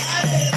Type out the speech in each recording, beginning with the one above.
Hare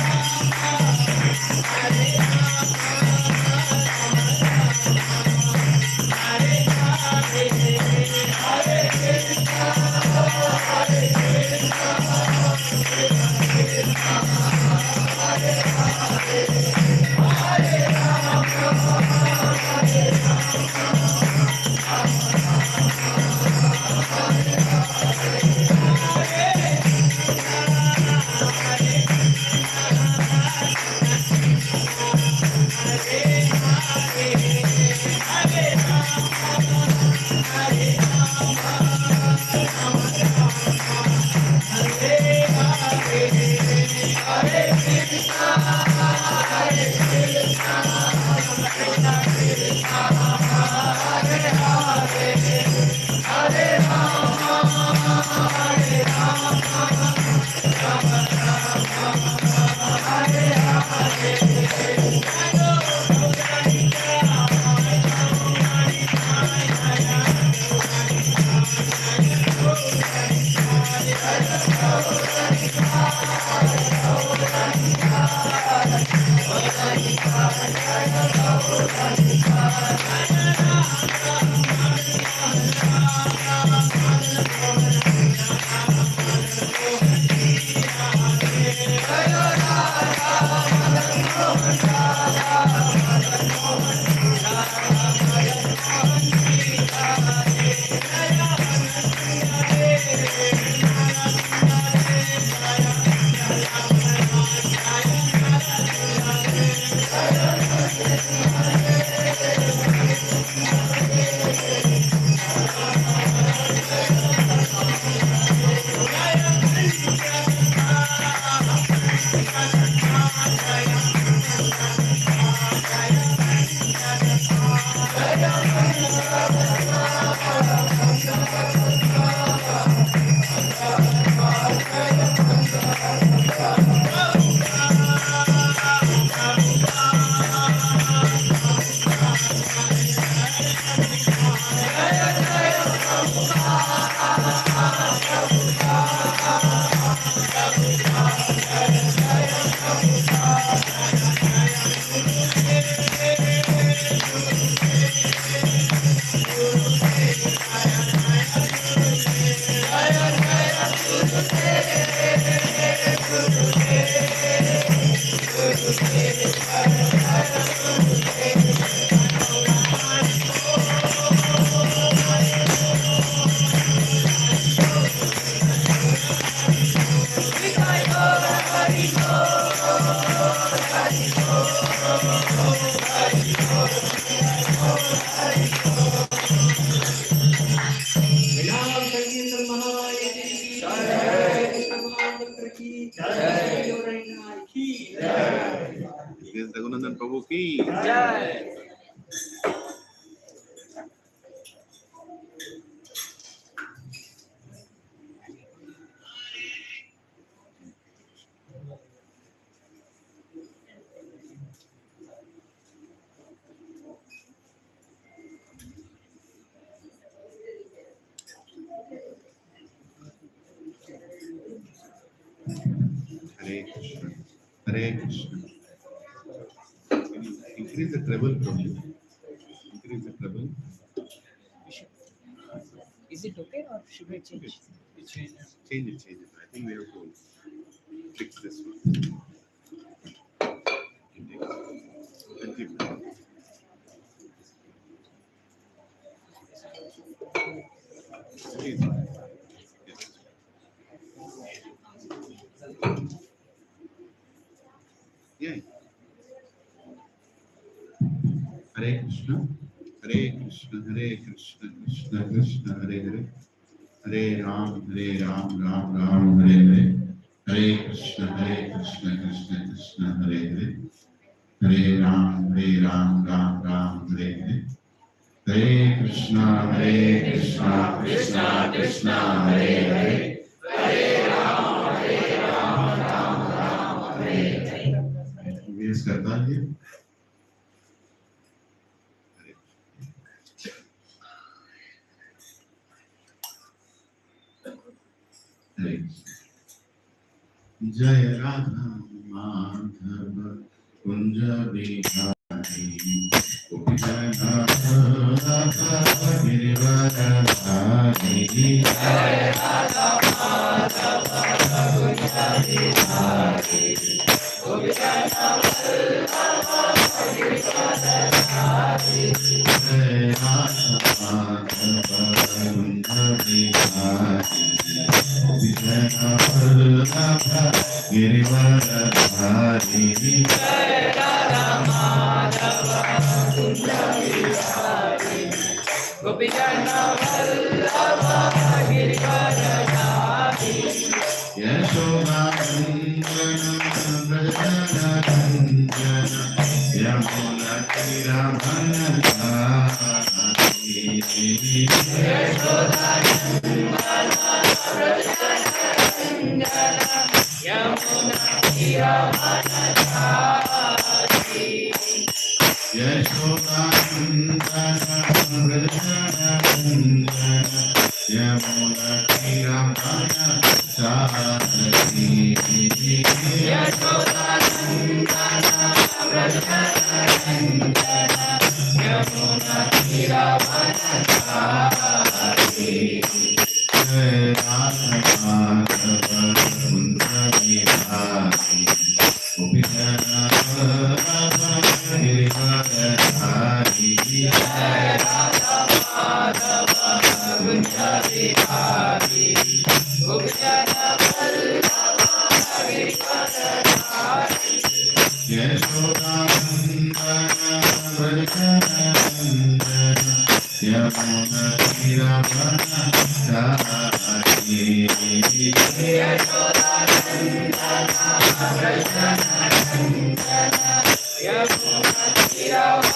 Raghunandan प्रभु की जय। Hare Krishna. Hare Krishna. Increase the treble, Prabhu. Increase the treble. Is it okay or should we change? Change it. I think we have to fix this one. Please. Yeah. Hare Krishna, Hare Krishna, Hare Krishna, Krishna Krishna, Hare Hare, Hare Ram, Ram Ram, Hare Hare, Hare Krishna, Krishna Krishna, Hare Hare, Hare Ram, Ram Hare Hare, Hare Krishna, Krishna Krishna, Hare Hare, Hare Ram, Ram Hare Hare. Yes, करता है जय राधा माधव कुंज बिहारी गिरिवरधारी जय राधा माधव कुंज बिहारी गिरिवरधारी जय राधा माधव कुंज बिहारी गोपीजन वल्लभ गिरिवरधारी यशोदानंदन व्रजनंदन यमुना तीरवनचारी यशोदानंदन व्रजनंदन यमुना तीरवनचारी यशोदानंदन व्रजनंदन यमुना तीरवनचारी यशोदानंदन व्रजनंदन यमुना तीरवनचारी जय राधा माधव कुंज बिहारी गोपीजन वल्लभ गिरिवरधारी जय Radha Madhav Kunj Bihari गोपीजन Vallabh Girivardhari Yashodanandan Vrajnandan Yamuna तीरवनचारी Yashodanandan Vrajnandan Yamuna तीरवनचारी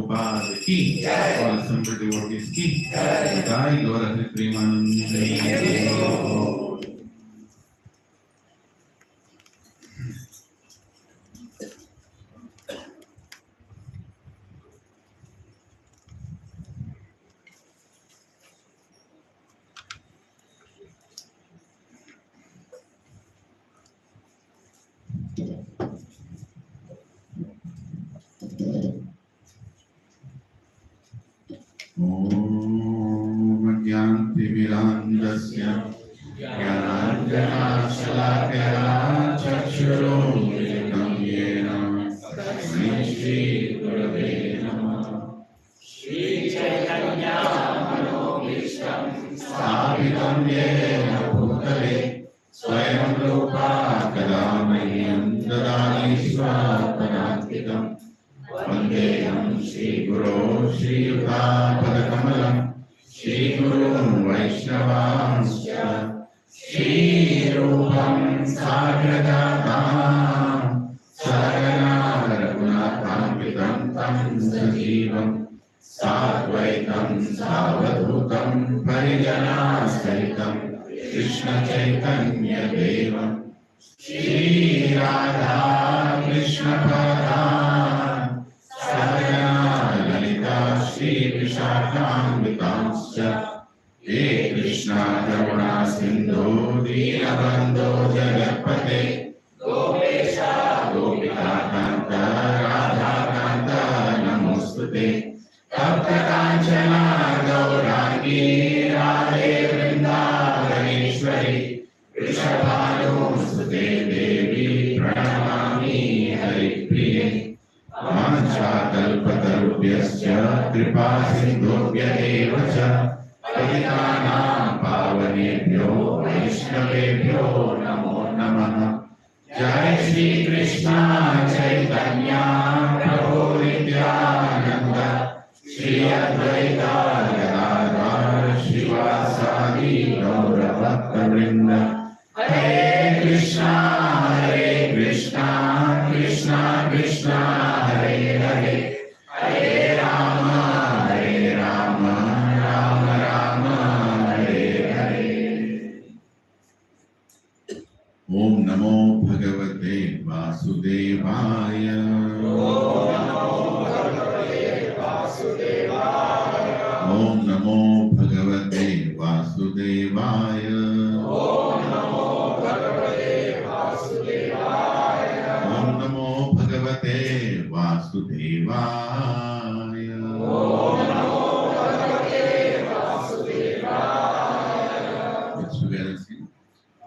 Prabhupada ki, all assembled devotees ki, Jai Gaur Hari Premanand. Om Jnantimirandasya Jnananjanashalakhya Chakshurumilitam Yena Tasmai Shri Gurave Namah. Shri Chaitanya Manobhishtam Sthapitam Yena Bhutale Swayam Rupa Kadamahyam Dadani Swapadantikam Vandeham Shri Guru Shri Padakamalam Shri Guru Vaishnavanscha Shri Rupam Sagradatam Sagana Raghunathampitam Tam Sajivam Sadvaitam Savadhutam Parijana Sahitam Krishna Chaitanya Devam Shri Radha Krishna Padan Sagana Lalita Shri Vishakhambitamscha He Krishna Karuna Sindhu Dinabandho Jagatpate Gopesha Gopika Kanta Radha Kanta Namostute Tapta Kanchana Gaurangi Radhe Vrindavaneshwari Vrishabhanusute Devi Pranamami Haripriye Vanchakalpatarubhyascha Kripa Sindhubhya eva cha Patitanam Pavanebhyo Vaishnavebhyo Namo Namaha. Jai Shri Krishna Chaitanya Prabhu Nityananda Shri Advaita Gadadhar Shivasadi Gaura Bhakta-vrinda. Hare Krishna Krishna Krishna Hare Hare Hare Rama Rama Rama Hare Hare. Om Namo Bhagavate Vasudevaya. Om Namo Bhagavate Vasudevaya. Om Namo Bhagavate Vasudevaya. Om Namo Bhagavate Vasudevaya. Om Namo Bhagavate Vasudevaya. Let's together sing.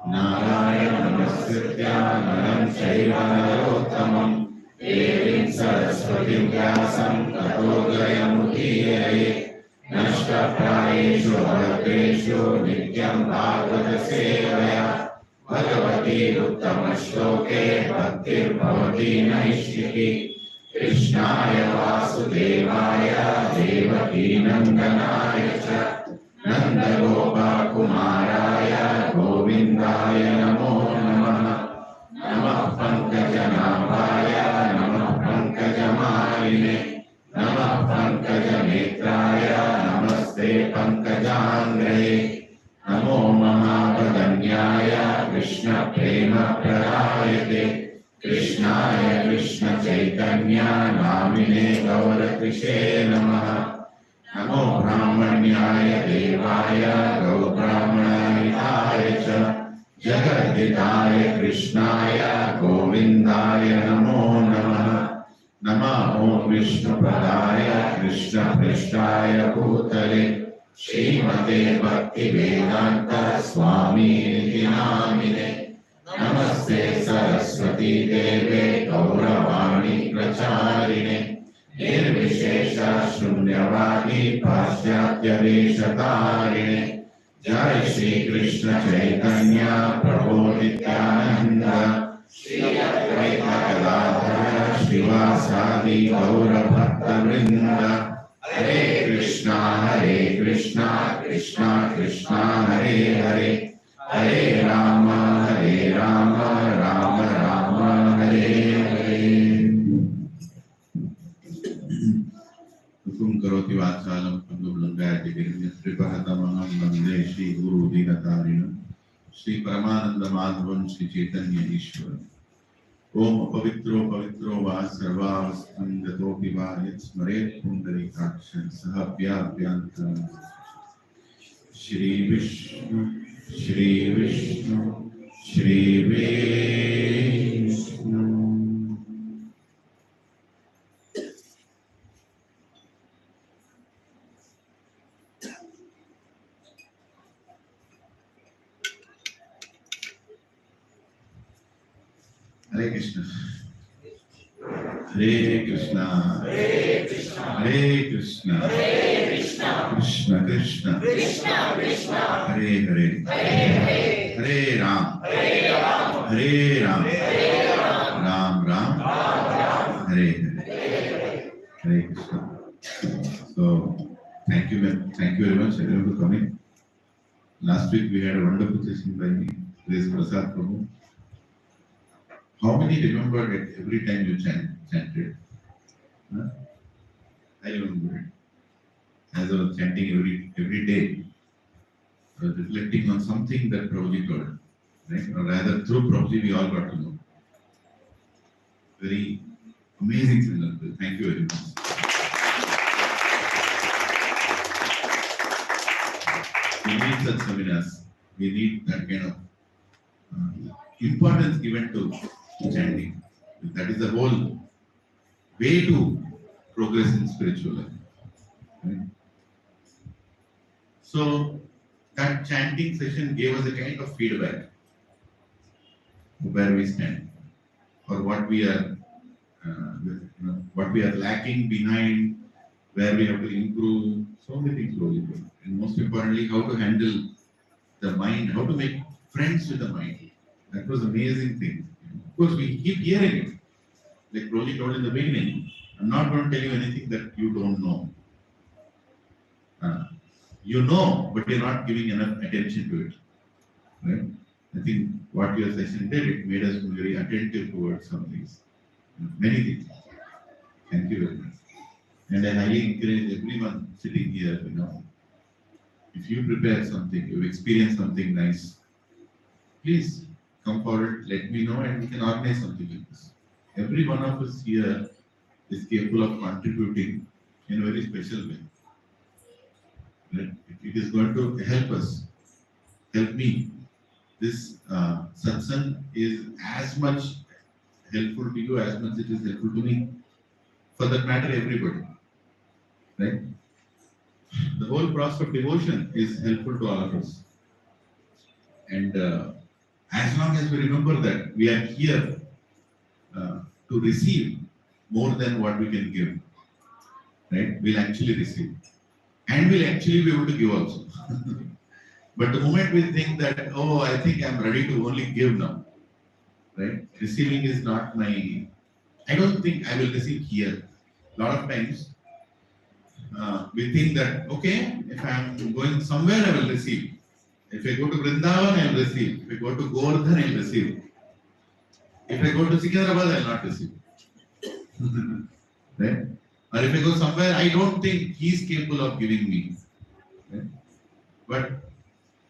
Narayana Namaskritya Naram Chaiva Narottamam Devim Saraswatim Vyasam Tato Jayamudhiraye Nashtaprayeshu Bhakteshu Nityam Bhagavata Sevaya Bhagavati Uttama Shloke Bhaktir Bhavati Naishthiki Krishnaya Vasudevaya Devaki Nandanaya Cha Nanda Gopa Kumaraya Govindaya Namo Namaha. Namah Pankajanabhaya Namah Pankajamaline Namah Pankajanetraya Namaste Pankajangre. Namo Mahabhaganyaya Krishna Prema Prayate Krishnaya Krishna Chaitanya Namine Gauratrishe Namaha. Namo Brahmanyaya Devaya Gau Brahmanahitaya Cha Jagadhitaya Krishnaya Govindaya Namo Namaha. Namo Vishnupadaya Krishna Prishtaya Bhutale Srimate Bhaktivedanta Swami Niti Namine. Namaste Saraswati Deve Gauravani Pracharine Nirvishesha Shunyavadi Paschatya Veshatarine. Jai Shri Krishna Chaitanya Prabhu Nityananda Shri Advaita Gadadhara Shivasadi Gaura Bhakta-vrinda. Hare Krishna Krishna Krishna Hare Hare Hare Rama Rama Rama Hare Hare. करोति वाचालं पङ्गुं लङ्घयति गिरिं श्रीपरतमहं वन्दे श्रीगुरुदीनतारिणं श्रीपरमानन्दमाधवं श्रीचैतन्य ईश्वरम्। ओम पवित्रो पवित्रो वा सर्वावस्थं गतोऽपि वा यत्स्मरेत् पुण्डरीकाक्षं सह व्याप्यान्तरं। श्री विष्णु श्री विष्णु श्री विष्णु। हरे कृष्ण हरे Krishna Hare Krishna, Hare Krishna Hare Krishna, Krishna Krishna Krishna Krishna, Hare Hare Hare Hare, Hare Ram Hare Ram, Hare Ram Hare Ram, Ram Ram Ram Ram, Hare Hare Hare Krishna. So thank you very much everyone for coming. Last week we had a wonderful session by Grace Prasad Prabhu. How many remembered it every time you chanted? Huh? I remember it. As I was chanting every day, I was reflecting on something that Prabhuji told, right? Or rather, through Prabhuji, we all got to know. Very amazing thing. Thank you very much. We need such seminars. We need that kind of importance given to chanting. That is the whole way to progress in spiritual life. Right? So that chanting session gave us a kind of feedback where we stand or what we are, what we are lacking behind, where we have to improve. So many things really good. And most importantly, how to handle the mind, how to make friends with the mind. That was amazing thing. Of course, we keep hearing it. Like Roji told in the beginning, I'm not going to tell you anything that you don't know. You know, but you're not giving enough attention to it. Right? I think what your session did, it made us very attentive towards some things. Many things. Thank you very much. And I highly encourage everyone sitting here, if you prepare something, you've experienced something nice, please come forward, let me know, and we can organize something like this. Every one of us here is capable of contributing in a very special way. Right? It is going to help us, help me. This satsang is as much helpful to you as much it is helpful to me. For that matter, everybody. Right? The whole process of devotion is helpful to all of us. And as long as we remember that we are here to receive more than what we can give, right? We'll actually receive. And we'll actually be able to give also. But the moment we think that, oh, I think I'm ready to only give now, right? Receiving is not my, I don't think I will receive here. A lot of times, we think that, okay, if I'm going somewhere, I will receive. If I go to Vrindavan, I will receive. If I go to Govardhan, I will receive. If I go to Secunderabad, I will not receive. Right? Or if I go somewhere, I don't think he is capable of giving me. Right? But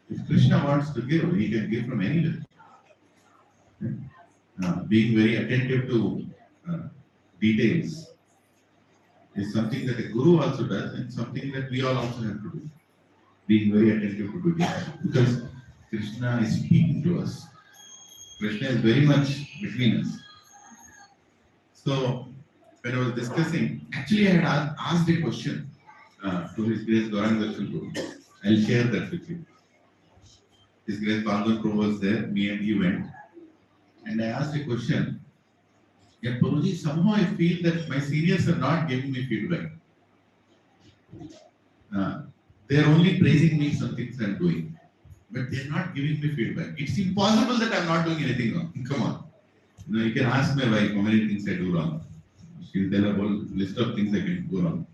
if Krishna wants to give, he can give from anywhere. Right? Being very attentive to details is something that a guru also does and something that we all also have to do. Being very attentive to details. Because Krishna is speaking to us. Krishna is very much between us. So, when I was discussing, actually I had asked a question to His Grace Gauranga Prabhu. I'll share that with you. His Grace Gauranga Prabhu was there, me and he went. And I asked a question. Yet Prabhuji, somehow I feel that my seniors are not giving me feedback. They are only praising me some things I'm doing. But they are not giving me feedback. It's impossible that I'm not doing anything wrong. Come on. You can ask my wife how many things I do wrong. She'll tell a whole list of things I can go wrong.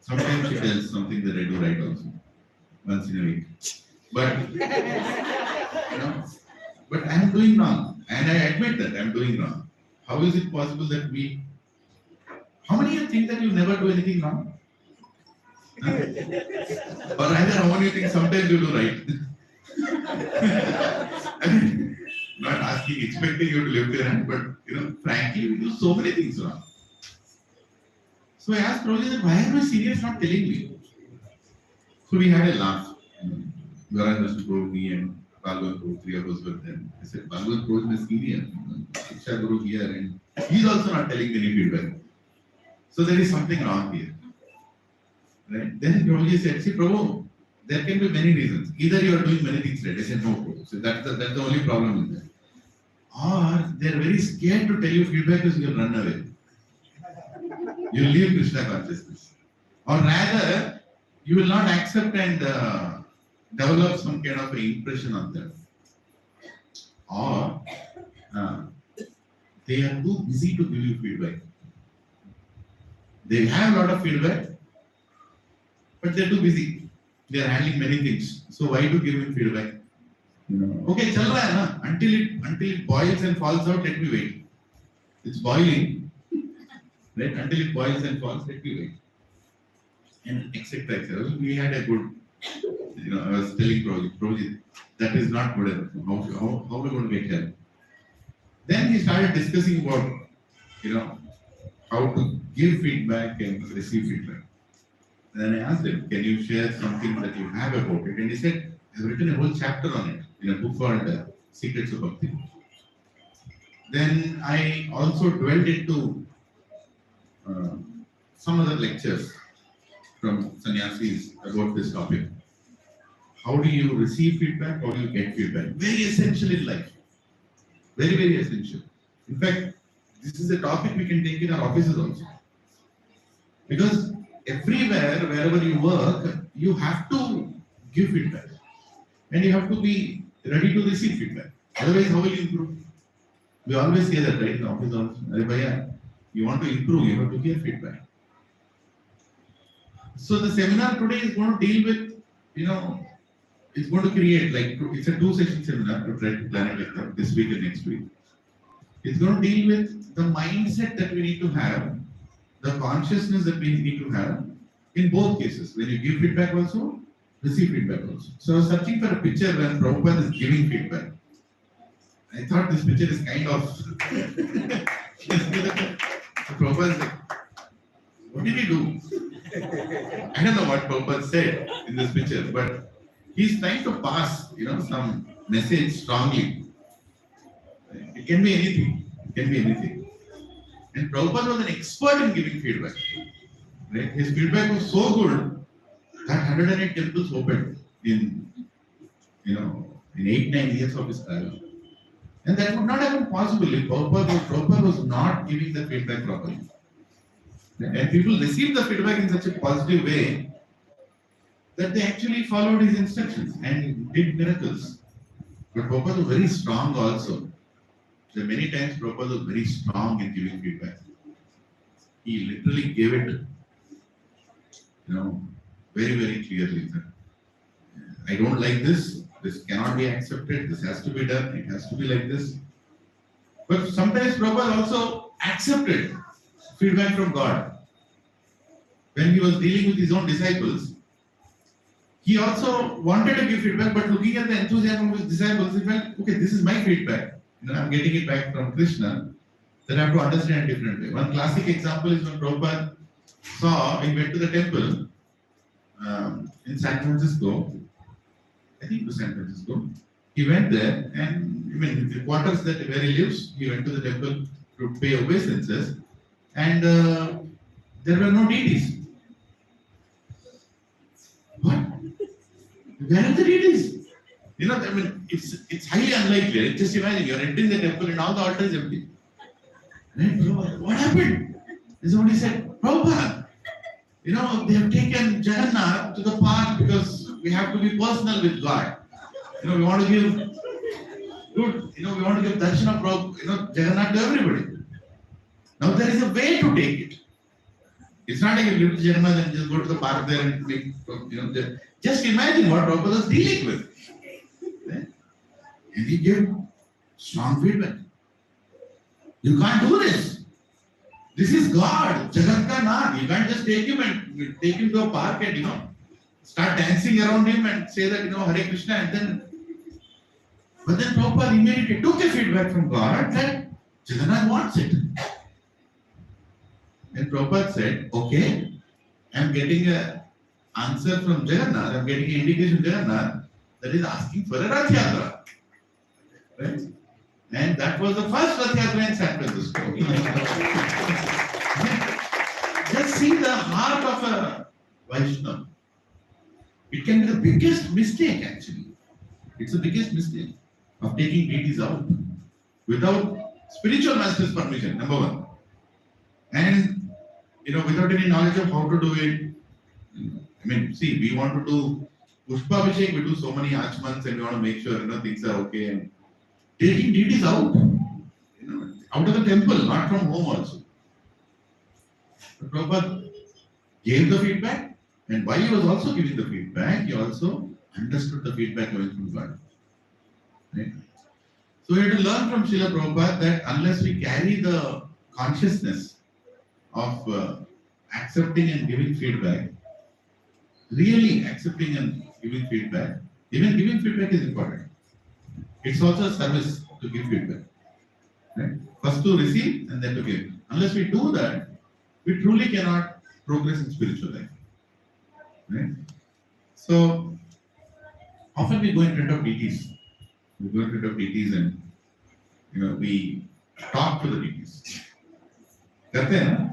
Sometimes she tells something that I do right also. Once in a week. But, but I am doing wrong. And I admit that I am doing wrong. How is it possible that How many of you think that you never do anything wrong? Huh? Or rather, how many of you think sometimes you do right? I mean, not asking, expecting you to lift your hand, but frankly, we do so many things wrong. So I asked Prabhuji that why are my seniors not telling me? So we had a laugh. Lilananda Guru, me and Bhagwan Guru, three of us were there. I said, Bhagwan Guru is my senior. Shiksha Guru here, and he's also not telling me any feedback. So there is something wrong here. Right? Then Prabhuji said, see Prabhu, there can be many reasons. Either you are doing many things right. I said, no Prabhu. So that's the only problem in there. Or they are very scared to tell you feedback because you will run away. You will leave Krishna consciousness. Or rather, you will not accept and develop some kind of an impression on them. Or they are too busy to give you feedback. They have a lot of feedback, but they are too busy. They are handling many things. So why to give him feedback? Okay, chal raha hai na? Until it boils and falls out, let me wait. It's boiling, right? Until it boils and falls, let me wait. And etc. etc. We had a good, I was telling Prabhuji, that is not good enough. How are we going to get help? Then he started discussing about, how to give feedback and receive feedback. Then I asked him, can you share something that you have about it? And he said, I've written a whole chapter on it in a book called Secrets of Bhakti. Then I also dwelled into some other lectures from sannyasis about this topic. How do you receive feedback? How do you get feedback? Very essential in life. Very, very essential. In fact, this is a topic we can take in our offices also. Because everywhere, wherever you work, you have to give feedback. And you have to be ready to receive feedback. Otherwise, how will you improve? We always say that, right, in the office also. You want to improve, you have to give feedback. So the seminar today is going to deal with, it's going to create, it's a 2-session seminar to try to plan it like that, this week and next week. It's going to deal with the mindset that we need to have, the consciousness that we need to have in both cases. When you give feedback also, receive feedback also. So I was searching for a picture when Prabhupada is giving feedback. I thought this picture is kind of... Prabhupada is like, what did he do? I don't know what Prabhupada said in this picture, but he's trying to pass, some message strongly. It can be anything. It can be anything. And Prabhupada was an expert in giving feedback. Right? His feedback was so good that 108 temples opened in 8-9 years of his travel. And that would not have been possible if Prabhupada was not giving the feedback properly. And people received the feedback in such a positive way that they actually followed his instructions and did miracles. But Prabhupada was very strong also. So many times Prabhupada was very strong in giving feedback. He literally gave it, very, very clearly. I don't like this. This cannot be accepted. This has to be done. It has to be like this. But sometimes Prabhupada also accepted feedback from God. When he was dealing with his own disciples, he also wanted to give feedback, but looking at the enthusiasm of his disciples, he felt, okay, this is my feedback. I'm getting it back from Krishna, that I have to understand a different way. One classic example is when Prabhupada he went to the temple in San Francisco. I think it was San Francisco. He went there, and even the quarters where he lives, he went to the temple to pay obeisances, and there were no deities. What? Where are the deities? It's highly unlikely. Just imagine you're entering the temple and all the altar is empty. Right? What happened? And somebody said, Prabhupada, they have taken Jagannath to the park because we have to be personal with God. We want to give darshan of Jagannath to everybody. Now there is a way to take it. It's not like you live to Jagannath and just go to the park there and make, just imagine what Prabhupada was dealing with. Right? And he gave strong feedback. You can't do this. This is God, Jagat ka Nath. You can't just take him and take him to a park and start dancing around him and say that Hare Krishna and then. But then Prabhupada immediately took a feedback from God that Jagannath wants it. And Prabhupada said, okay, I'm getting an answer from Jagannath, I'm getting an indication from Jagannath that is asking for a Rath Yatra. Right? And that was the first Rath Yatra in San Francisco. Just see the heart of a Vaishnava. It can be the biggest mistake actually. It's the biggest mistake of taking deities out without spiritual master's permission, number one. And without any knowledge of how to do it. I mean, see, we want to do Pushpa Abhishek, we do so many Achmans and we want to make sure things are okay. And taking deities out, out of the temple, not from home also. But Prabhupada gave the feedback, and while he was also giving the feedback, he also understood the feedback coming from God. Right? So we have to learn from Srila Prabhupada that unless we carry the consciousness of accepting and giving feedback, really accepting and giving feedback, even giving feedback is important. It's also a service to give feedback. Right? First to receive and then to give. Unless we do that, we truly cannot progress in spiritual life. Right? So often we go in front of deities. We go in front of deities and we talk to the deities. Karte hai na?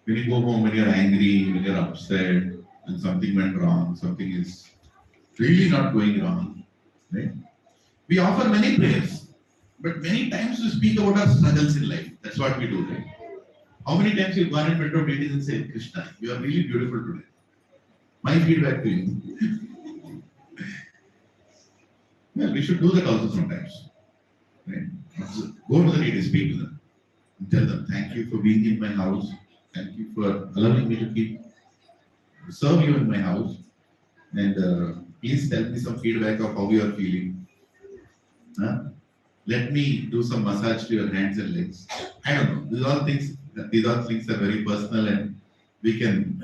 When you go home, when you're angry, when you're upset, and something went wrong, something is really not going wrong, right? We offer many prayers, but many times we speak about our struggles in life. That's what we do, right? How many times you've gone in front of deities and said, Krishna, you are really beautiful today. My feedback to you. Well, we should do that also sometimes. Right? Go to the deities, speak to them, and tell them, thank you for being in my house. Thank you for allowing me to serve you in my house. And please tell me some feedback of how you are feeling. Let me do some massage to your hands and legs. I don't know. These all things are very personal, and we can.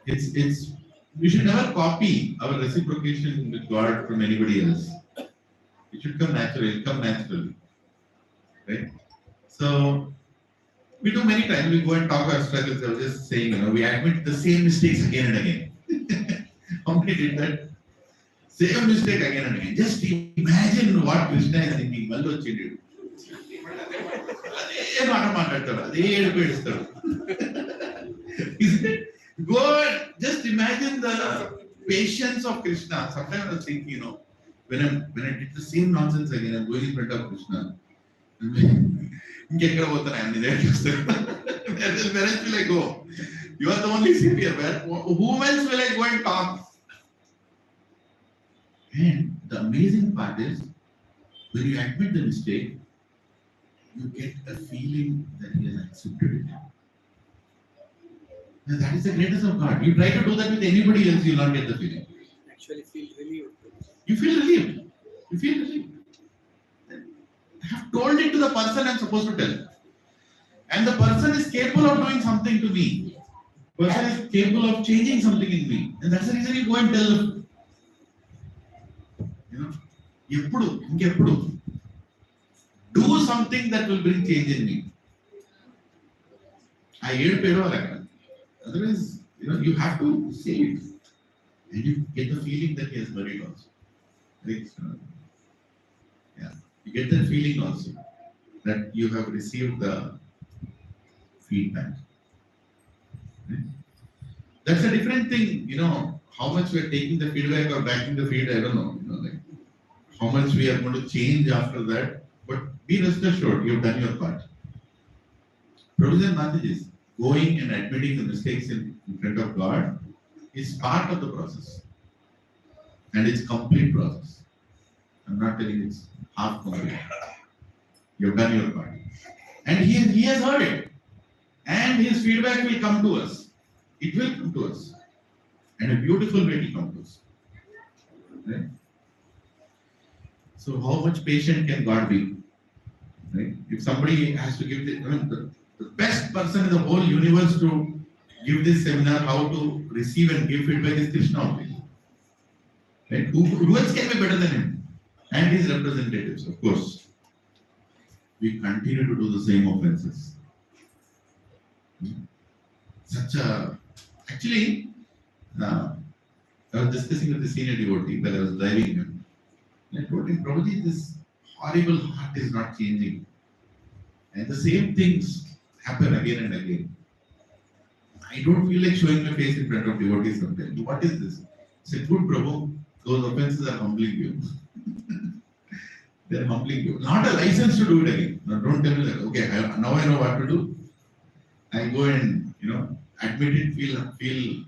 We should never copy our reciprocation with God from anybody else. It should come naturally. Right? So we do many times. We go and talk our struggles. I was just saying, we admit the same mistakes again and again. How many did that? Same mistake again and again. Just imagine what Krishna is thinking. Mallo chindi. Isn't it? Go and just imagine the patience of Krishna. Sometimes I was thinking, when I did the same nonsense again, I'm going in front of Krishna. Where else will I go? You are the only savior. Whom else will I go and talk? And the amazing part is, when you admit the mistake, you get a feeling that he has accepted it. And that is the greatness of God. You try to do that with anybody else, you will not get the feeling. Actually feel relieved. You feel relieved. I have told it to the person I'm supposed to tell. And the person is capable of doing something to me. The person is capable of changing something in me. And that's the reason you go and tell them. Do something that will bring change in me. Otherwise, you have to say it. And you get the feeling that he has married also. Right? You get that feeling also that you have received the feedback. Right? That's a different thing, how much we are taking the feedback or backing the feed, I don't know. How much we are going to change after that. But be rest assured, you've done your part. Prabhupada Mataji's going and admitting the mistakes in front of God is part of the process. And it's complete process. I'm not telling it's half complete. You've done your part. And he has heard it. And his feedback will come to us. It will come to us. And a beautiful way it will come to us. Right? So how much patient can God be? Right? If somebody has to give the best person in the whole universe to give this seminar, how to receive and give feedback is Krishna only. Right? Who else can be better than him? And his representatives, of course. We continue to do the same offenses. Actually, I was discussing with the senior devotee that I was driving him. I told him probably this horrible heart is not changing. And the same things happen again and again. I don't feel like showing my face in front of devotees sometimes. What is this? I said, good Prabhu, those offenses are humbling you. They are humbling you. Not a license to do it again. Now don't tell me that, okay, now I know what to do. I go and, admit it, feel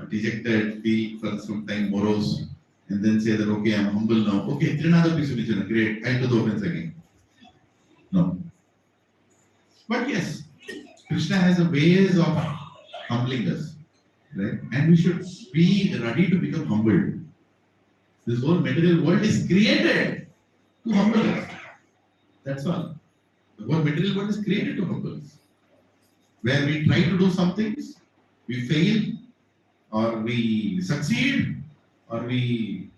dejected, feel for some time morose, and then say that, okay, I'm humble now. Okay, another piece of vision, great, I'll do the offense again. No. But yes, Krishna has a ways of humbling us, right? And we should be ready to become humbled. This whole material world is created to humble us. That's all. The whole material world is created to humble us. Where we try to do some things, we fail, or we succeed, or we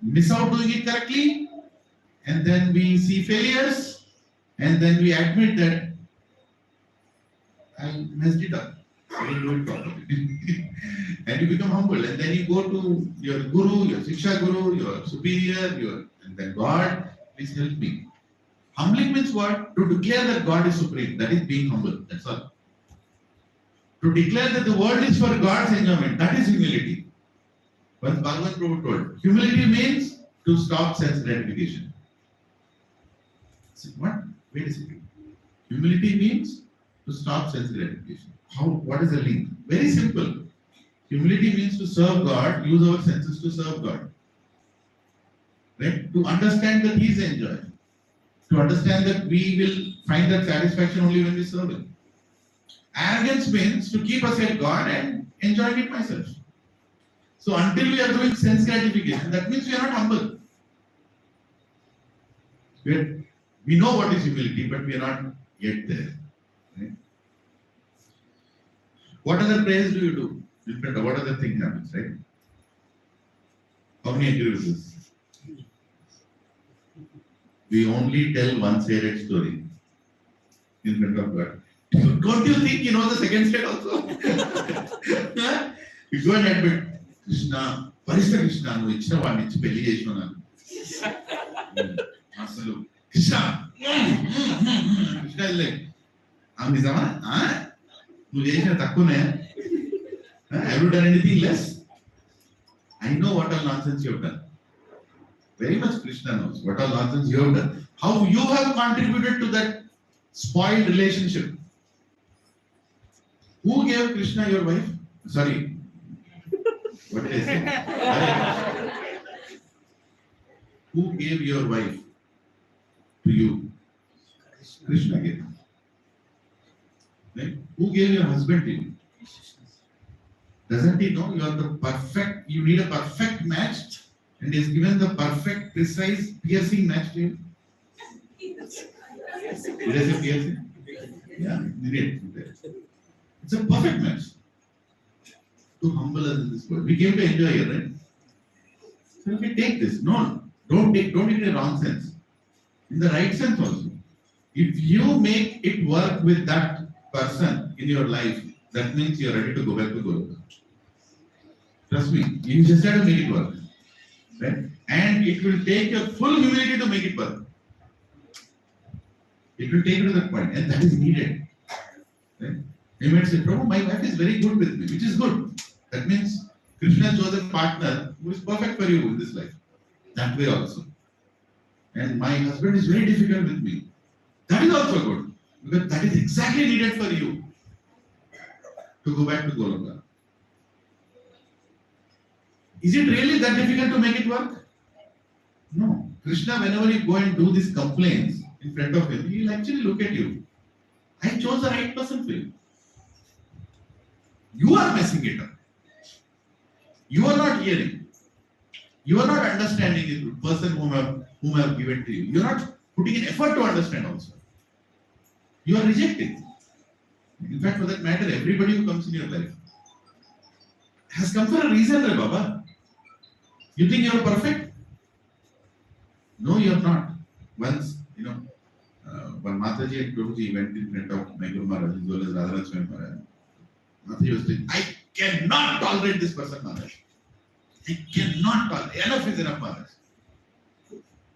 miss out doing it correctly, and then we see failures, and then we admit that I messed it up. I didn't do it properly. And you become humble, and then you go to your guru, your Shiksha guru, your superior, and then God, please help me. Humbling means what? To declare that God is supreme. That is being humble. That's all. To declare that the world is for God's enjoyment. That is humility. Once Bhagavad Prabhu told, humility means to stop sense gratification. What? Wait a second. Humility means to stop sense gratification. How? What is the link? Very simple. Humility means to serve God, use our senses to serve God. Right? To understand that He is enjoyed. To understand that we will find that satisfaction only when we serve Him. Arrogance means to keep aside God and enjoying it myself. So until we are doing sense gratification, that means we are not humble. We know what is humility, but we are not yet there. Right? What other prayers do you do? What other thing happens, right? How many agree with this? We only tell one-sided story in front of God. So don't you think you know the second side also? You go and admit, Krishna, Parishta Krishna, no ichna vaani ichi pelli chesina. Asalu, Krishna. Krishna is like, Nizama? Nu chesina takkune? Have you done anything less? I know what all nonsense you have done. Very much Krishna knows what all nonsense you have done. How you have contributed to that spoiled relationship. Who gave Krishna your wife? Sorry. What did I say? Who gave your wife to you? Krishna gave. Right? Who gave your husband to you? Doesn't he know you are the perfect, you need a perfect match, and he has given the perfect, precise, piercing match to you? Did I say piercing? Yeah, did it. It's a perfect match to humble us in this world. We came to enjoy here, right? So if we take this, don't take it in a wrong sense. In the right sense also. If you make it work with that person in your life, that means you are ready to go back to Goloka. Trust me, you just have to make it work. Right? And it will take your full humility to make it work. It will take you to that point, and that is needed. Right? You might say, Prabhu, my wife is very good with me, which is good. That means Krishna chose a partner who is perfect for you in this life. That way also. And my husband is very difficult with me. That is also good. Because that is exactly needed for you to go back to Goloka. Is it really that difficult to make it work? No. Krishna, whenever you go and do these complaints in front of him, he will actually look at you. I chose the right person for you. You are messing it up. You are not hearing. You are not understanding the person whom I have given to you. You are not putting in effort to understand also. You are rejecting. In fact, for that matter, everybody who comes in your life has come for a reason, Re Baba. You think you are perfect? No, you are not. Once, when Mataji and Guruji went in front of my Guru Maharaj, as well as Radhanath Swami Maharaj, Mataji was saying, I cannot tolerate this person, Maharaj. I cannot tolerate. Enough is enough, Maharaj.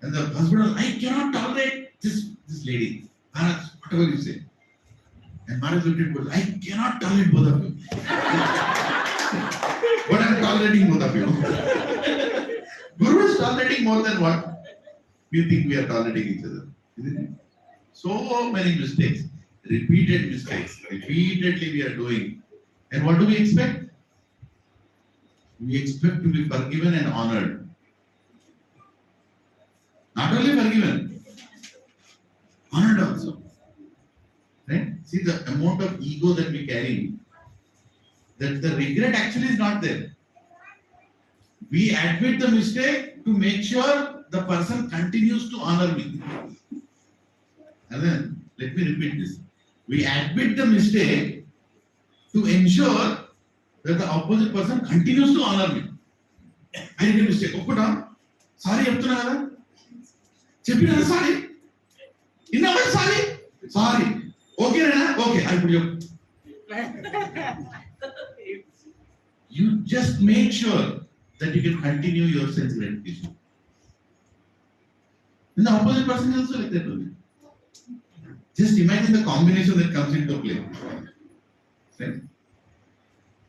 And the husband was, I cannot tolerate this lady. Maharaj, whatever you say. And Maharaj looked at both. I cannot tolerate both of you. But I am tolerating both of you. Guru is tolerating more than what we think we are tolerating each other. Isn't it? So many mistakes. Repeated mistakes. Repeatedly we are doing. And what do we expect? We expect to be forgiven and honored. Not only forgiven, honored also. Right? See the amount of ego that we carry, that the regret actually is not there. We admit the mistake to make sure the person continues to honor me. And then, let me repeat this. We admit the mistake to ensure that the opposite person continues to honor me. I did a mistake. Okkuta, sorry, sorry. Sorry. Okay, Rana? Okay, I'll put you. You just make sure that you can continue your sense gratification. And the opposite person is also like that only. Just imagine the combination that comes into play. Right?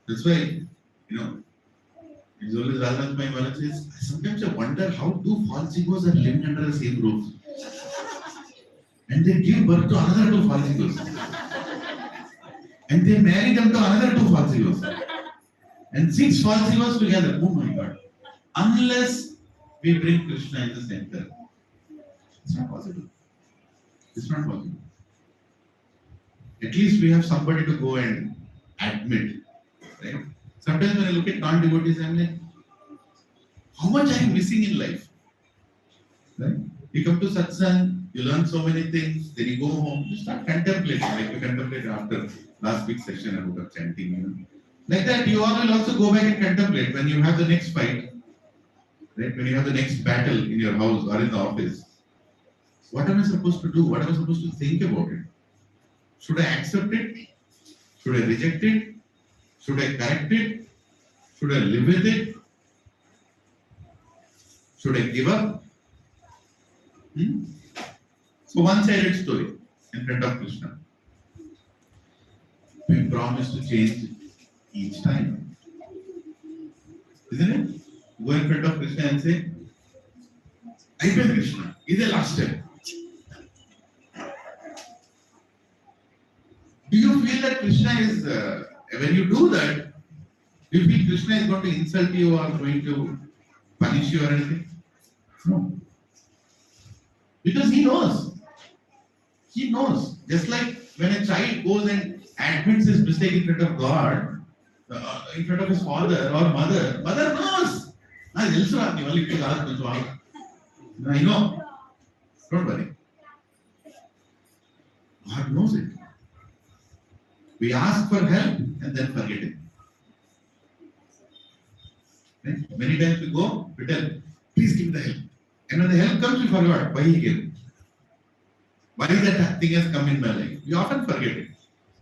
That's why, it's always Radhanath Mai Maharaj says, sometimes I wonder how two false egos are living under the same roof. And they give birth to another two false egos. And they marry them to another two false egos. And 6 false egos together. Oh my God. Unless we bring Krishna in the center, it's not possible. It's not possible. At least we have somebody to go and admit. Right? Sometimes when I look at non-devotees, I'm like, how much are you missing in life? Right? You come to satsang, you learn so many things, then you go home, you start contemplating, like we contemplated after last week's session about chanting. Like that, you all will also go back and contemplate when you have the next fight, right? When you have the next battle in your house or in the office. What am I supposed to do? What am I supposed to think about it? Should I accept it? Should I reject it? Should I correct it? Should I live with it? Should I give up? So one-sided story in front of Krishna. We promise to change each time. Isn't it? Go in front of Krishna and say, I beg Krishna, is the last step. Do you feel that Krishna is, when you do that, do you feel Krishna is going to insult you or going to punish you or anything? No. Because he knows. He knows. Just like when a child goes and admits his mistake in front of God, in front of his father or mother, mother knows. I know. Don't worry. God knows it. We ask for help and then forget it. Right? Many times we go, we tell, please give the help. And when the help comes, we forgot why he gave. Why that thing has come in my life. We often forget it.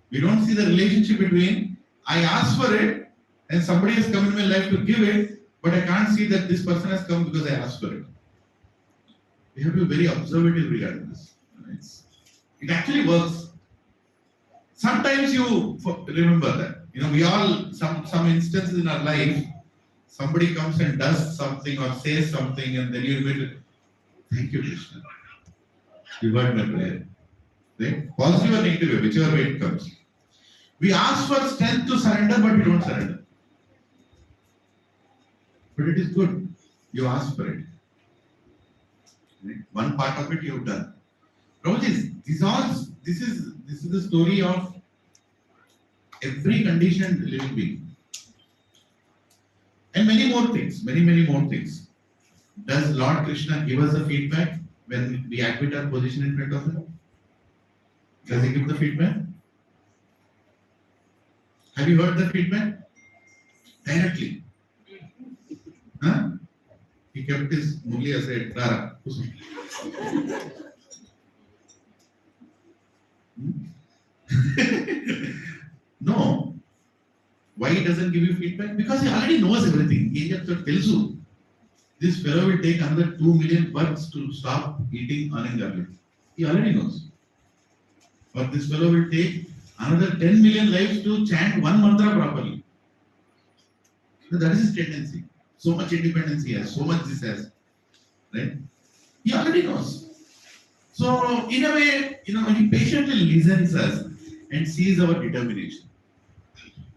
We don't see the relationship between I asked for it and somebody has come in my life to give it, but I can't see that this person has come because I asked for it. We have to be very observative regarding this. It actually works. Sometimes you remember that. We all, some instances in our life, somebody comes and does something or says something and then you admit, thank you, Krishna. You heard my prayer. Right? Positive or negative, whichever way it comes. We ask for strength to surrender, but we don't surrender. But it is good. You ask for it. Right? One part of it you have done. Prabhuji, this is the story of every conditioned living being. And many more things, many more things. Does Lord Krishna give us a feedback when we admit our position in front of him? Does he give the feedback? Have you heard the feedback? Directly. Huh? He kept his mugli aside. Rara. No. Why he doesn't give you feedback? Because he already knows everything. He just tells you. This fellow will take another 2 million bucks to stop eating onion garlic. He already knows. Or this fellow will take another 10 million lives to chant one mantra properly. So that is his tendency. So much independence he has, so much this has. Right? He already knows. So in a way, he patiently listens us and sees our determination.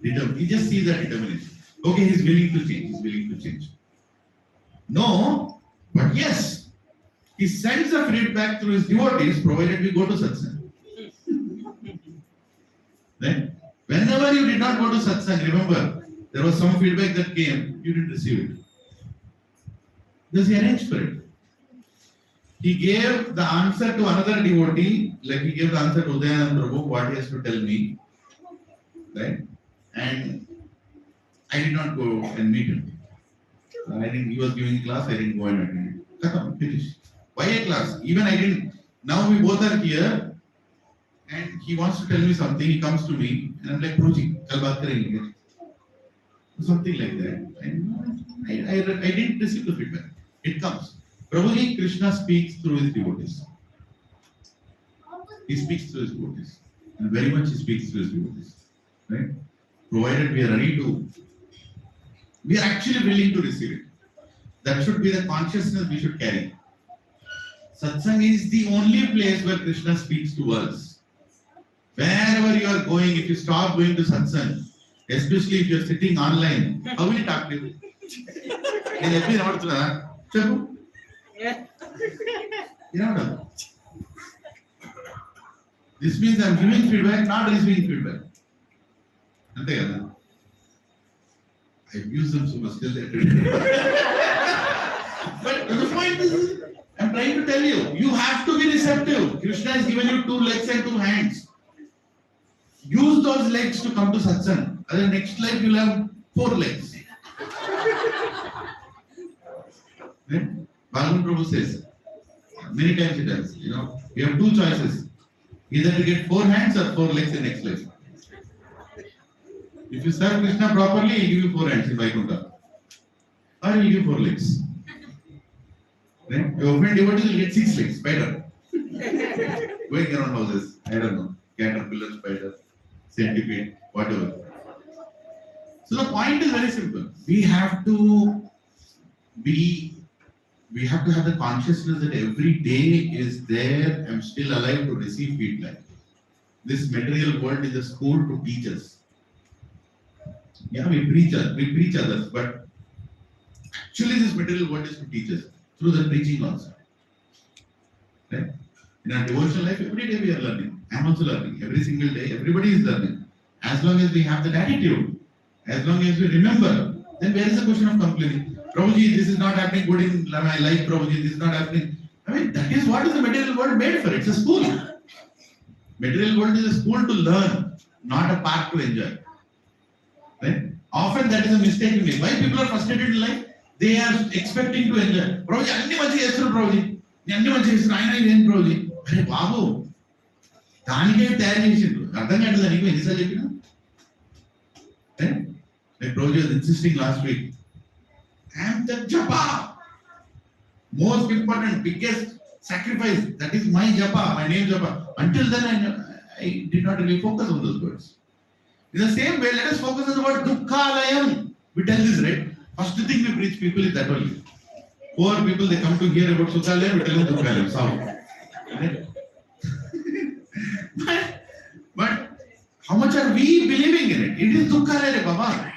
He just sees that determination. Okay, he's willing to change. He's willing to change. No, but yes, he sends the feedback through his devotees, provided we go to satsang. Right? Whenever you did not go to satsang, remember, there was some feedback that came, you didn't receive it. Because he arranged for it. He gave the answer to another devotee, like he gave the answer to Udayanand Prabhu, what he has to tell me. Right? And I did not go and meet him. I think he was giving class, I didn't go and attend it. Khatam, finish. Why a class? Even I didn't. Now we both are here and he wants to tell me something. He comes to me and I'm like, Prabhuji, kal baat karenge. Something like that. And I didn't receive the feedback. It comes. Prabhuji, Krishna speaks through his devotees. He speaks through his devotees. And very much he speaks through his devotees. Right? Provided we are ready to, we are actually willing to receive it. That should be the consciousness we should carry. Satsang is the only place where Krishna speaks to us. Wherever you are going, if you stop going to satsang, especially if you are sitting online, how will he talk to you? Yeah. This means I am giving feedback, not receiving feedback. I abuse them so much still they do. But the point is, I am trying to tell you, you have to be receptive. Krishna has given you 2 legs and 2 hands. Use those legs to come to satsang. And the next life you will have 4 legs. Right? Balaram Prabhu says, many times he does, you have 2 choices. Either to get 4 hands or 4 legs in next life. If you serve Krishna properly, he will give you 4 hands in Vaikuntha. Or he will give you 4 legs. Right? Your offended devotee will get 6 legs, spider. Going around houses, I don't know, caterpillar, spider, centipede, whatever. So the point is very simple. We have to have the consciousness that every day is there, I'm still alive to receive feedback. This material world is a school to teach us. Yeah, we preach others, but actually this material world is to teach us through the preaching also. Right? In our devotional life, every day we are learning. I am also learning. Every single day, everybody is learning. As long as we have that attitude, as long as we remember, then where is the question of complaining? Prabhuji, this is not happening good in my life, Prabhuji, this is not happening. I mean, that is what is the material world made for. It's a school. Material world is a school to learn, not a park to enjoy. Right? Often that is a mistake we make. Why people are frustrated in life? They are expecting to enjoy. Prabhuji, anni manchi chestunaru Prabhuji. Anni manchi chestunaru. Ayana idem Prabhuji. Arre babu. Danike tayari chesindu. Ardham kaadada neeku enni saarlu cheppina? Right? Like Prabhuji was insisting last week. I am the japa. Most important, biggest sacrifice. That is my japa, my name japa. Until then, I did not really focus on those words. In the same way, let us focus on the word dukkhalayam. We tell this, right? First thing we preach people is that only. Poor people, they come to hear about sukhalayam, we tell them dukkhalayam. Solve. Right? But how much are we believing in it? It is dukkhalayam, Baba.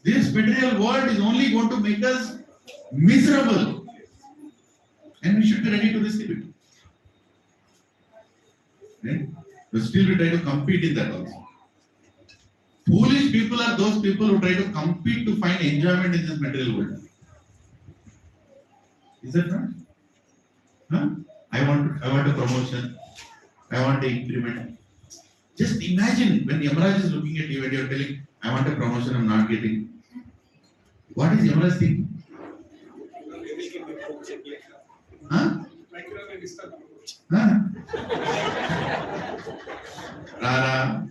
This material world is only going to make us miserable. And we should be ready to receive it. Right? But still we try to compete in that also. Foolish people are those people who try to compete to find enjoyment in this material world. Is that right? Huh? I want a promotion, I want an increment. Just imagine when Yamaraj is looking at you and you're telling, I want a promotion, I'm not getting. What is Yamaraj thinking? Huh? Huh? Rara.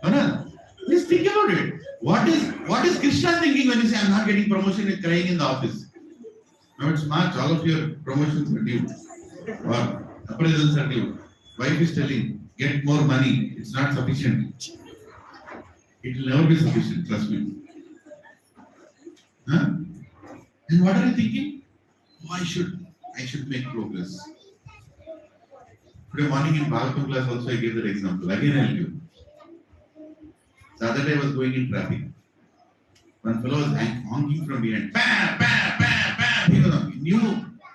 Anna, just think about it. What is Krishna thinking when you say I'm not getting promotion and crying in the office? Now it's March, all of your promotions are due. Or appraisals are due. Wife is telling, get more money, it's not sufficient. It will never be sufficient, trust me. Huh? And what are you thinking? Oh, I should make progress. Today morning in Bhagavatam class also I gave that example. Again I'll give. The other day I was going in traffic. One fellow was honking from behind. Bam, bam, bam, bam. You know, new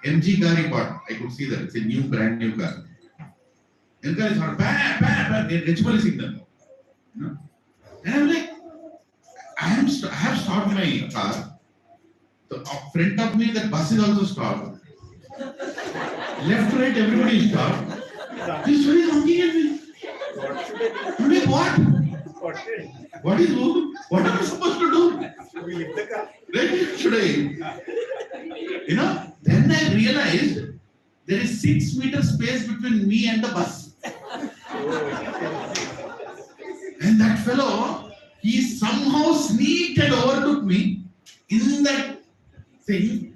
MG car he bought. I could see that. It's a new, brand new car. And the car is hot. Bam, bam, bam. They actually signal. You know? And I'm like, I have stopped my car. The front of me, that bus is also stopped. Left, right, everybody is stopped. This one is honking at me. I'm like, what? What is wrong? What am I supposed to do? Right? Should I? You know, then I realized there is 6 meter space between me and the bus. And that fellow, he somehow sneaked and overtook me in that thing.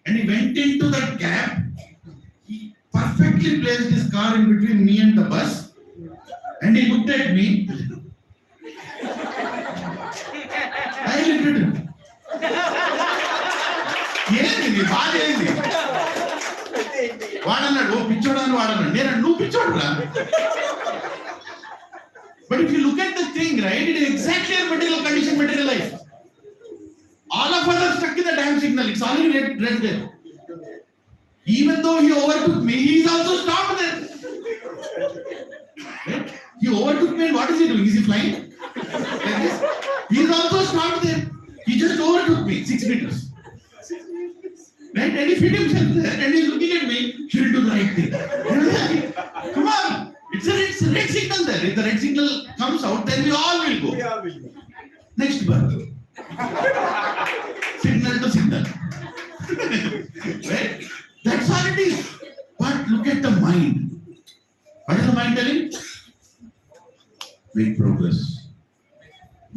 And he went into that gap. He perfectly placed his car in between me and the bus. And he looked at me. I looked at him. ఏంది బాధ ఏంది వాడన్నాడు ఓ పిచ్చోడు అని వాడన్నాడు నేను నువ్వు పిచ్చోడు రా But if you look at the thing, right, it is exactly a material condition, material life. All of us are stuck in the damn signal. It's already red there. Even though he overtook me, he is also stopped there. Right? He overtook me and what is he doing? Is he flying? Like this? He is also stopped there. He just overtook me 6 meters. Right? And he fit himself there and he is looking at me, should do the right thing. Come on! It's a red signal there. If the red signal comes out, then we all will go. Next birth. Signal to signal. Right? That's all it is. But look at the mind. What is the mind telling? Make progress.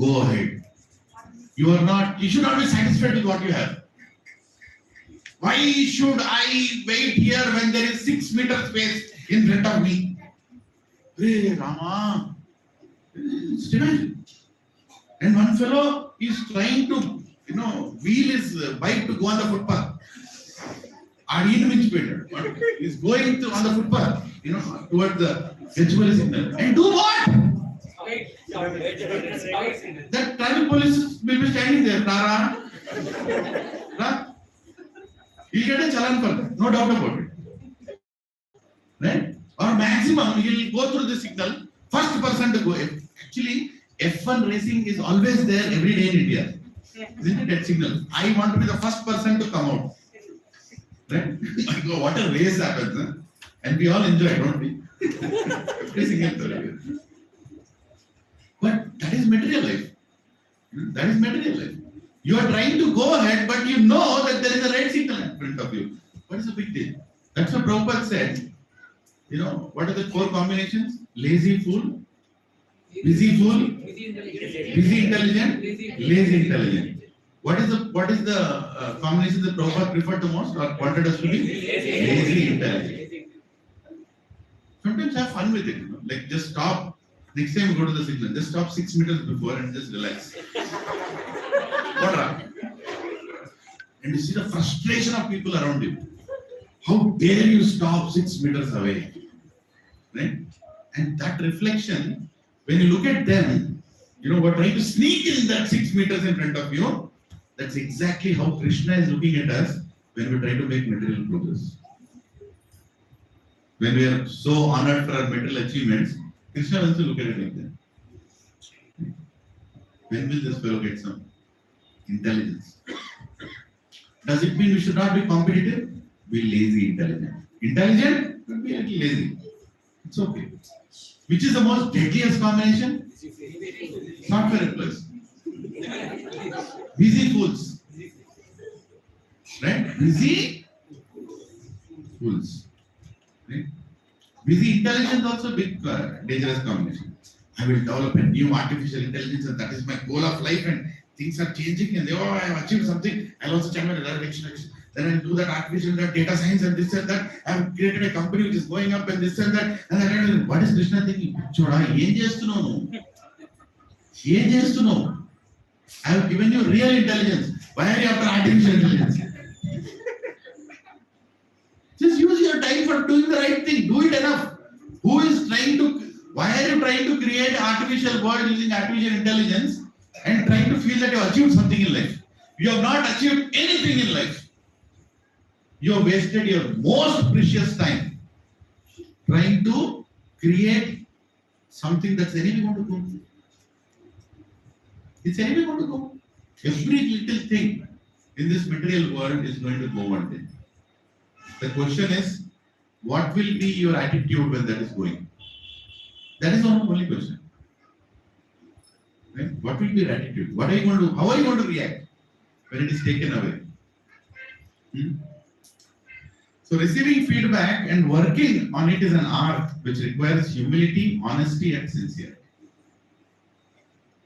Go ahead. You should not be satisfied with what you have. Why should I wait here when there is 6 meter space in front of me? Hey, Rama. Just imagine. And one fellow is trying to, wheel his bike to go on the footpath. He's going on the footpath, towards the HOL signal. And do what? That traffic police will be standing there. Rara. He'll get a challan for that, no doubt about it. Right? Or maximum, he'll go through the signal, first person to go. Actually, F1 racing is always there every day in India. Isn't it that signal? I want to be the first person to come out. Right? What a race happens. Huh? And we all enjoy, don't we? Every single time. But that is material life. That is material life. You are trying to go ahead, but you know that there is a red signal in front of you. What is the big deal? That's what Prabhupada said. What are the 4 combinations? Lazy fool, busy intelligent, lazy intelligent. What is the combination that Prabhupada preferred the most or wanted us to be? Lazy intelligent. Sometimes have fun with it. Like just stop. Next time you go to the signal, just stop 6 meters before and just relax. What happened? And you see the frustration of people around you. How dare you stop 6 meters away? Right? And that reflection, when you look at them, we're trying to sneak in that 6 meters in front of you. That's exactly how Krishna is looking at us when we try to make material progress. When we are so honored for our material achievements, Krishna wants to look at it like that. When will this fellow get some intelligence? Does it mean we should not be competitive? be lazy intelligent. Intelligent will be a little lazy. It's okay. Which is the most deadliest combination? Software employees. Busy fools. Right? Busy fools. Right? Busy intelligence also a big dangerous combination. I will develop a new artificial intelligence and that is my goal of life and things are changing and I have achieved something. I'll also check my direction. Then I'll do that artificial data science and this and that. I've created a company which is going up and this and that. And then what is Krishna thinking? Choda, ఏం చేస్తున్నావు? ఏం చేస్తున్నావు? I have given you real intelligence. Why are you after artificial intelligence? Just use your time for doing the right thing. Do it enough. Why are you trying to create artificial world using artificial intelligence and trying to feel that you have achieved something in life? You have not achieved anything in life. You have wasted your most precious time trying to create something that's anyway going to go. It's anyway going to go. Every little thing in this material world is going to go one day. The question is, what will be your attitude when that is going? That is the only question. Right? What will be your attitude? What are you going to do? How are you going to react when it is taken away? So receiving feedback and working on it is an art which requires humility, honesty, and sincerity.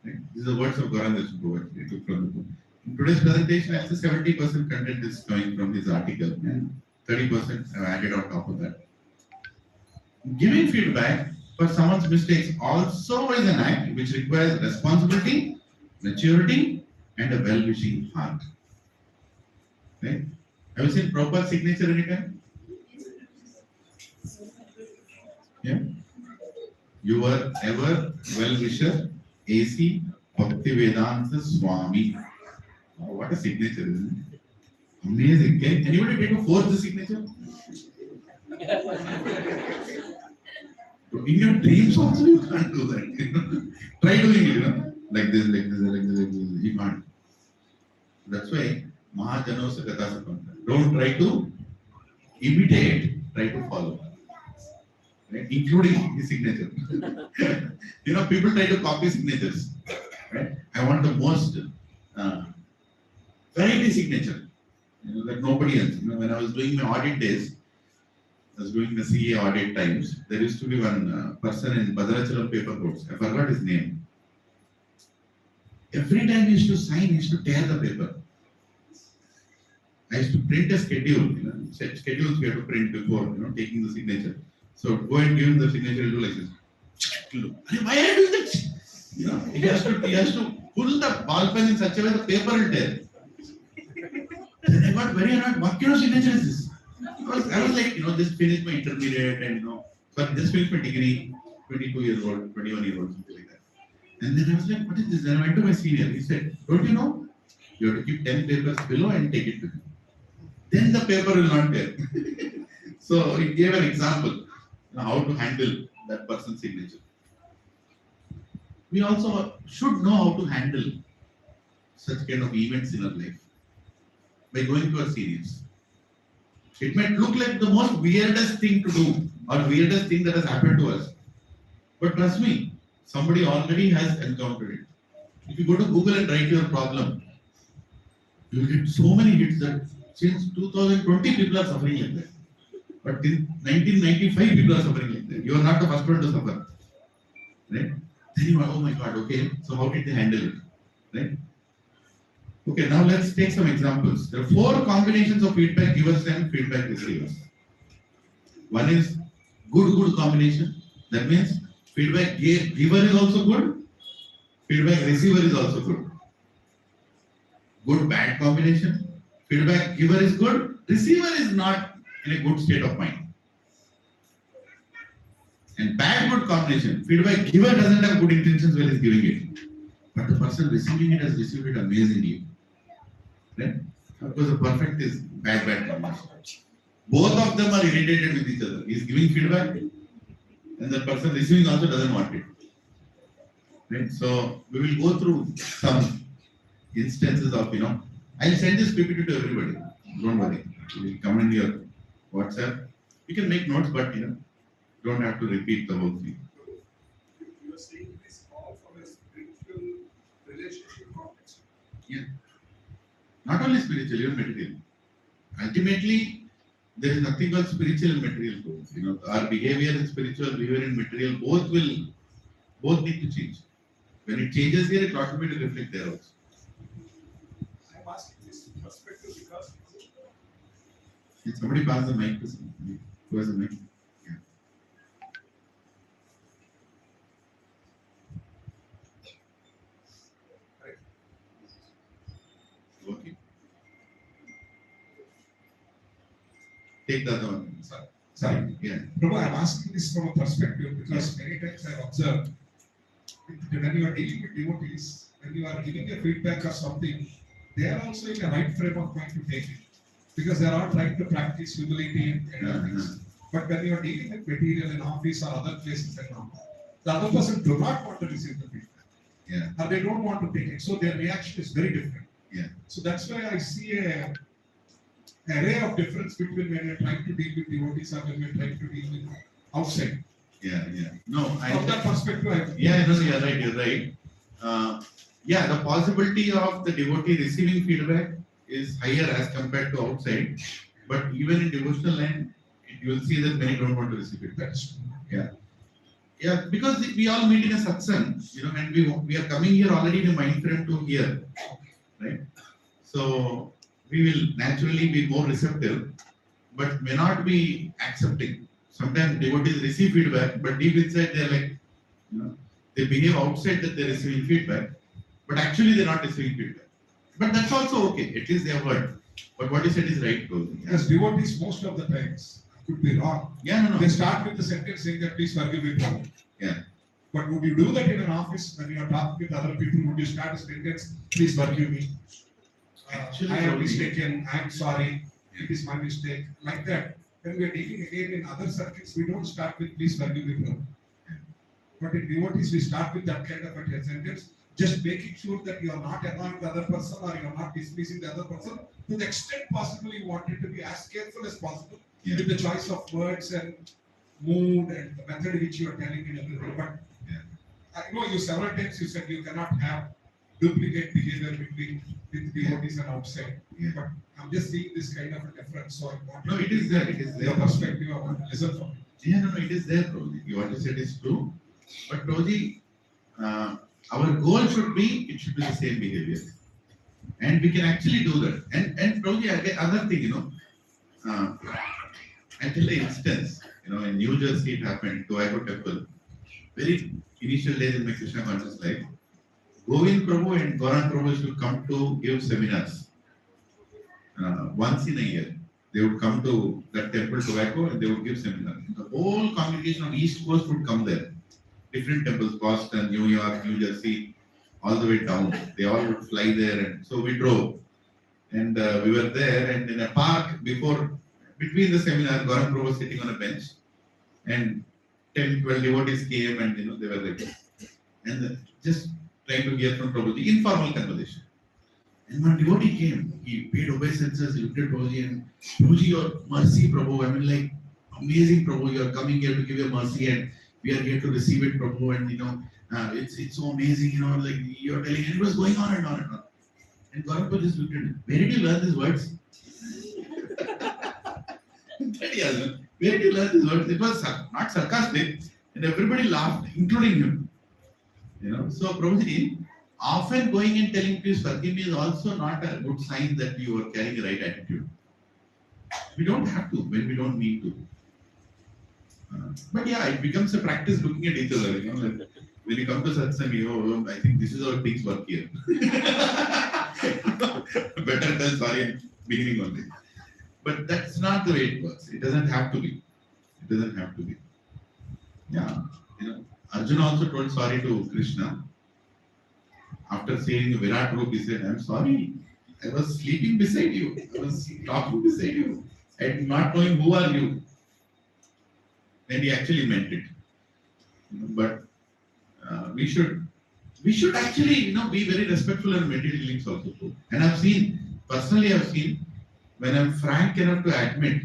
Right? These are the words of Gauranga Subbu took from the book. In today's presentation, I say 70% content is coming from his article and 30% I've added on top of that. Giving feedback for someone's mistakes also is an act which requires responsibility, maturity, and a well-wishing heart. Right? Have you seen proper signature anytime? Yeah. Your ever well-wisher, AC Bhaktivedanta Swami. Oh, what a signature, isn't it? Amazing. Can anybody try to force the signature? In your dreams also you can't do that. Try doing it, like this, like this, like this, like this. You can't. That's why Mahajanosa Katha Sapanta. Don't try to imitate, try to follow. Right? Including his signature. People try to copy signatures. Right? I want the most variety signature. That nobody else. When I was doing my audit days, I was doing the CA audit times, there used to be one person in Bhadrachalam paper boats. I forgot his name. Every time he used to sign, he used to tear the paper. I used to print a schedule, schedules we have to print before, taking the signature. So go and give him the signature, he'll do like this. Why are you doing that? He has to pull the ball pen in such a way the paper will tear. Then I got very annoyed. What kind of signature is this? Because I was like, just finished my intermediate and just finished my degree, 22 years old, 21 years old, something like that. And then I was like, what is this? Then I went to my senior. He said, don't you know? You have to keep 10 papers below and take it with you. Then the paper will not tear. So he gave an example how to handle that person's signature. We also should know how to handle such kind of events in our life by going to our seniors. It might look like the most weirdest thing to do or weirdest thing that has happened to us. But trust me, somebody already has encountered it. If you go to Google and write your problem, you will get so many hits that since 2020 people are suffering like that. But in 1995 people are suffering like that. You are not the first one to suffer. Right? Then you are, oh my God, okay, so how did they handle it? Right? Okay, now let's take some examples. There are 4 combinations of feedback givers and feedback receivers. One is good combination. That means feedback giver is also good, feedback receiver is also good. Good bad combination. Feedback giver is good, receiver is not in a good state of mind. And bad good combination. Feedback giver doesn't have good intentions while he's giving it. But the person receiving it has received it amazingly. Right? Because the perfect is bad combination. Both of them are irritated with each other. He's giving feedback and the person receiving also doesn't want it. Right? So we will go through some instances of, I'll send this PPT to everybody. Don't worry. It will come in your WhatsApp. You can make notes, but don't have to repeat the whole thing. You are saying this all from a spiritual relationship context. Not only spiritual, even material. Ultimately, there is nothing called spiritual and material goals. Our behavior in spiritual, behavior in material, both need to change. When it changes here, it automatically reflects there also. I am asking this perspective because Can somebody pass the mic to somebody? Who has the mic? Yeah. Okay. Take the other one. sorry. Yeah. Prabhu, I am asking this from a perspective because many times I have observed when you are dealing with devotees, when you are giving a feedback or something, they are also in a right frame of mind to take it. Because they are all trying to practice humility and other things. But when you are dealing with material in office or other places and all, the other person do not want to receive the feedback. Yeah. Or they don't want to take it. So their reaction is very different. Yeah. So that's why I see a array of difference between when you're trying to deal with devotees or when you're trying to deal with outside. Yeah. No, From that perspective, you're right. The possibility of the devotee receiving feedback is higher as compared to outside. But even in devotional line, you will see that many don't want to receive it. that's Yeah, because we all meet in a satsang, and we are coming here already in a mind frame to hear, right? So we will naturally be more receptive, but may not be accepting. Sometimes devotees receive feedback, but deep inside they're like, they behave outside that they're receiving feedback, but actually they're not receiving feedback. But that's also okay. At least they have heard. But what you said is right, totally. Because devotees most of the times could be wrong. Yeah, no. They start with the sentence saying that please forgive me, Prabhu. Yeah. But would you do that in an office when you are talking with other people? Would you start a sentence, please forgive me? Actually, I am Prabhuji. mistaken, I am sorry, it is my mistake. Like that. When we are dealing again in other circuits, we don't start with please forgive me, Prabhu. But in devotees, we start with that kind of a sentence, just making sure that you are not annoying the other person or you are not dismissing the other person. To the extent possible, you want it to be as careful as possible with the choice of words and mood and the method which you are telling in everything. But I know you several times you said you cannot have duplicate behavior between with devotees and outside. Yeah. But I'm just seeing this kind of a difference. So I want No, it is there. It is your there. perspective. I want to listen from you. No, it is there, Prabhuji. What you said is true. But Prabhuji, our goal should be, it should be the same behavior. And we can actually do that. And Prabhuji, again, other thing, I'll tell an instance. In New Jersey it happened, Tobago Temple. Very initial days in my Krishna conscious life. Govind Prabhu and Gaurang Prabhu used to come to give seminars. Once in a year. They would come to that temple, Tobago, and they would give seminars. The whole congregation on East Coast would come there. Different temples, Boston, New York, New Jersey, all the way down. They all would fly there, and so we drove. And we were there, and in a park between the seminar, Gaurang Prabhu was sitting on a bench, and 10, 12 devotees came, and they were like, and just trying to hear from Prabhuji, informal conversation. And one devotee came, he paid obeisances, he looked at Prabhuji, and Prabhuji, your mercy, Prabhu. I mean, like, amazing, Prabhu, you are coming here to give your mercy, and we are here to receive it, Prabhu, and it's so amazing, like you're telling, and it was going on and on and on. And Gaurang Prabhu just looked at him, where did you learn these words? Where did you learn these words? It was not sarcastic, and everybody laughed, including him. So Prabhuji, often going and telling please forgive me is also not a good sign that you are carrying the right attitude. We don't have to when we don't need to. But it becomes a practice looking at each other. Like when you come to satsang, I think this is how things work here. Better tell sorry in beginning only. But that's not the way it works. It doesn't have to be. It doesn't have to be. Arjuna also told sorry to Krishna. After seeing the Virat Roop, he said, I'm sorry. I was sleeping beside you. I was talking beside you. And not knowing who are you. Then he actually meant it. But we should actually, be very respectful and material links also too. And personally I've seen, when I'm frank enough to admit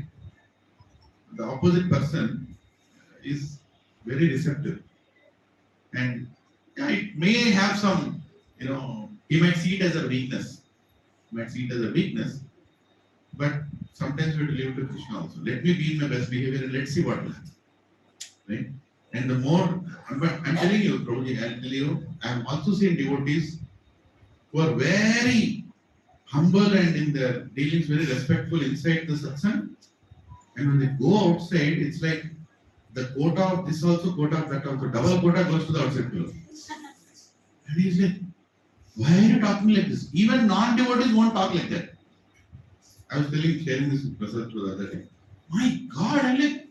the opposite person is very receptive. And yeah, it may have some, he might see it as a weakness. But sometimes we have to leave it to Krishna also. Let me be in my best behavior and let's see what will happen. Right? And the more, but I'm telling you, Prabhuji, I'll tell you, I've also seen devotees who are very humble and in their dealings very respectful inside the satsang. And when they go outside, it's like the quota of this also, quota of that also, double quota goes to the outside fellow. And he's like, why are you talking like this? Even non-devotees won't talk like that. I was sharing this with Prasad the other day. My God, I'm like,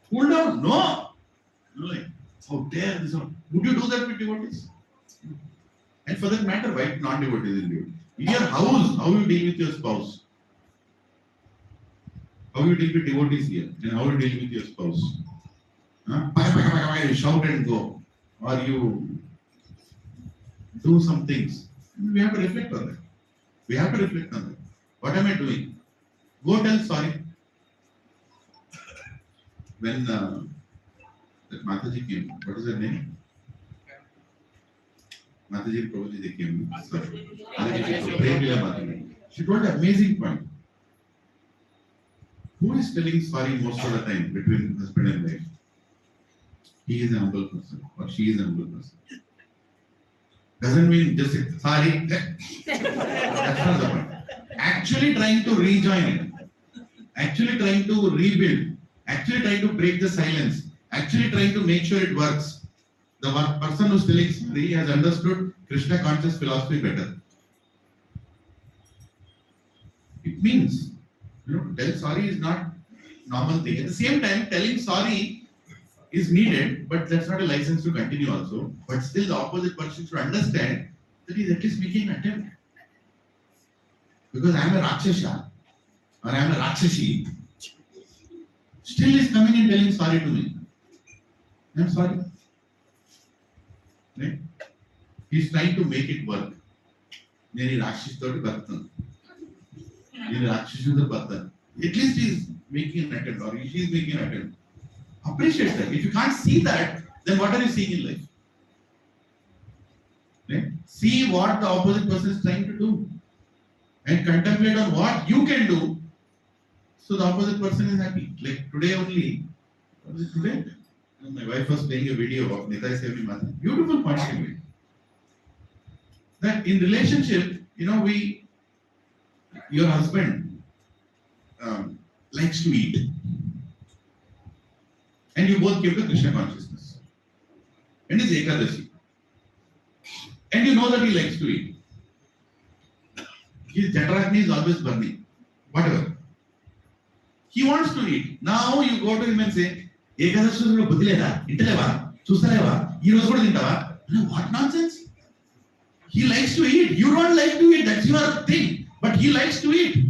cool down, no. Like, how dare this one? Would you do that with devotees? And for that matter, why non-devotees in you? In your house, how you deal with your spouse? How you deal with devotees here? And how you deal with your spouse? You shout and go. Or you do some things. We have to reflect on that. What am I doing? Go tell sorry. When that Mataji came, what is her name? Mataji and Prabhuji, they came. Mataji. She told an amazing point. Who is telling sorry most of the time between husband and wife? He is a humble person or she is a humble person. Doesn't mean just say, sorry. That's not the point. Actually trying to rejoin it. Actually trying to rebuild. Actually trying to break the silence. Actually trying to make sure it works. The one person who's telling sorry has understood Krishna conscious philosophy better. It means, tell sorry is not normal thing. At the same time, telling sorry is needed, but that's not a license to continue also. But still the opposite person should understand that he's at least making an attempt. Because I am a Rakshasa or I am a Rakshasi, still he's coming and telling sorry to me. I'm sorry. Right? He's trying to make it work. Neni Rakshasa toti bartan. Neni Rakshasa toti bartan. At least he's making an attempt or she is making an attempt. Appreciate that. If you can't see that, then what are you seeing in life? Right? See what the opposite person is trying to do. And contemplate on what you can do so the opposite person is happy. Like today only, what was it today? My wife was playing a video of Nitai Sevi Mata. Beautiful point she made. That in relationship, your husband likes to eat. And you both came to Krishna consciousness. And it's Ekadashi. And you know that he likes to eat. His Jatarakni is always burning. Whatever. He wants to eat. Now you go to him and say, Ekadashi Buddhileva, Inteleva, Susareva, Heroes Intava. What nonsense? He likes to eat. You don't like to eat. That's your thing. But he likes to eat.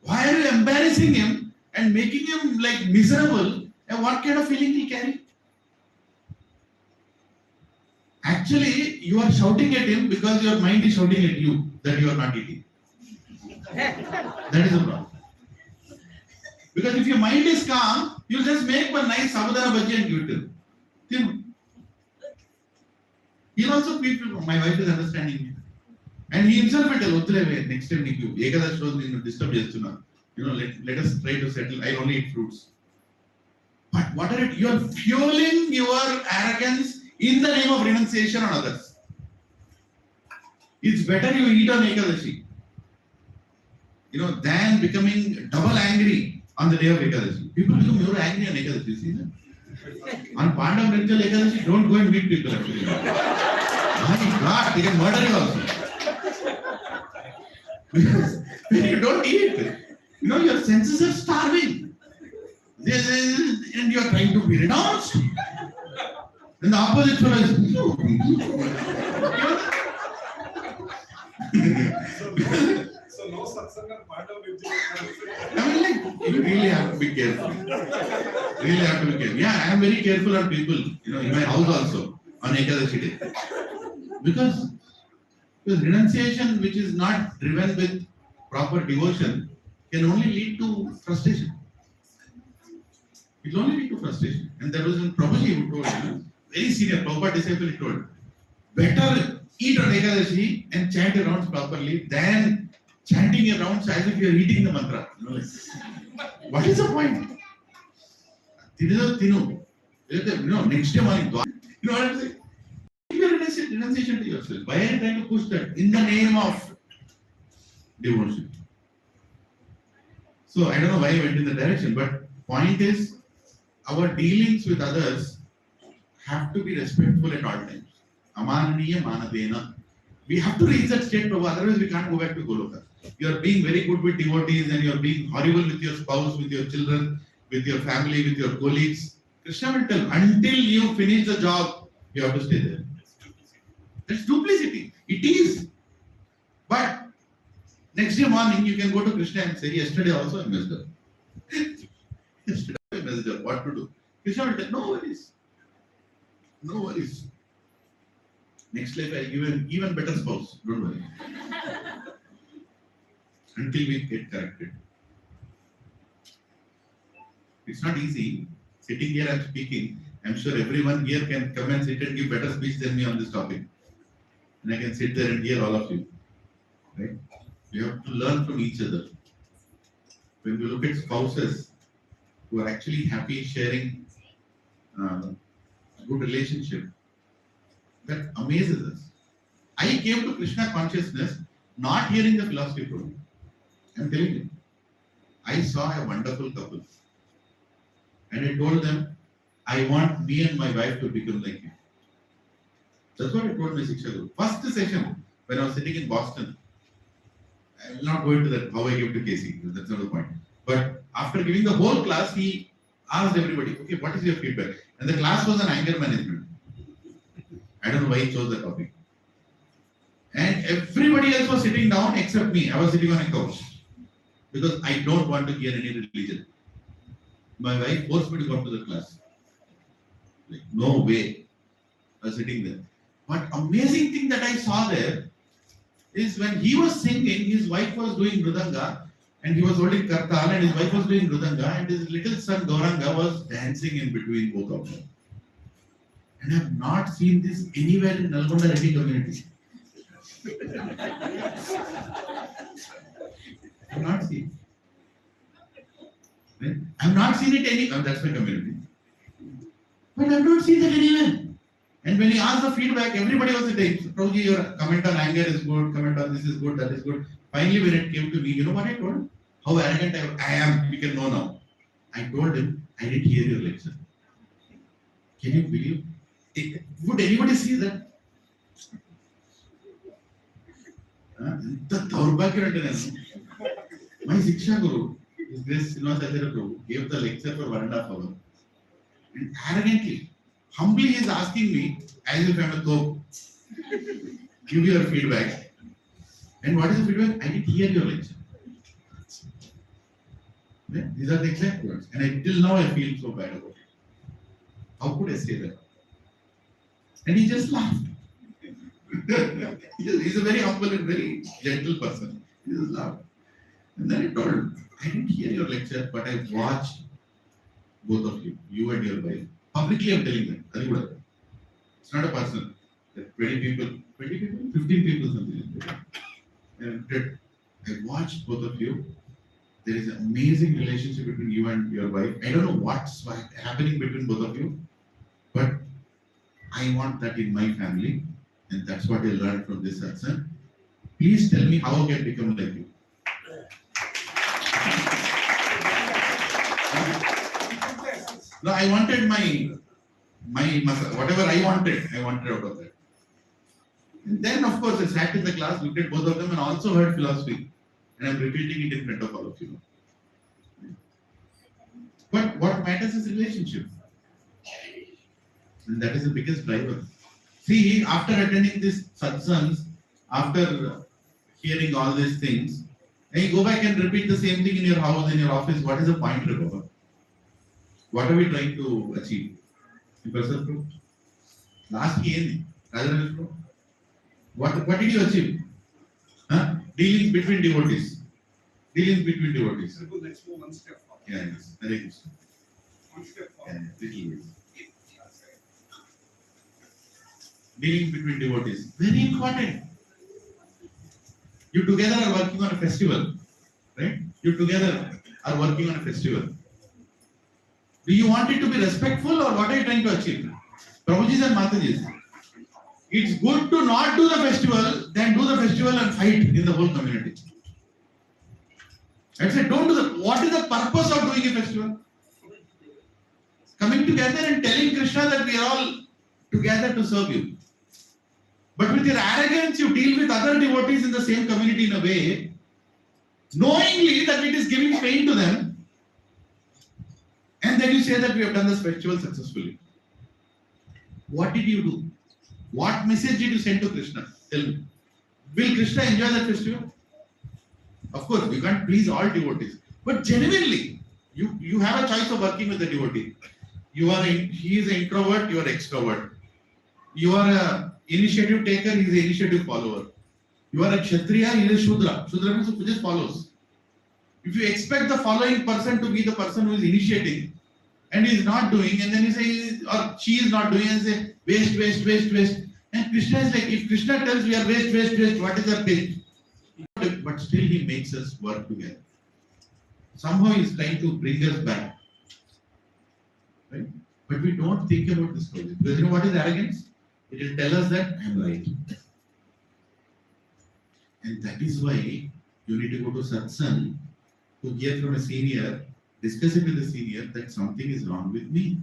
Why are you embarrassing him and making him like miserable? And what kind of feeling he carry? Actually, you are shouting at him because your mind is shouting at you that you are not eating. That is the problem. Because if your mind is calm, you'll just make one nice sabudana bhaji and give it to him. He'll also feel, my wife is understanding me. And he himself will tell, next time you Ekadash shows disturb chestunna. Let us try to settle. I only eat fruits. But what are it? You are fueling your arrogance in the name of renunciation on others. It's better you eat on Ekadashi. Than becoming double angry on the day of Ekadashi. People become more angry on Ekadashi, see that? On Pandam Ritual Ekadashi, don't go and meet people actually. My God, they can murder you also. Because when you don't eat, your senses are starving. And you are trying to be renounced. And the opposite fellow is, So no satsanga part of it. You really have to be careful. Yeah, I am very careful on people, in my house also, on Ekadashi day. Because renunciation which is not driven with proper devotion can only lead to frustration. It will only lead to frustration. And there was one Prabhuji who told, very senior Prabhupada disciple, he told, better eat on Ekadashi and chant your rounds properly than chanting your rounds as if you are eating the mantra. What is the point? Next day morning, you know what I'm saying? Give your renunciation to yourself. Why are you trying to push that in the name of devotion? So I don't know why I went in the direction, but point is, our dealings with others have to be respectful at all times. Amananiya manadena. We have to reach that state, Prabhu, otherwise we can't go back to Goloka. You are being very good with devotees and you are being horrible with your spouse, with your children, with your family, with your colleagues. Krishna will tell, until you finish the job, you have to stay there. That's duplicity. It is. But next day morning, you can go to Krishna and say, yesterday also I messed up. Yesterday I messed up. What to do? Krishna will tell, no worries. No worries. Next life I'll give an even better spouse. Don't worry. Until we get corrected. It's not easy. Sitting here I'm speaking. I'm sure everyone here can come and sit and give better speech than me on this topic. And I can sit there and hear all of you. Right? We have to learn from each other. When we look at spouses who are actually happy sharing a good relationship, that amazes us. I came to Krishna consciousness not hearing the philosophy program. I'm telling you. I saw a wonderful couple. And I told them, I want me and my wife to become like you. That's what I told my Shiksha Guru. First session, when I was sitting in Boston, I will not go into that, how I gave to Casey, that's not the point. But after giving the whole class, he asked everybody, okay, what is your feedback? And the class was on anger management. I don't know why he chose the topic. And everybody else was sitting down except me. I was sitting on a couch. Because I don't want to hear any religion. My wife forced me to come to the class. Like, no way. I was sitting there. But amazing thing that I saw there is when he was singing, his wife was doing Mridanga and he was holding Kartal and his wife was doing Mridanga and his little son Gauranga was dancing in between both of them. And I have not seen this anywhere in Nalgonda Reddy community. I have not seen. I have not seen it anywhere. That's my community. But I have not seen that anywhere. And when he asked the feedback, everybody was saying, Prabhuji, your comment on anger is good, comment on this is good, that is good. Finally, when it came to me, you know what I told him? How arrogant I am, you can know now. I told him, I didn't hear your lecture. Can you believe? Would anybody see that? The Taurabhagya, my Shiksha Guru, His Grace Srinivasacharya Prabhu, gave the lecture for 1.5 hours. And arrogantly, humbly he is asking me, as if I am a top, give your feedback. And what is the feedback? I didn't hear your lecture. Yeah, these are the exact words. And till now I feel so bad about it. How could I say that? And he just laughed. He's a very humble and very gentle person. He just laughed. And then I told him, I didn't hear your lecture, but I watched both of you, you and your wife. Publicly I'm telling them. It's not a personal. 20 people, 15 people, something like that. And I watched both of you. There is an amazing relationship between you and your wife. I don't know what's happening between both of you, but I want that in my family. And that's what I learned from this satsang. Please tell me how I can become like you. No, I wanted my whatever I wanted out of that. And then, of course, I sat in the class, looked at both of them, and also heard philosophy. And I'm repeating it in front of all of you. But what matters is relationship. And that is the biggest driver. See, after attending these satsangs, after hearing all these things, and you go back and repeat the same thing in your house, in your office, what is the point, Rebecca? What are we trying to achieve? Last year, what did you achieve? Huh? Dealings between devotees. Dealings between devotees. Let's move one step forward. Yeah, yes. Hare Krishna. One step Yeah, forward. little bit. Dealing between devotees, very important. You together are working on a festival, right? You together are working on a festival. Do you want it to be respectful or what are you trying to achieve? Prabhujis and Matajis, it's good to not do the festival than do the festival and fight in the whole community. I said, don't do the. What is the purpose of doing a festival? Coming together and telling Krishna that we are all together to serve you. But with your arrogance, you deal with other devotees in the same community in a way, knowingly that it is giving pain to them, and then you say that we have done this festival successfully. What did you do? What message did you send to Krishna? Tell me. Will Krishna enjoy that festival? Of course, you can't please all devotees, but genuinely, you have a choice of working with the devotee. He is an introvert, you are extrovert. You are a initiative taker, he is an initiative follower. You are a Kshatriya, he is a Shudra. Shudra means who just follows. If you expect the following person to be the person who is initiating, and he is not doing, and then you say, or she is not doing, and say, waste, waste, waste, waste. And Krishna is like, if Krishna tells we are waste, waste, waste, what is our waste? But still he makes us work together. Somehow he is trying to bring us back. Right? But we don't think about this project. Because you know what is arrogance? It will tell us that I am right. And that is why you need to go to satsang to hear from a senior, discuss it with the senior that something is wrong with me.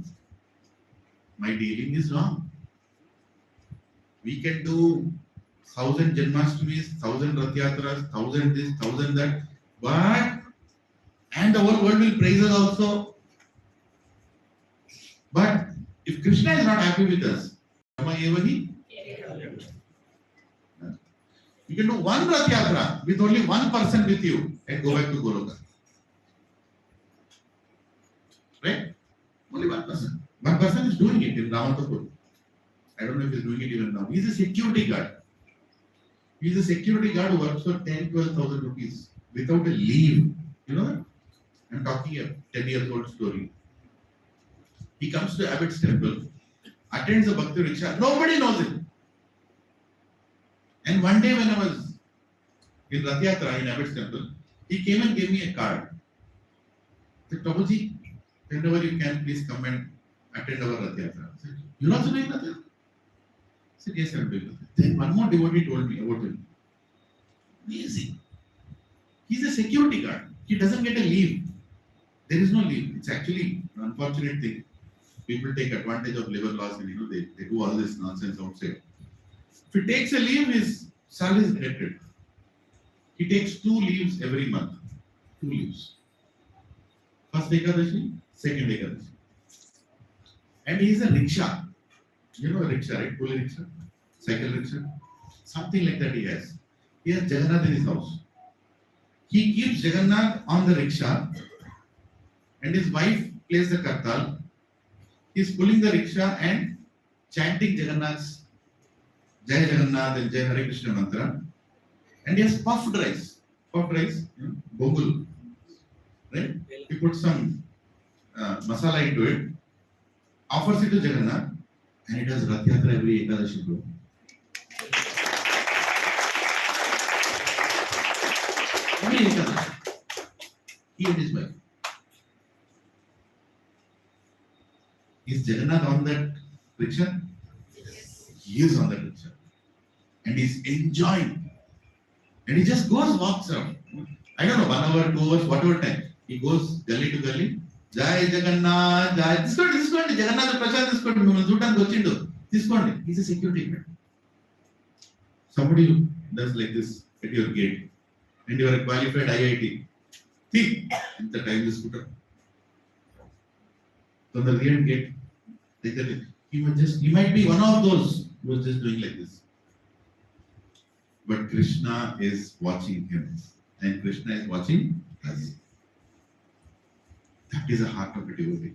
My dealing is wrong. We can do 1,000 Janmastamis, 1,000 Rath Yatras, 1,000 this, 1,000 that, but and the whole world will praise us also. But if Krishna is not happy with us, you can do one Rath Yatra with only one person with you and go back to Goloka. Right? Only one person. One person is doing it in Ramatapur. I don't know if he's doing it even now. He's a security guard. He's a security guard who works for 10,000-12,000 rupees without a leave. You know that? I'm talking a 10-year-old story. He comes to Abbott's temple, attends the Bhakti Riksha, nobody knows him. And one day when I was in Rath Yatra in Abbott's temple, he came and gave me a card. He said, Prabhuji, whenever you can, please come and attend our Rath Yatra. I said, you're also doing Rath Yatra? I said, yes, I'm doing Rath Yatra. Then one more devotee told me about him. Amazing. He's a security guard. He doesn't get a leave. There is no leave. It's actually an unfortunate thing. People take advantage of labor laws and they do all this nonsense outside. If he takes a leave, his salary is deducted. He takes 2 leaves every month. 2 leaves. First Ekadashi, second Ekadashi. And he is a rickshaw. You know a rickshaw, right? Pulley rickshaw? Cycle rickshaw? Something like that he has. He has Jagannath in his house. He keeps Jagannath on the rickshaw and his wife plays the kartal. He is pulling the rickshaw and chanting Jagannath's Jai Jagannath and Jai Hare Krishna mantra. And he has puffed rice. Puffed rice, bogul. Right? He puts some masala into it, offers it to Jagannath, and it does Rath Yatra every Ekadashi bro. Every Ekadashi. He and his wife. Is Jagannath on that rickshaw? Yes. He is on that rickshaw. And he's enjoying. And he just goes, walks around. I don't know, 1 hour, 2 hours, whatever time. He goes gully to gully. Jai Jagannath, Jai. This one, Jagannath Prasad, this one, Zutan Gochindu. This one, he's a security guard. Somebody does like this at your gate. And you are a qualified IIT. See, at the time the scooter. So the rear gate, he might be one of those who was just doing like this. But Krishna is watching him. And Krishna is watching us. That is the heart of a devotee.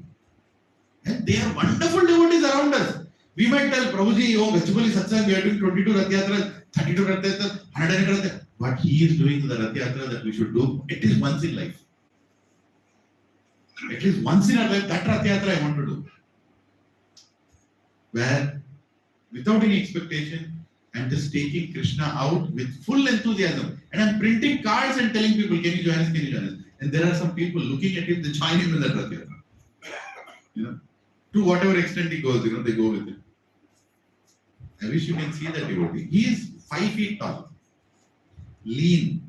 And they are wonderful devotees around us. We might tell Prabhuji, oh, Gachipalli Satsang, we are doing 22 Rath Yatras, 32 Rath Yatras, 100 Rath Yatras. What he is doing the Rath Yatra that we should do, it is once in life. At least once in a life, that Rath Yatra I want to do. Where, without any expectation, I'm just taking Krishna out with full enthusiasm. And I'm printing cards and telling people, can you join us, can you join us? And there are some people looking at him, they join him in that Rath Yatra. You know, to whatever extent he goes, they go with it. I wish you can see that devotee. He is 5 feet tall, lean.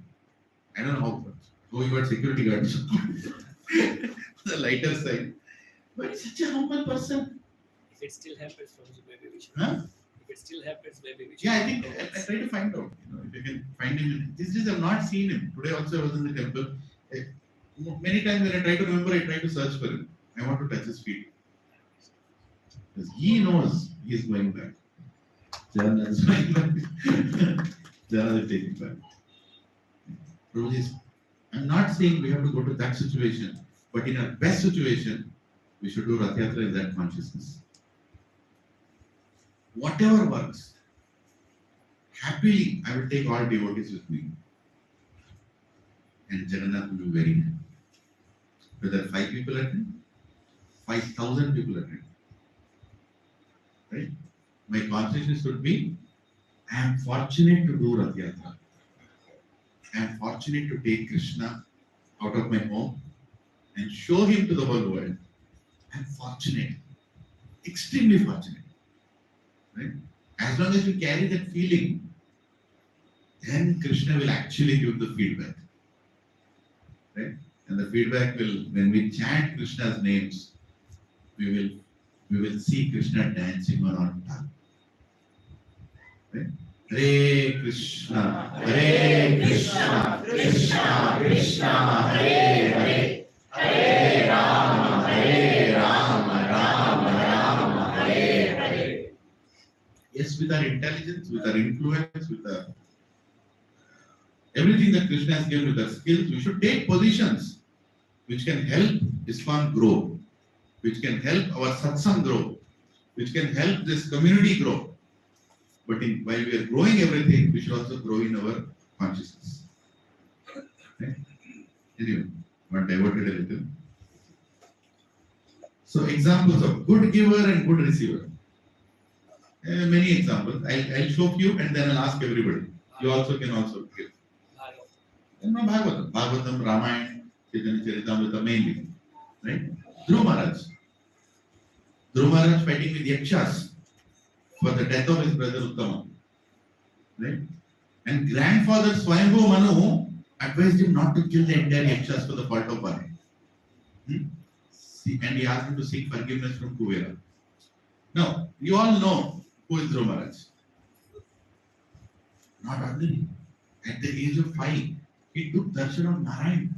I don't know how much. Oh, you got security guards. The lighter side. But such a humble person. If it still happens, maybe we should. Huh? If it still happens, maybe we should. Yeah, I think I try to find out. If you can find him. These days I've not seen him. Today also I was in the temple. Many times when I try to remember, I try to search for him. I want to touch his feet. Because he knows he is going back. Jagannath is going back. Jagannath is taking back. Prabhuji, I'm not saying we have to go to that situation, but in our best situation, we should do Rath Yatra in that consciousness. Whatever works, happily I will take all devotees with me. And Jagannath will be very happy. Whether 5 people attend, 5,000 people attend. Right? My consciousness should be, I am fortunate to do Rath Yatra. I am fortunate to take Krishna out of my home and show him to the whole world. I am fortunate, extremely fortunate. Right? As long as we carry that feeling, then Krishna will actually give the feedback. Right? And the feedback will, when we chant Krishna's names, we will see Krishna dancing on our tongue. Right? Hare Krishna, Krishna, Krishna, Hare Hare, Hare Rama, Rama Rama, Hare Hare. Yes, with our intelligence, with our influence, with everything that Krishna has given, with our skills, we should take positions which can help ISKCON grow, which can help our satsang grow, which can help this community grow. But while we are growing everything, we should also grow in our consciousness. Okay? Anyway, got diverted a little. So examples of good giver and good receiver. Many examples. I'll show few and then I'll ask everybody. You also can also give. No, Bhagavatam, Ramayana, Chaitanya Charitamrita mainly. Right? Dhruva Maharaj fighting with Yakshas for the death of his brother Uttama. Right? And grandfather Swayambhu Manu advised him not to kill the entire Yakshas for the fault of one. And he asked him to seek forgiveness from Kuvera. Now, you all know who is Dhruva Maharaj. Not ordinary. At the age of 5, he took darshan of Narayan.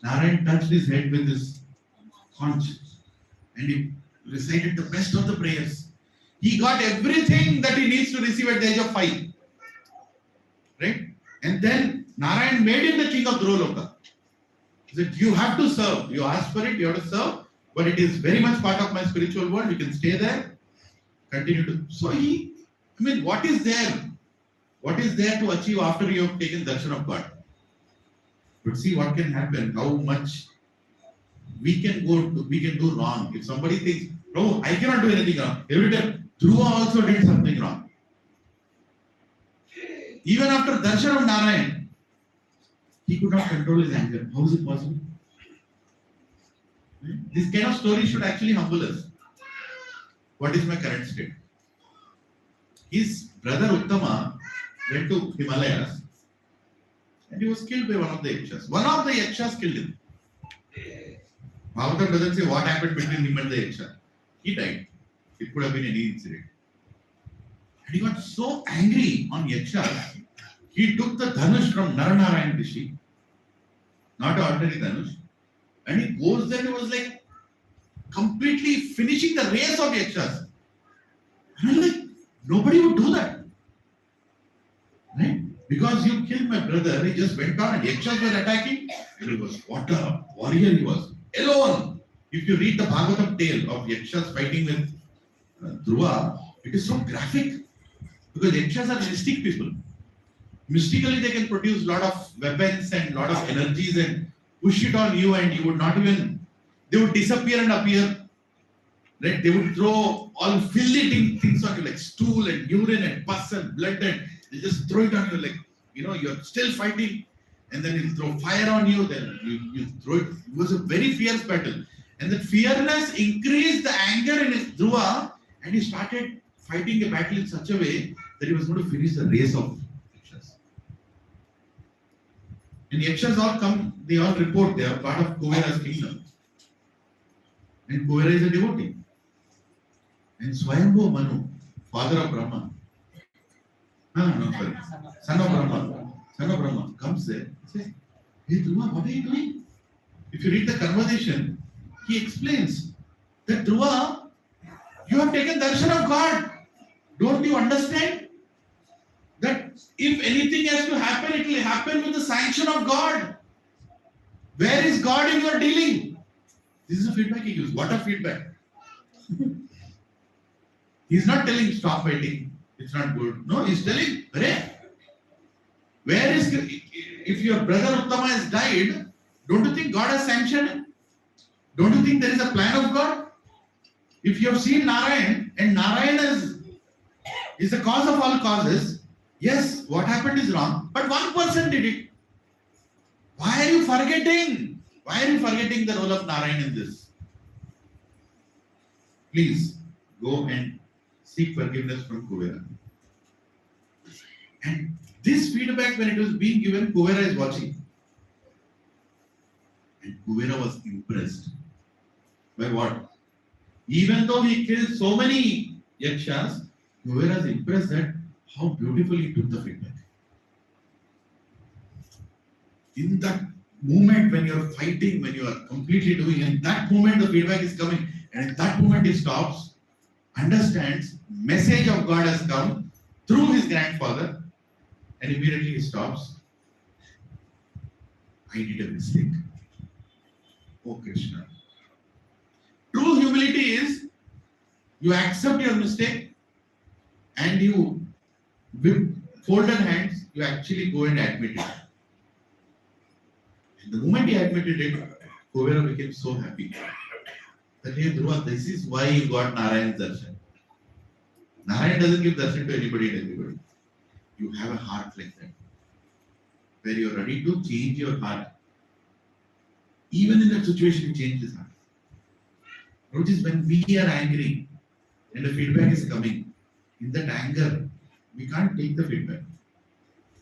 Narayan touched his head with his conch and he recited the best of the prayers. He got everything that he needs to receive at the age of 5. Right? And then Narayan made him the king of Dhruvaloka. He said, you have to serve. You asked for it, you have to serve. But it is very much part of my spiritual world. You can stay there. Continue to. So what is there? What is there to achieve after you have taken darshan of God? But see what can happen, how much we can do wrong. If somebody thinks, no, I cannot do anything wrong. Every time, Dhruva also did something wrong. Even after darshan of Narayan, he could not control his anger. How is it possible? This kind of story should actually humble us. What is my current state? His brother Uttama went to Himalayas and he was killed by one of the Yakshas. One of the Yakshas killed him. Bhagavatam doesn't say what happened between him and the Yaksha. He died. It could have been any incident. And he got so angry on Yakshas, he took the Dhanush from Naranarayan Rishi, not an ordinary Dhanush, and he goes there and he was like completely finishing the race of Yakshas. And I'm like, nobody would do that. Right? Because you killed my brother, he just went on and Yakshas were attacking, and he was, what a warrior he was. Alone. If you read the Bhagavatam tale of Yakshas fighting with Dhruva, it is so graphic. Because Yakshas are mystic people. Mystically, they can produce a lot of weapons and a lot of energies and push it on you, and you would not even they would disappear and appear. Right? They would throw all filthy things on you, like stool and urine and pus and blood, and they just throw it on you, like, you're still fighting, and then he'll throw fire on you, then you throw it. It was a very fierce battle. And that fearness increased the anger in his Dhruva, and he started fighting a battle in such a way that he was going to finish the race of Yakshas. And Yakshas all come, they all report they are part of Kuvera's kingdom. And Kuvera is a devotee. And Swayambhu Manu, father of Brahma, son of Brahma, comes there and says, "Hey Dhruva, what are you doing?" If you read the conversation, he explains that, "Dhruva, you have taken darshan of God. Don't you understand that if anything has to happen, it will happen with the sanction of God? Where is God in your dealing?" This is a feedback he gives. What a feedback. He's not telling stop fighting, it's not good. No, he's telling, where is, if your brother Uttama has died, don't you think God has sanctioned it? Don't you think there is a plan of God? If you have seen Narayan, and Narayan is the cause of all causes, yes, what happened is wrong, but one person did it. Why are you forgetting? Why are you forgetting the role of Narayan in this? Please go and seek forgiveness from Kuvera. And this feedback, when it was being given, Kuvera is watching. And Kuvera was impressed. By what? Even though he killed so many Yakshas, Kuvera is impressed that how beautifully he took the feedback. In that moment when you are fighting, when you are completely doing, in that moment the feedback is coming, and in that moment he stops, understands, message of God has come through his grandfather, and immediately he stops. I did a mistake. Oh Krishna. True humility is you accept your mistake and you, with folded hands, you actually go and admit it. And the moment he admitted it, Kuvera became so happy that, "Hey Dhruva, this is why you got Narayan's darshan." Narayan doesn't give darshan to anybody and everybody. You have a heart like that, where you are ready to change your heart. Even in that situation, you change his heart. Which is when we are angry and the feedback is coming. In that anger, we can't take the feedback.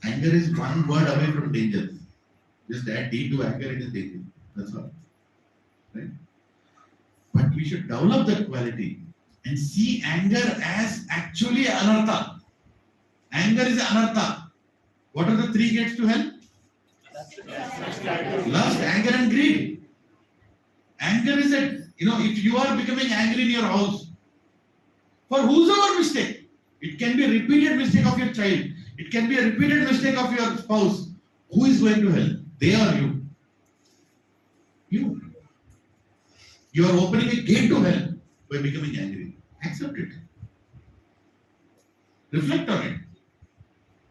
Anger is one word away from danger. Just add D to anger, it is danger. That's all. Right? But we should develop that quality and see anger as actually anartha. Anger is anartha. What are the three gates to hell? Lust, anger, and greed. Anger is it. If you are becoming angry in your house, for whosoever mistake, it can be a repeated mistake of your child, it can be a repeated mistake of your spouse. Who is going to hell? They or you? You. You are opening a gate to hell by becoming angry. Accept it. Reflect on it.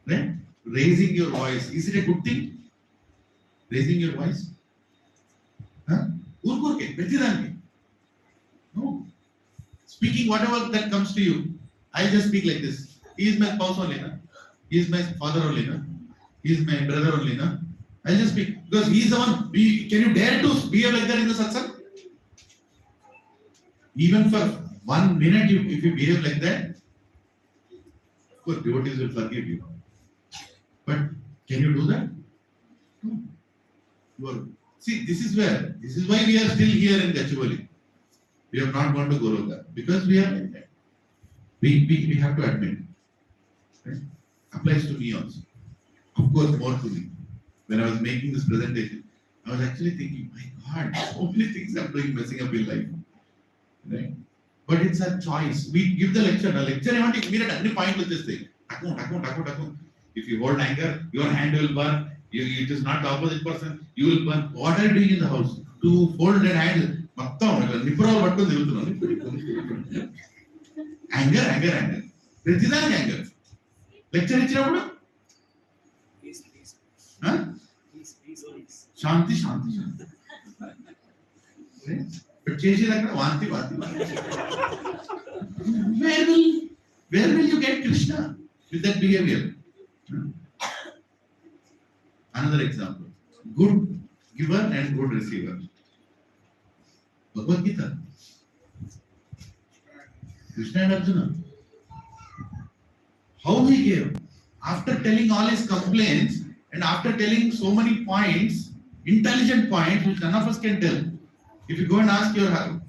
Right? Raising your voice. Is it a good thing? Raising your voice? Huh? No. Speaking whatever that comes to you. I'll just speak like this. He is my spouse only. He is my father only. He is my brother only. I'll just speak. Because he is the one. Can you dare to behave like that in the satsang? Even for 1 minute, if you behave like that, of course, devotees will forgive you. But can you do that? No. See, this is why we are still here in Gachibowli. We have not gone to Goroka. Because we are like that. We have to admit. Right? Applies to me also. Of course, more to me. When I was making this presentation, I was actually thinking, my God, so many things I'm doing messing up in life. Right? But it's a choice. We give the lecture. The lecture, I want to immediate any point with this thing. Takun. If you hold anger, your hand will burn. It is not the opposite person. You will burn. What are you doing in the house? To fold that hand. Anger. Prithidhan anger. Lecture ichinapudu? Peace. Huh? Peace. Shanti. Right? But Cheshi Vanti. Where will you get Krishna with that behavior? Another example. Good giver and good receiver. Bhagavad Gita. Krishna and Arjuna. How he gave? After telling all his complaints and after telling so many points, intelligent points which none of us can tell. If you go and ask your wife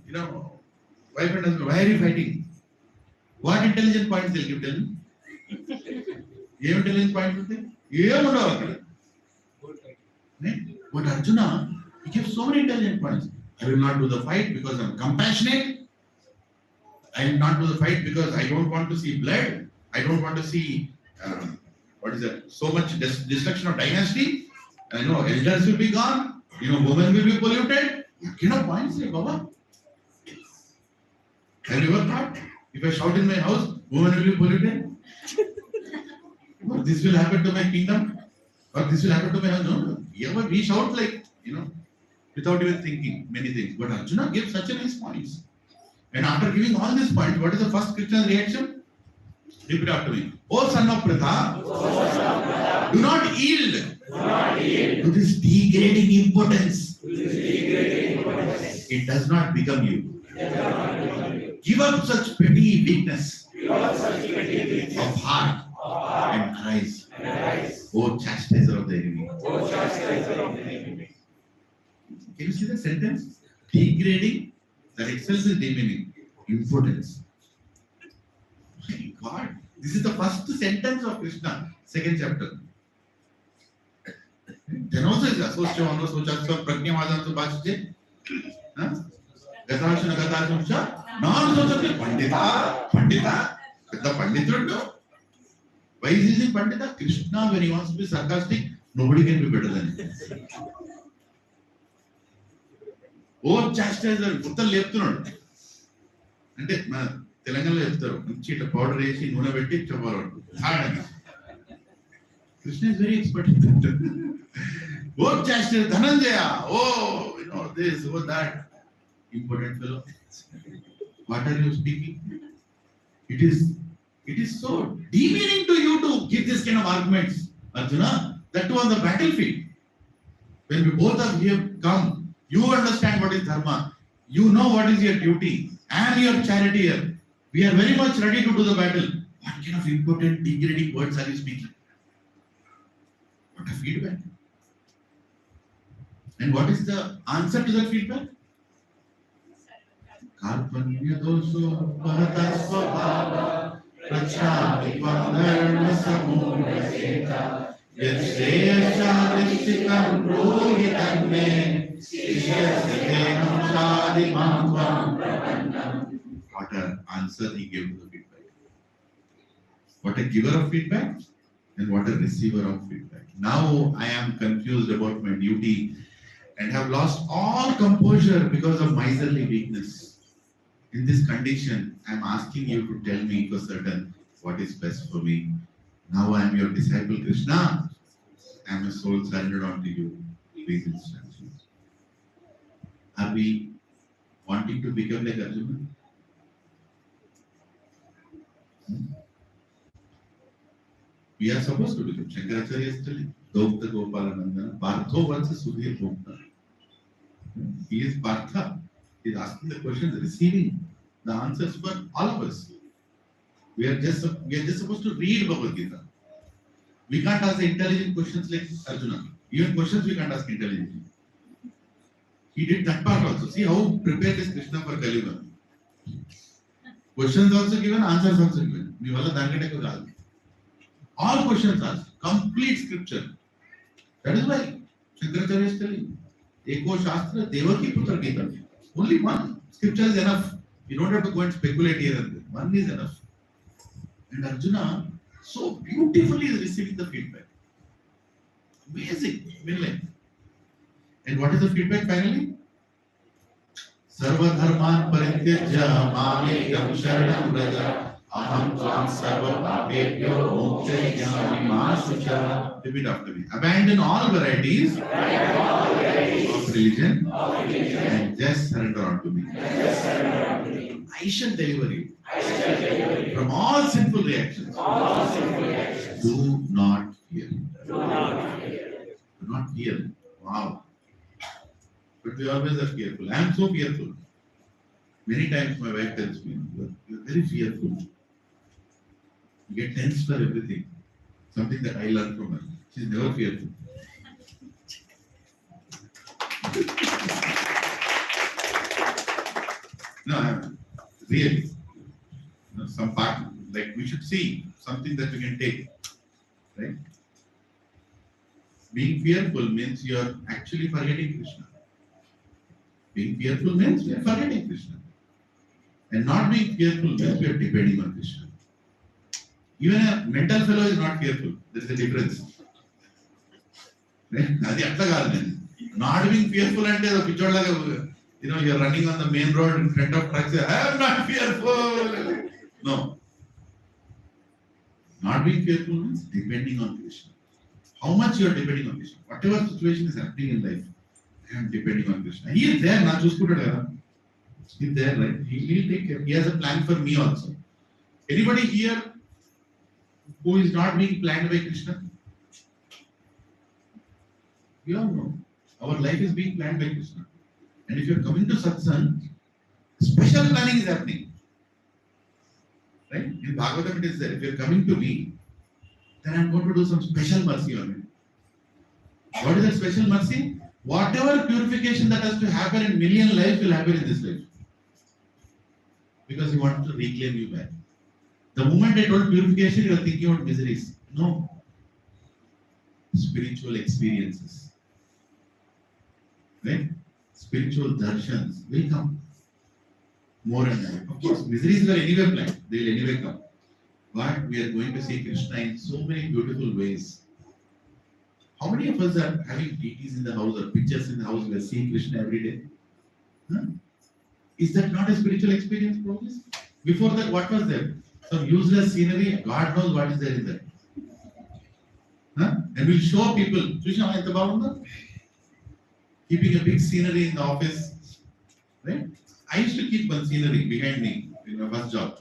and husband, why are you fighting? What intelligent points they'll give? Tell me. What intelligent points will they? But Arjuna, he gave so many intelligent points. I will not do the fight because I'm compassionate. I will not do the fight because I don't want to see blood. I don't want to see so much destruction of dynasty. I know elders will be gone. Women will be polluted. Points, Baba. Have you ever thought? If I shout in my house, women will be polluted. Or this will happen to my kingdom. Or this will happen to my house. No. We shout without even thinking many things. But Arjuna gave such a nice points. And after giving all these points, what is the first Krishna's reaction? Repeat after me. O son of Pratha, do not yield to this degrading impotence. It does not become you. Give up such petty weakness of heart and arise. O chastiser of the enemy. Can you see the sentence? Degrading, that itself is demeaning. Impotence. My God, this is the first sentence of Krishna, second chapter. Then also is Asoscha, Sochasva, Pragnyamadam to Bhajite. Gatasana, Gatasana, non Sochasva, Pandita, the Pandita. Why is he saying Pandita? Krishna, when he wants to be sarcastic, nobody can be better than him. Oh, chastiser, Puttal Leptunan. అంటే మన తెలంగాణలో చెప్తారు మంచి ఇట్లా powder వేసి నూనె పెట్టి చెప్పాలి. Krishna is very expert in that. ఓ చాస్టర్ Dhananjaya, this, that. Important fellow. What are you speaking? It is so demeaning to you to give this kind of arguments, Arjuna, that too on the battlefield. When we both of you come, you understand what is dharma. You know what is your duty. I am your charioteer. We are very much ready to do the battle. What kind of important, degrading words are you speaking? What a feedback. And what is the answer to that feedback? Karpanya doso bharata svabhava prachami dharma samudaseta yashreyasya dishtikam rohitam me sishyasetenam shadimam tvam prapannam. What an answer he gave to the feedback. What a giver of feedback and what a receiver of feedback. Now I am confused about my duty and have lost all composure because of miserly weakness. In this condition, I am asking you to tell me for certain what is best for me. Now I am your disciple Krishna. I am a soul surrendered unto you. Please instructions. Are we wanting to become like Arjuna? We are supposed to become. Shankaracharya is telling. Daukta Gopalananda. Partho Vatsa Sudhir Bhokta. He is Partha. He is asking the questions, receiving the answers for all of us. We are just supposed to read Bhagavad Gita. We can't ask intelligent questions like Arjuna. Even questions we can't ask intelligently. He did that part also. See how prepared is Krishna for Kali Yuga. Questions also given, answers also given. All questions asked. Complete scripture. That is why Shankaracharya is telling. Eko Shastra, Devaki Putra Gita. Only one scripture is enough. You don't have to go and speculate here and there. One is enough. And Arjuna so beautifully is receiving the feedback. Amazing. And what is the feedback finally? Sarva dharman parityajya mamekam sharanam vraja aham tvam sarva papebhyo mokshayami ma shucha. Repeat after me. Abandon all varieties of religion and just surrender unto me. I shall deliver you from all sinful reactions. Do not fear. Do not fear. Wow. But we always are fearful. I am so fearful. Many times my wife tells me, you're very fearful. You get tense for everything. Something that I learned from her. She's never fearful. No, I'm really. Some part, like we should see something that we can take. Right? Being fearful means you are actually forgetting Krishna. Being fearful means we are forgetting Krishna. And not being fearful means we are depending on Krishna. Even a mental fellow is not fearful. There is a difference. Right? Not being fearful and you are running on the main road in front of trucks. I am not fearful. No. Not being fearful means depending on Krishna. How much you are depending on Krishna. Whatever situation is happening in life, I am depending on Krishna. He is there, not just put it. He is there, right? He will take care. He has a plan for me also. Anybody here who is not being planned by Krishna? We all know. Our life is being planned by Krishna. And if you are coming to satsang, special planning is happening. Right? In Bhagavatam it is there. If you are coming to me, then I am going to do some special mercy on you. What is that special mercy? Whatever purification that has to happen in million lives will happen in this life. Because he wants to reclaim you back. The moment I told purification, you are thinking about miseries. No. Spiritual experiences. Right? Spiritual darshans will come. More and more. Of course, miseries were anyway planned. They will anyway come. But we are going to see Krishna in so many beautiful ways. How many of us are having deities in the house or pictures in the house? We are seeing Krishna every day. Huh? Is that not a spiritual experience, probably? Before that, what was there? Some useless scenery. God knows what is there in that. Huh? And we'll show people. Keeping a big scenery in the office. Right? I used to keep one scenery behind me in my first job.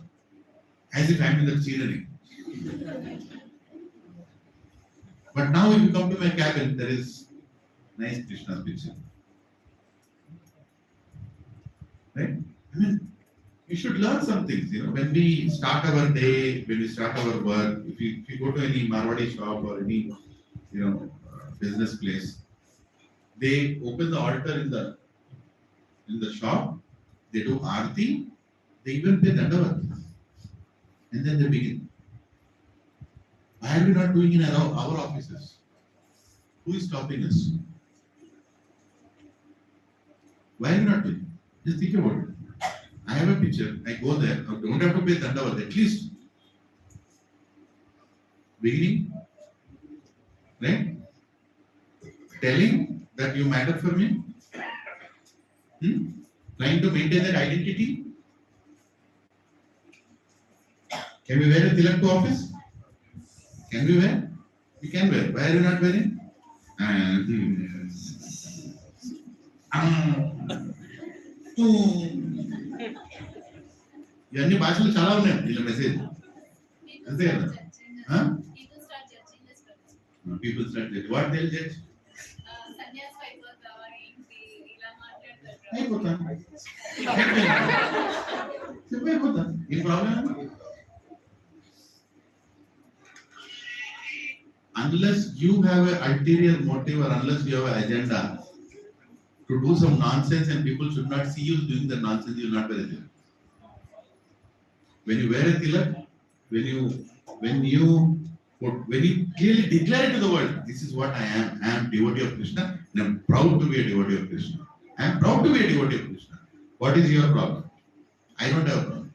As if I'm in that scenery. But now if you come to my cabin, there is nice Krishna's picture. Right? I mean, we should learn some things. When we start our day, when we start our work, if you go to any Marwadi shop or any business place, they open the altar in the shop, they do aarti, they even pay dandavat. And then they begin. Why are we not doing in our offices? Who is stopping us? Why are we not doing? Just think about it. I have a picture. I go there. I don't have to pay dandavat. At least beginning, right? Telling that you matter for me. Trying to maintain that identity. Can we wear a tilak to office? Can we wear? We can wear. Why are you not wearing? ఇవన్నీ భాషలు చాలా ఉన్నాయి వీళ్ళ message అంతే కదా people start judge what they judge అయిపోతా అయిపోతా ఈ problem unless you have an ulterior motive or unless you have an agenda to do some nonsense and people should not see you doing the nonsense, you will not wear a tilak. When you wear a tilak, when you clearly declare it to the world, this is what I am devotee of Krishna and I am proud to be a devotee of Krishna. I am proud to be a devotee of Krishna. What is your problem? I don't have a problem.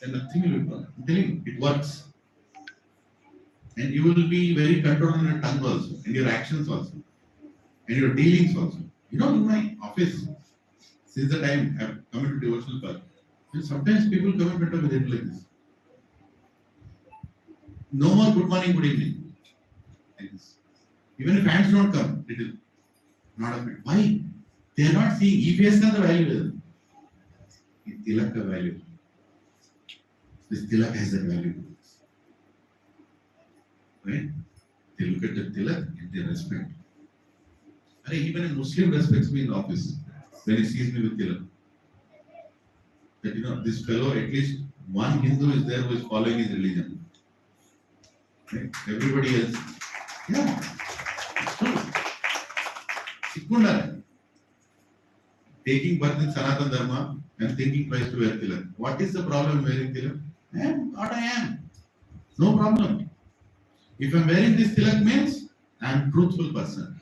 Then nothing will be a problem. I'm telling you, it works. And you will be very controlled on your tongue also, and your actions also, and your dealings also. In my office, since the time I've come into devotional path, sometimes people come in front of me like this. No more good morning, good evening. Like this. Even if hands don't come, it is not a bit. Why? They are not seeing EPS का the value. Tilak का value. This tilak has that value. Right? They look at the tilak and they respect. Even a Muslim respects me in the office when he sees me with tilak. That this fellow, at least one Hindu is there who is following his religion. Right? Everybody else, yeah, it's true. Sikunda, taking birth in Sanatana Dharma and thinking twice to wear tilak. What is the problem wearing tilak? I am what I am. No problem. If I am wearing this tilak means I am a truthful person.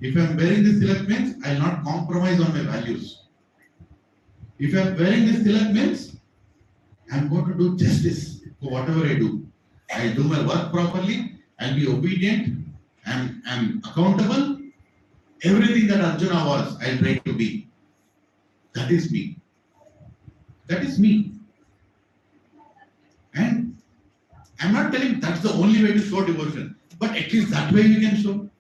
If I am wearing this tilak means I will not compromise on my values. If I am wearing this tilak means I am going to do justice for whatever I do. I will do my work properly, I will be obedient, I am accountable. Everything that Arjuna was, I will try to be. That is me. That is me. And I am not telling that's the only way to show devotion, but at least that way you can show.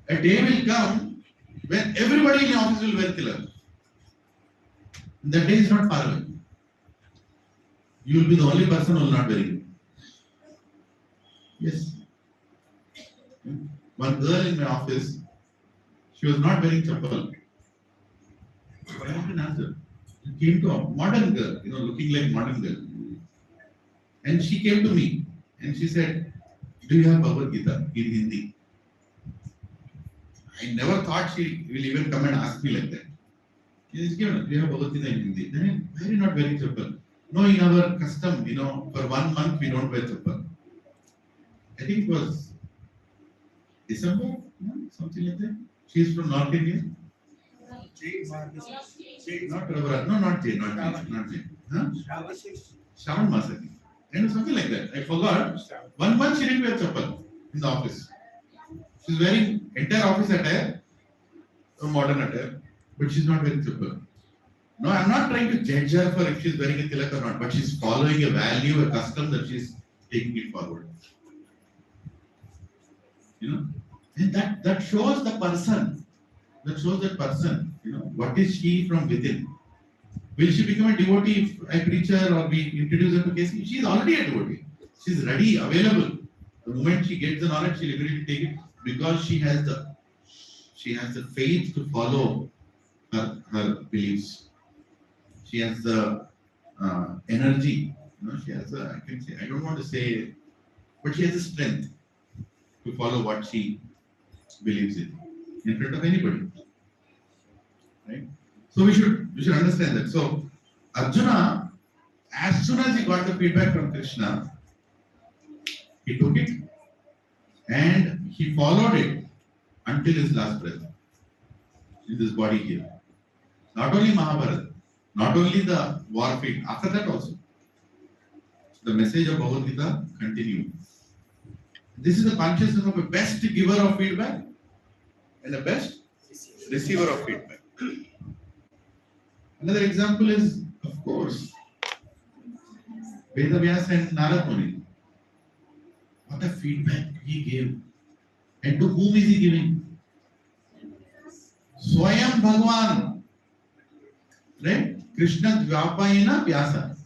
A day will come when everybody in the office will wear tilak. That day is not far away. You will be the only person who will not wear it. Yes. One girl in my office, she was not wearing chappal. But I often asked her. She came to a modern girl, looking like modern girl. And she came to me and she said, "Do you have Bhagavad Gita in Hindi?" I never thought she will even come and ask me like that. She said, "Do you have Bhagavad Gita in Hindi?" Then why are you not wearing chappal? No, in our custom, for 1 month we don't wear chappal. I think it was December, something like that. She is from North India. Not Ravara. No, not Jay. Huh? Shravan Masaki. Something like that. I forgot. 1 month she didn't wear chappal in the office. She's wearing entire office attire, modern attire, but she's not wearing chappal. No, I'm not trying to judge her for if she's wearing a tilak or not, but she's following a value, a custom that she's taking it forward. And that shows the person. That shows that person. What is she from within? Will she become a devotee if I preach her or we introduce her to Casey? She's already a devotee. She's ready, available. The moment she gets the knowledge, she'll immediately take it because she has the faith to follow her beliefs. She has the energy. She has I don't want to say, but she has the strength to follow what she believes in front of anybody. Right? So we should understand that. So Arjuna, as soon as he got the feedback from Krishna, he took it and he followed it until his last breath in this body here. Not only Mahabharata, not only the war field, after that also. The message of Bhagavad Gita continued. This is the consciousness of a best giver of feedback and a best receiver of feedback. Another example is, of course, Vedavyas and Narad Muni. What a feedback he gave. And to whom is he giving? Swayam Bhagavan. Right? Krishna Dvapayena Vyasa.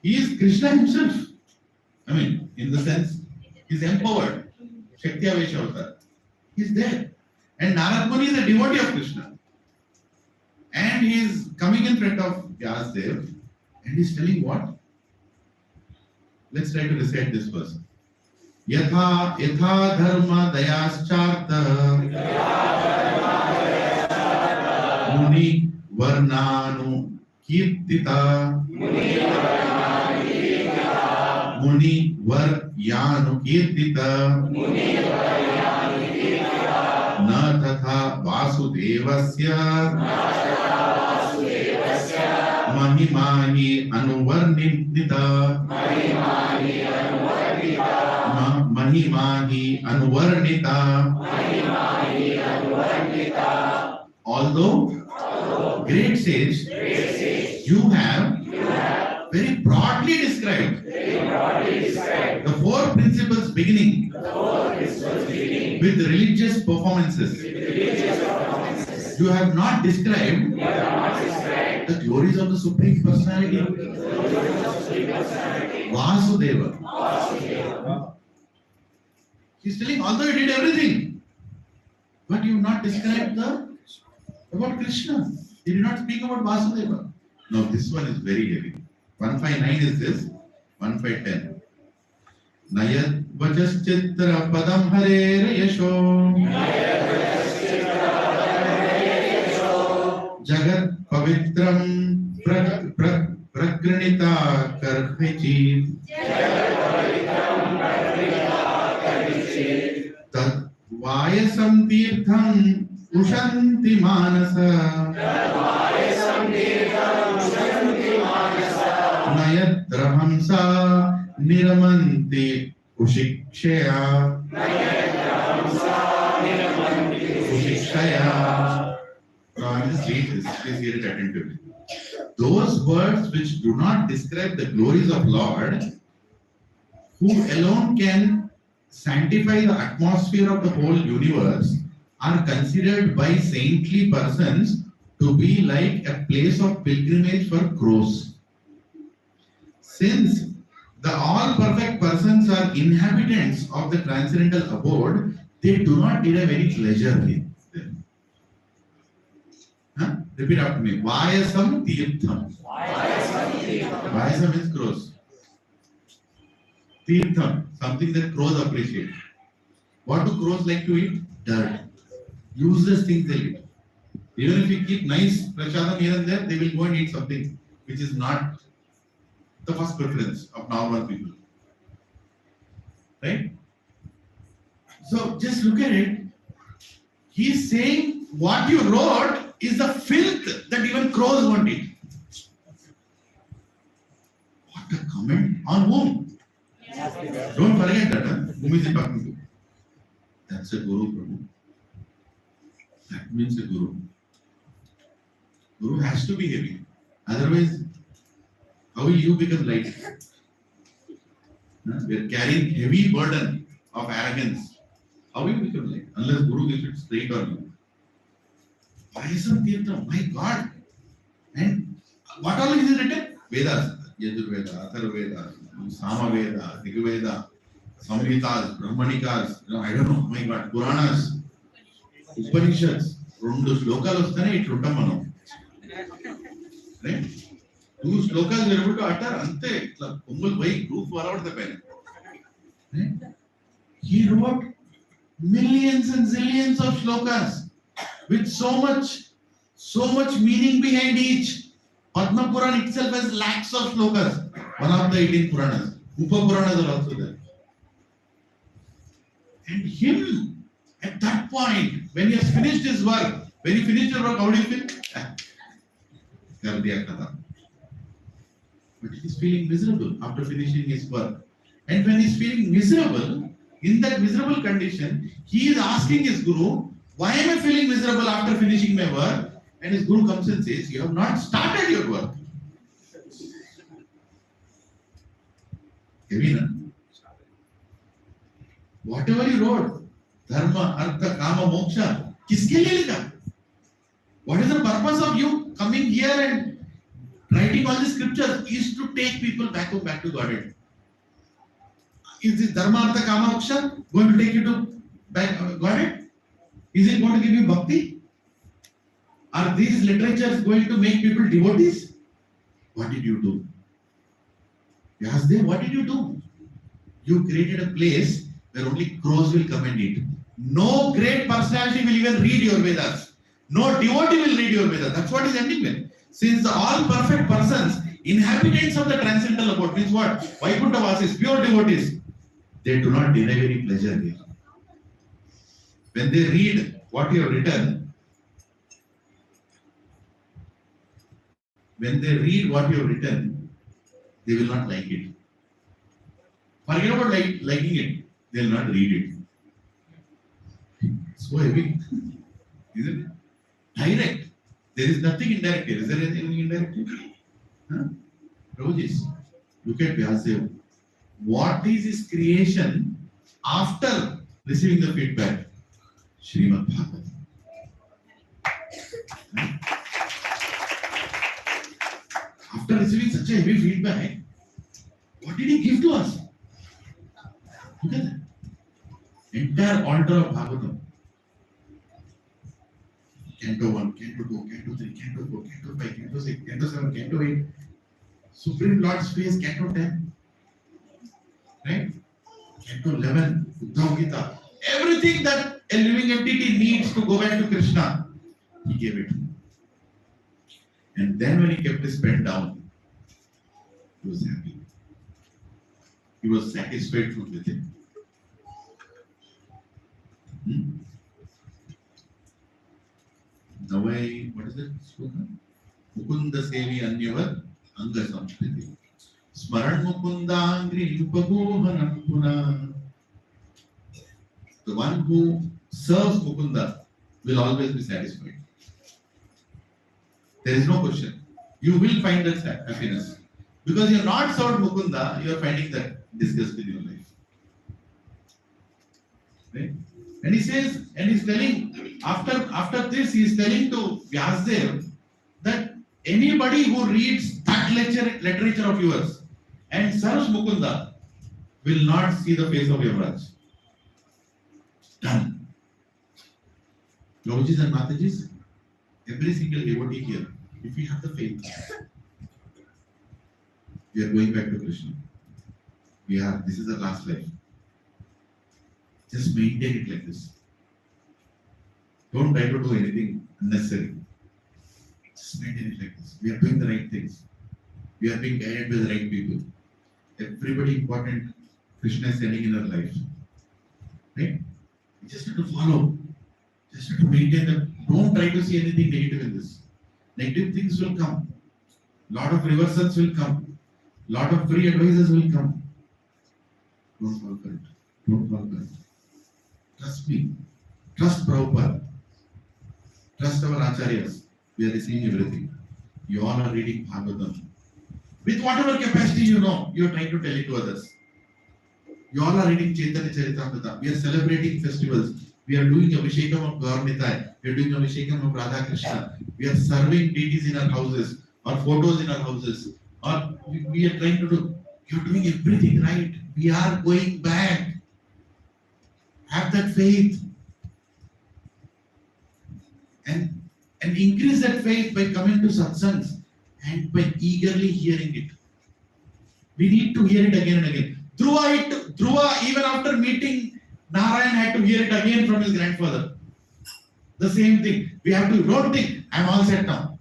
He is Krishna himself. In the sense, he is empowered. Shakti Avesha Avatar. He is there. And Narad Muni is a devotee of Krishna. And he is coming in front of Vyasdev and he is telling what? Let's try to recite this verse. Yatha dharma dayascharta muni varnanu kirtita muni varyanu kirtita na tatha vasudevasya Mahimani anuvarnita Mahimani anuvarnita. Although great sage, you have very broadly described the four principles beginning with with religious performances. You have not described the glories of the Supreme Personality. Vasudeva. He's telling, although you did everything, but you have not described about Krishna. He did not speak about Vasudeva. Now this one is very heavy. 159 is this. 1510. Nayat vajaschitra padam harere yasho. Jagat pavitram prakranita karhachit. Tat vayasam tirtham ushanti manasa. Nayatrahamsa niramanti ushikshaya. Now I will just read this. Please hear it attentively. Those words which do not describe the glories of Lord, who alone can sanctify the atmosphere of the whole universe, are considered by saintly persons to be like a place of pilgrimage for crows. Since the all perfect persons are inhabitants of the transcendental abode, they do not derive any pleasure here. Repeat after me. Vayasam tirtham. Vayasam means crows. Tirtham, something that crows appreciate. What do crows like to eat? Dirt. Useless things they eat. Even if you keep nice prashadam here and there, they will go and eat something which is not the first preference of normal people. Right? So just look at it. He is saying what you wrote is the filth that even crows won't eat. What a comment on whom? Don't forget that. Whom is he talking to? That's a guru, Prabhu. That means a guru. Guru has to be heavy. Otherwise, how will you become light? We are carrying heavy burden of arrogance. How will you become light? Unless Guru gives it straight on you. Vayasam Tirtham, my God. And what all is written? Vedas, Yajurveda, Atharvaveda, Samaveda, Rigveda, Samhitas, Brahmanikas, I don't know, my God, Puranas, Upanishads, రెండు శ్లోకాలు వస్తేనే ఇట్లా ఉంటాం మనం. Right? 2 శ్లోకాలు జరుగుతూ అట్టారు అంతే ఇట్లా కొమ్ములు పోయి గ్రూప్ వరవడతాయి పైన. He wrote millions and zillions of shlokas with so much meaning behind each. Padma Puran itself has lakhs of shlokas. One of the 18 Puranas. Upa Puranas are also there. And him, at that point, when he has finished his work, how do you feel? Kar diya khatha. But he is feeling miserable after finishing his work. And when he is feeling miserable, in that miserable condition, he is asking his Guru, why am I feeling miserable after finishing my work? And his Guru comes and says, you have not started your work. Heavy, na? Whatever you wrote, dharma, artha, kama, moksha, kiske liye likha? What is the purpose of you coming here and writing all these scriptures? Is to take people back to Godhead. Is this dharma, artha, kama, moksha going to take you to back Godhead? Is it going to give you bhakti? Are these literatures going to make people devotees? What did you do? Yasdev, what did you do? You created a place where only crows will come and eat. No great personality will even read your Vedas. No devotee will read your Vedas. That's what is ending with. Since the all perfect persons, inhabitants of the transcendental abode, means what? Vaikuntavasis, pure devotees, they do not derive any pleasure here. When they read what you have written, they will not like it. Forget about liking it. They will not read it. So heavy, isn't it? Direct. There is nothing indirect here. Is there anything indirect here? Huh? Prabhuji, look at Vyasadeva. What is his creation after receiving the feedback? Srimad Bhagavatam. After receiving such a heavy feedback, what did he give to us? Look at that. Entire altar of Bhagavatam. Canto 1, Canto 2, Canto 3, Canto 4, Canto 5, Canto 6, Canto 7, Canto 8. Supreme Lord's face, Canto 10. Right? Canto 11, Uddhav Gita. Everything that a living entity needs to go back to Krishna, he gave it. And then when he kept his pen down, he was happy. He was satisfied from within. Now what is that slogan? Mukunda Sevi Anyavar Anga Samskriti. Smaran Mukunda Angri Upagohanam Puna. The one who serves Mukunda will always be satisfied. There is no question. You will find that happiness. Because you are not served Mukunda, you are finding that disgust in your life. Right? And he says, and he's telling, after this, he is telling to Vyasdev that anybody who reads that literature of yours and serves Mukunda will not see the face of Yavraj. Done. Lordjis and Matajis, every single devotee here, if we have the faith, we are going back to Krishna. This is our last life. Just maintain it like this. Don't try to do anything unnecessary. Just maintain it like this. We are doing the right things. We are being guided by the right people. Everybody important Krishna is sending in our life. Right? We just have to follow. Just have to maintain that. Don't try to see anything negative in this. Negative things will come. Lot of reversals will come. Lot of free advices will come. Don't fall for it. Don't fall for it. Trust me. Trust Prabhupada. Trust our acharyas. We are receiving everything. You all are reading Bhagavatam. With whatever capacity you know, you are trying to tell it to others. You all are reading Chaitanya Charitamrita. We are celebrating festivals. We are doing Abhishekam of Gaur Nitai. We are doing Abhishekam of Radha Krishna. We are serving deities in our houses, or photos in our houses. Or we are trying to do, you are doing everything right. We are going back. Have that faith. And increase that faith by coming to satsangs and by eagerly hearing it. We need to hear it again and again. Dhruva, even after meeting Narayan, had to hear it again from his grandfather. The same thing. We have to, don't think, I'm all set now.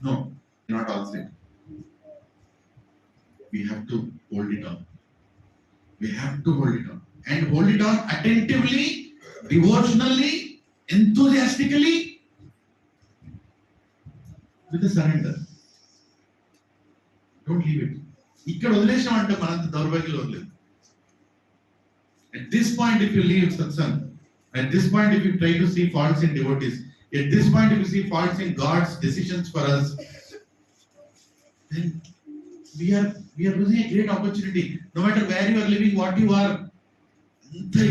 No, you're not all set. We have to hold it on. We have to hold it on. And hold it on attentively, devotionally, enthusiastically, with a surrender. Don't leave it. ఇక్కడ వదిలేసాం అంటే మనంత దౌర్భాగ్యంలో వదిలేదు. At this point, if you leave satsang, at this point, if you try to see faults in devotees, at this point, if you see faults in God's decisions for us, then we are losing a great opportunity. No matter where you are living, what you are, anta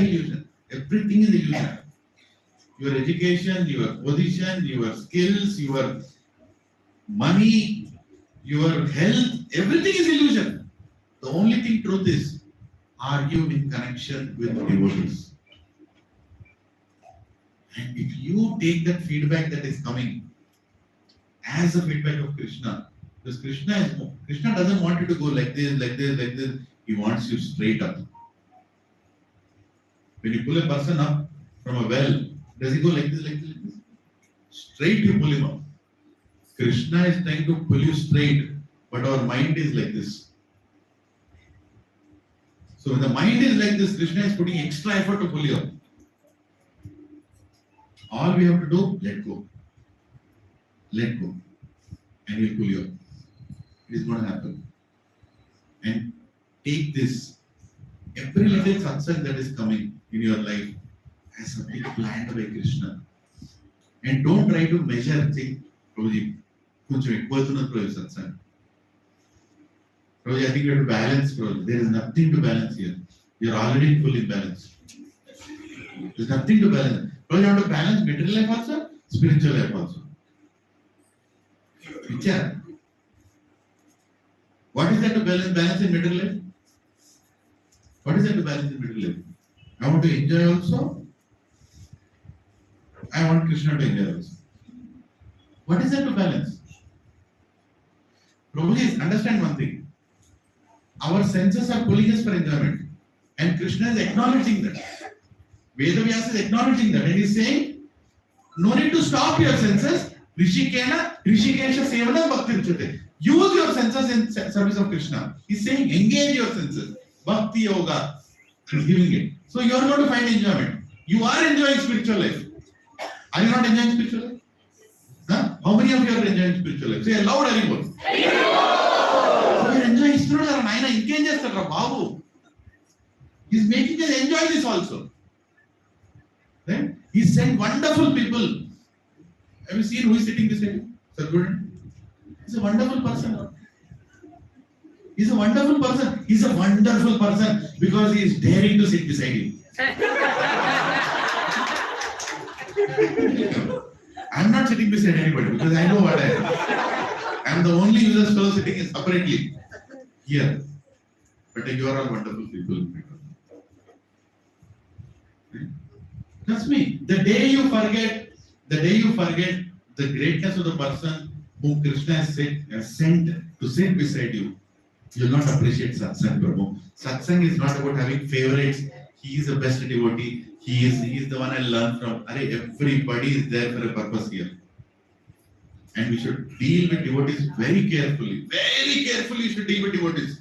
illusion. Everything is illusion. Your education, your position, your skills, your money, your health, everything is illusion. The only thing truth is, are you in connection with devotees? And if you take that feedback that is coming as a feedback of Krishna, because Krishna doesn't want you to go like this, like this, like this. He wants you straight up. When you pull a person up from a well, does he go like this, like this, like this? Straight you pull him up. Krishna is trying to pull you straight, but our mind is like this. So when the mind is like this, Krishna is putting extra effort to pull you up. All we have to do, let go. Let go. And he'll pull you up. It is going to happen. And take this. Every little satsang that is coming in your life as something planned by Krishna. And don't try to measure things. Prabhuji, kuncham ekkuvathunadi Prabhuji satsang. Prabhuji, I think you have to balance, Prabhuji. There is nothing to balance here. You are already in full imbalance. There's nothing to balance. Because you have to balance material life also, spiritual life also. Picture. What is that to balance in material life? What is that to balance in material life? I want to enjoy also. I want Krishna to enjoy also. What is that to balance? Prabhuji, understand one thing. Our senses are pulling us for enjoyment. And Krishna is acknowledging that. Vedavyasa is acknowledging that. And he is saying, no need to stop your senses. Rishikesha sevana bhakti uchate. Use your senses in service of Krishna. He is saying, engage your senses. Bhakti yoga. He is giving it. So you are going to find enjoyment. You are enjoying spiritual life. Are you not enjoying spiritual life? Huh? How many of you are enjoying spiritual life? Say aloud, everyone. We are enjoying spiritual life. Naina ఇంకేం చేస్తారా బాబు? He is making us enjoy this also. Right? He sent wonderful people. Have you seen who is sitting beside him? Sadhguru. He's a wonderful person. He's a wonderful person. He's a wonderful person because he is daring to sit beside him. I'm not sitting beside anybody because I know what I am. I'm the only useless fellow sitting separately here. But you are all wonderful people. Trust me, the day you forget the greatness of the person whom Krishna has sent to sit beside you, you will not appreciate satsang, Prabhu. Satsang is not about having favorites. He is the best devotee. He is the one I learned from. Everybody is there for a purpose here. And we should deal with devotees very carefully. Very carefully you should deal with devotees.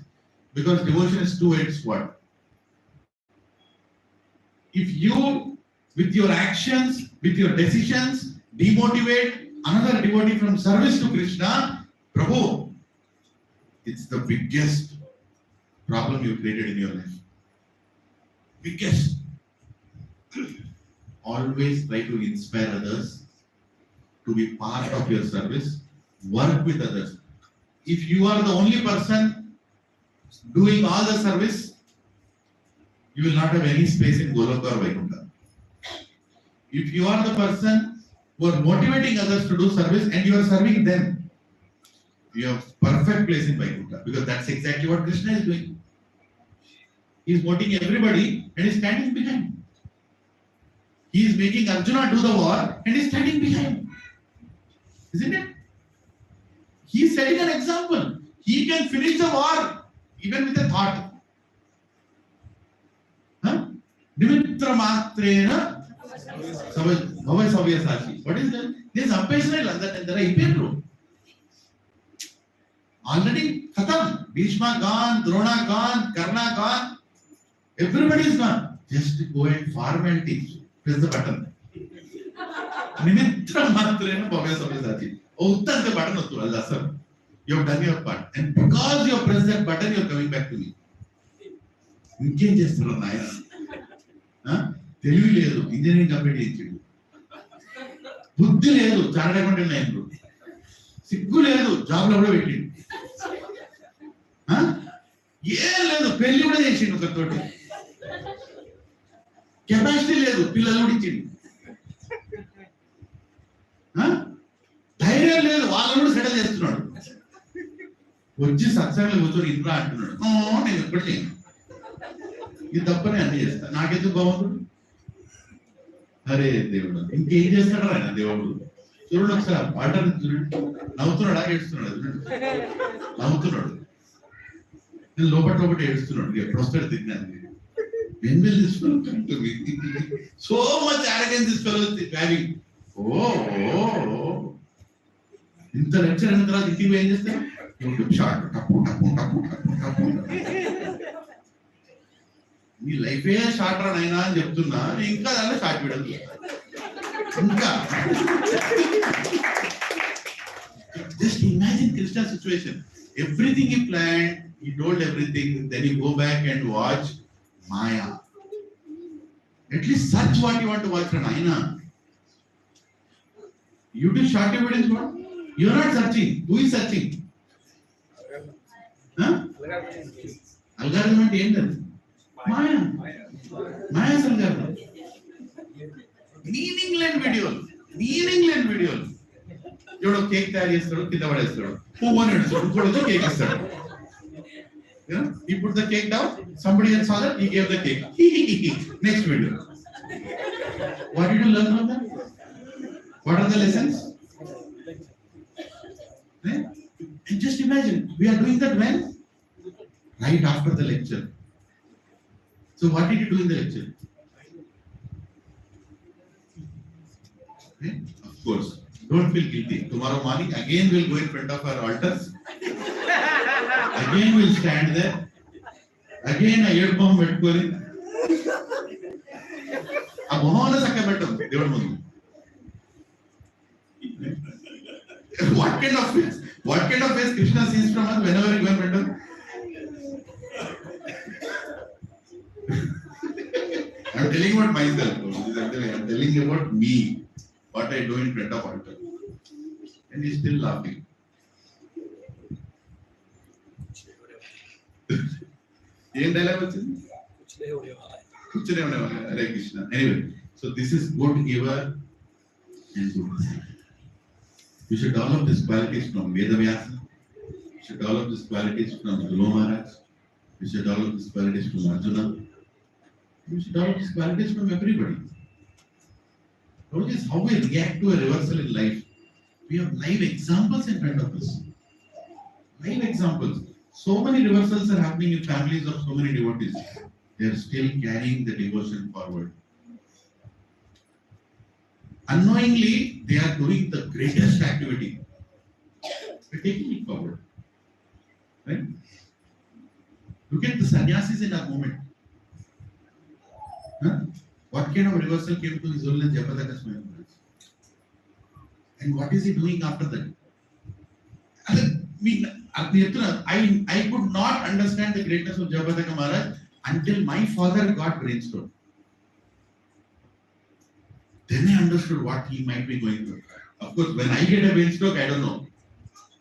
Because devotion is two-edged sword. If you, with your actions, with your decisions, demotivate another devotee from service to Krishna, Prabhu, it's the biggest problem you created in your life. Biggest. Always try to inspire others to be part of your service. Work with others. If you are the only person doing all the service, you will not have any space in Goloka or Vaikuntha. If you are the person who are motivating others to do service and you are serving them, you have perfect place in Vaikuntha because that's exactly what Krishna is doing. He is motivating everybody and is standing behind. He is making Arjuna do the war and is standing behind. Isn't it? He is setting an example. He can finish the war even with a thought. Dimitra Matrena Bhava Savyasachi. What is that? This is operational. There are Ipendru. Already Khatam. Bhishma gone, Drona gone, Karna gone. Everybody is gone. Just go and farm and teach. Press the button. Nimitra Matrena Bhava Savyasachi. Oh, that's the button of Allah, sir. You have done your part. And because you have pressed that button, you are coming back to me. ఇంకేం చేస్తారు నాయన? తెలివి లేదు, engineering complete చేయించాడు. బుద్ధి లేదు, chartered accountant అయ్యిండు. సిగ్గు లేదు, జాబ్ లో కూడా పెట్టిండు. ఏం లేదు, పెళ్లి కూడా చేసిండు ఒకరితోటి. కెపాసిటీ లేదు, పిల్లలు కూడా ఇచ్చిండు. ధైర్యం లేదు, వాళ్ళు కూడా సెటిల్ చేస్తున్నాడు. వచ్చి సత్సంగంలో కూర్చొని ఇంట్లో అంటున్నాడు, నేను ఎప్పుడు చేయను, ఇది తప్పని అన్ని చేస్తా, నాకెందుకు బాగుంటుంది. అరే దేవుడు ఇంకేం చేస్తాడు ఆయన దేవుడు. చూడండి ఒకసారి పాటను చూడండి, నవ్వుతున్నాడా ఏడుస్తున్నాడు? నవ్వుతున్నాడు, నేను లోపల ఏడుస్తున్నాడు. ఎప్పుడు వస్తాడు తిన్నాను. When will this fellow come to me? So much arrogance this fellow is having. ఇంత లెక్చర్ అయిన తర్వాత ఇంటికి ఏం చేస్తారు? యూట్యూబ్ షార్ట్ టప్పు టప్పు టప్పు టప్పు టప్పు. నీ లైఫే షార్ట్ రన్ అయినా అని చెప్తున్నా, ఇంకా దాంట్లో షార్ట్ వీడియో ఇంకా. Just imagine Krishna's situation. Everything he planned, he told everything, then you go back and watch Maya. At least search what you want to watch from Aina. You do short evidence what? You are not searching. Who is searching? Algorithm అంటే ఏంటది? Maya. Maya's algorithm. Meaning లేని వీడియోలు ఎవడో cake తయారు చేస్తాడు, కింద పడేస్తాడు, పువ్వు అని ఏడుస్తాడు, ఇంకోటి కేక్ ఇస్తాడు. He put the cake down, somebody else saw that, he gave the cake. Next video. What did you learn from that? What are the lessons? And just imagine, we are doing that when? Right after the lecture. So what did you do in the lecture? Of course, don't feel guilty. Tomorrow morning, again we'll go in front of our altars. Again we'll stand there. Again a earphone పెట్టుకొని ఆ మొహంలో చక్క పెట్టం దేవుడి ముందు. What kind of face Krishna sees from us whenever we go in front of? I'm telling about myself. I'm telling about me. What I do in front of altar. And he's still laughing. ఏం dialogue వచ్చింది? కూర్చునే ఉండేవాళ్ళు. Hare Krishna. Anyway, so this is good giver and good receiver. You should develop these qualities from Vedavyasa. You should develop these qualities from Dhruva Maharaj. You should develop these qualities from Arjuna. You should develop these qualities from everybody. Notice how we react to a reversal in life. We have live examples in front of us. Live examples. So many reversals are happening in families of so many devotees. They are still carrying the devotion forward. Unknowingly, they are doing the greatest activity. They're taking it forward. Right? Look at the sannyasis in our movement. Huh? What kind of reversal came to His Holiness Jayaprakash Swami Maharaj? And what is he doing after that? I could not understand the greatness of Jayaprakash Maharaj until my father got brainstorm. Then I understood what he might be going through. Of course, when I get a brain stroke, I don't know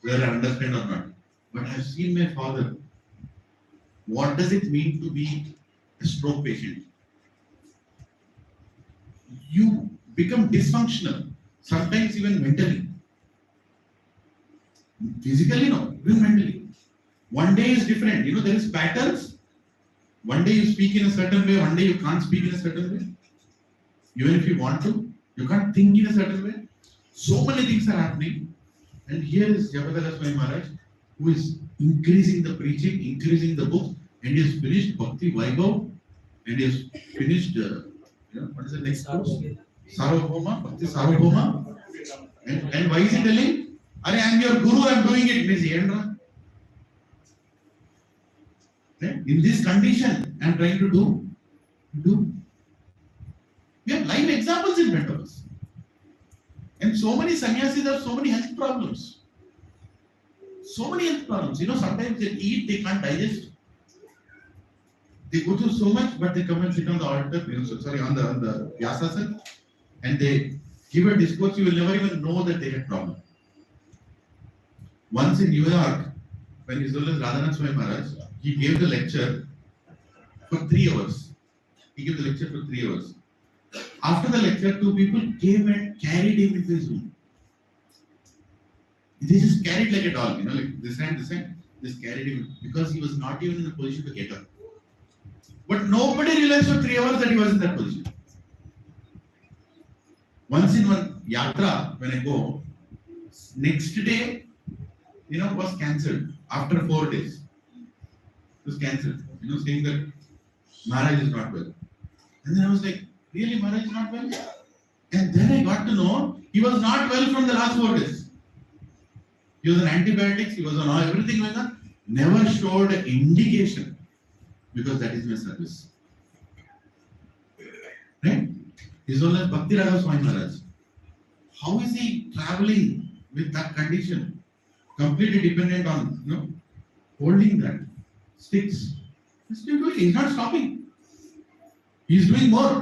whether I understand or not. But I've seen my father. What does it mean to be a stroke patient? You become dysfunctional, sometimes even mentally. Physically, no, even mentally. One day is different. You know, there is patterns. One day you speak in a certain way, one day you can't speak in a certain way. Even if you want to, you can't think in a certain way. So many things are happening. And here is Jayaprakash Swami Maharaj, who is increasing the preaching, increasing the book, and he has finished Bhakti Vaibhav, and he has finished, what is the next course? Sarvabhauma, Bhakti Sarvabhauma. And why is he telling? I am your guru, I am doing it. In this condition, I am trying to do. We have live examples in front of us. And so many sannyasis have so many health problems. So many health problems. You know, sometimes they eat, they can't digest. They go through so much, but they come and sit on the altar, on the Vyasasana, and they give a discourse, you will never even know that they had problem. Once in New York, when His Holiness Radhanath Swami Maharaj, he gave the lecture for 3 hours. He gave the lecture for 3 hours. After the lecture, 2 people came and carried him into his room. They just carried like a dog, like this hand, just carried him because he was not even in a position to get up. But nobody realized for 3 hours that he was in that position. Once in one yatra, when I go, next day, was cancelled after 4 days. It was cancelled, saying that Maharaj is not well. And then I was like, really, Maharaj is not well? And then I got to know he was not well from the last 4 days. He was on antibiotics, he was on everything like that. Never showed an indication, because that is my service. Right? His own as Bhakti Raghav Swami Maharaj. How is he traveling with that condition? Completely dependent on, holding that sticks. He's still doing it. He's not stopping. He's doing more.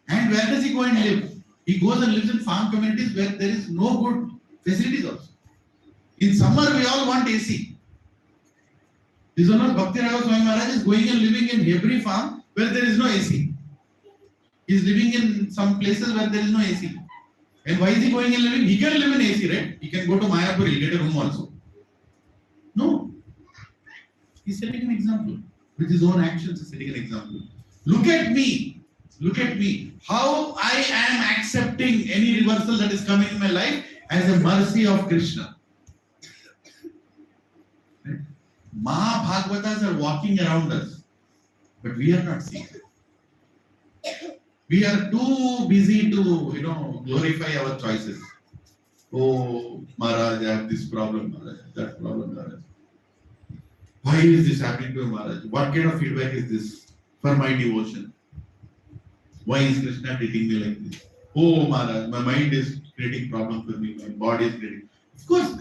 And where does he go and live? He goes and lives in farm communities where there is no good facilities also. In summer, we all want AC. His Holiness Bhakti Raghav Swami Maharaj is going and living in every farm where there is no AC. He's living in some places where there is no AC. And why is he going and living? He can live in AC, right? He can go to Mayapur, he'll get a room also. No. He's setting an example. With his own actions, he's setting an example. Look at me. Look at me. How I am accepting any reversal that is coming in my life as a mercy of Krishna. Right? Mahabhagavatas are walking around us, but we are not seeing it. We are too busy to, glorify our choices. Oh, Maharaj, I have this problem, Maharaj, that problem, Maharaj. Why is this happening to Maharaj? What kind of feedback is this for my devotion? Why is Krishna treating me like this? Oh, Maharaj, my mind is creating problem for me, my body is creating. Of course,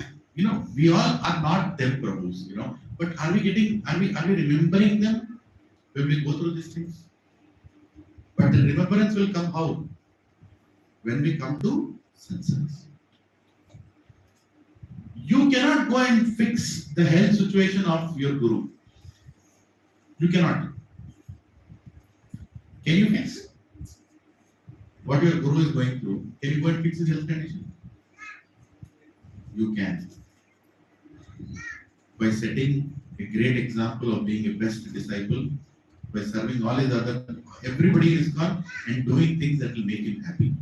we all are not them Prabhus, but are we remembering them when we go through these things? But the remembrance will come how? When we come to senses. You cannot go and fix the health situation of your guru. You cannot. Can you fix what your guru is going through? Can you go and fix his health condition? You can. By setting a great example of being a best disciple, by serving all his other, everybody is gone and doing things that will make him happy.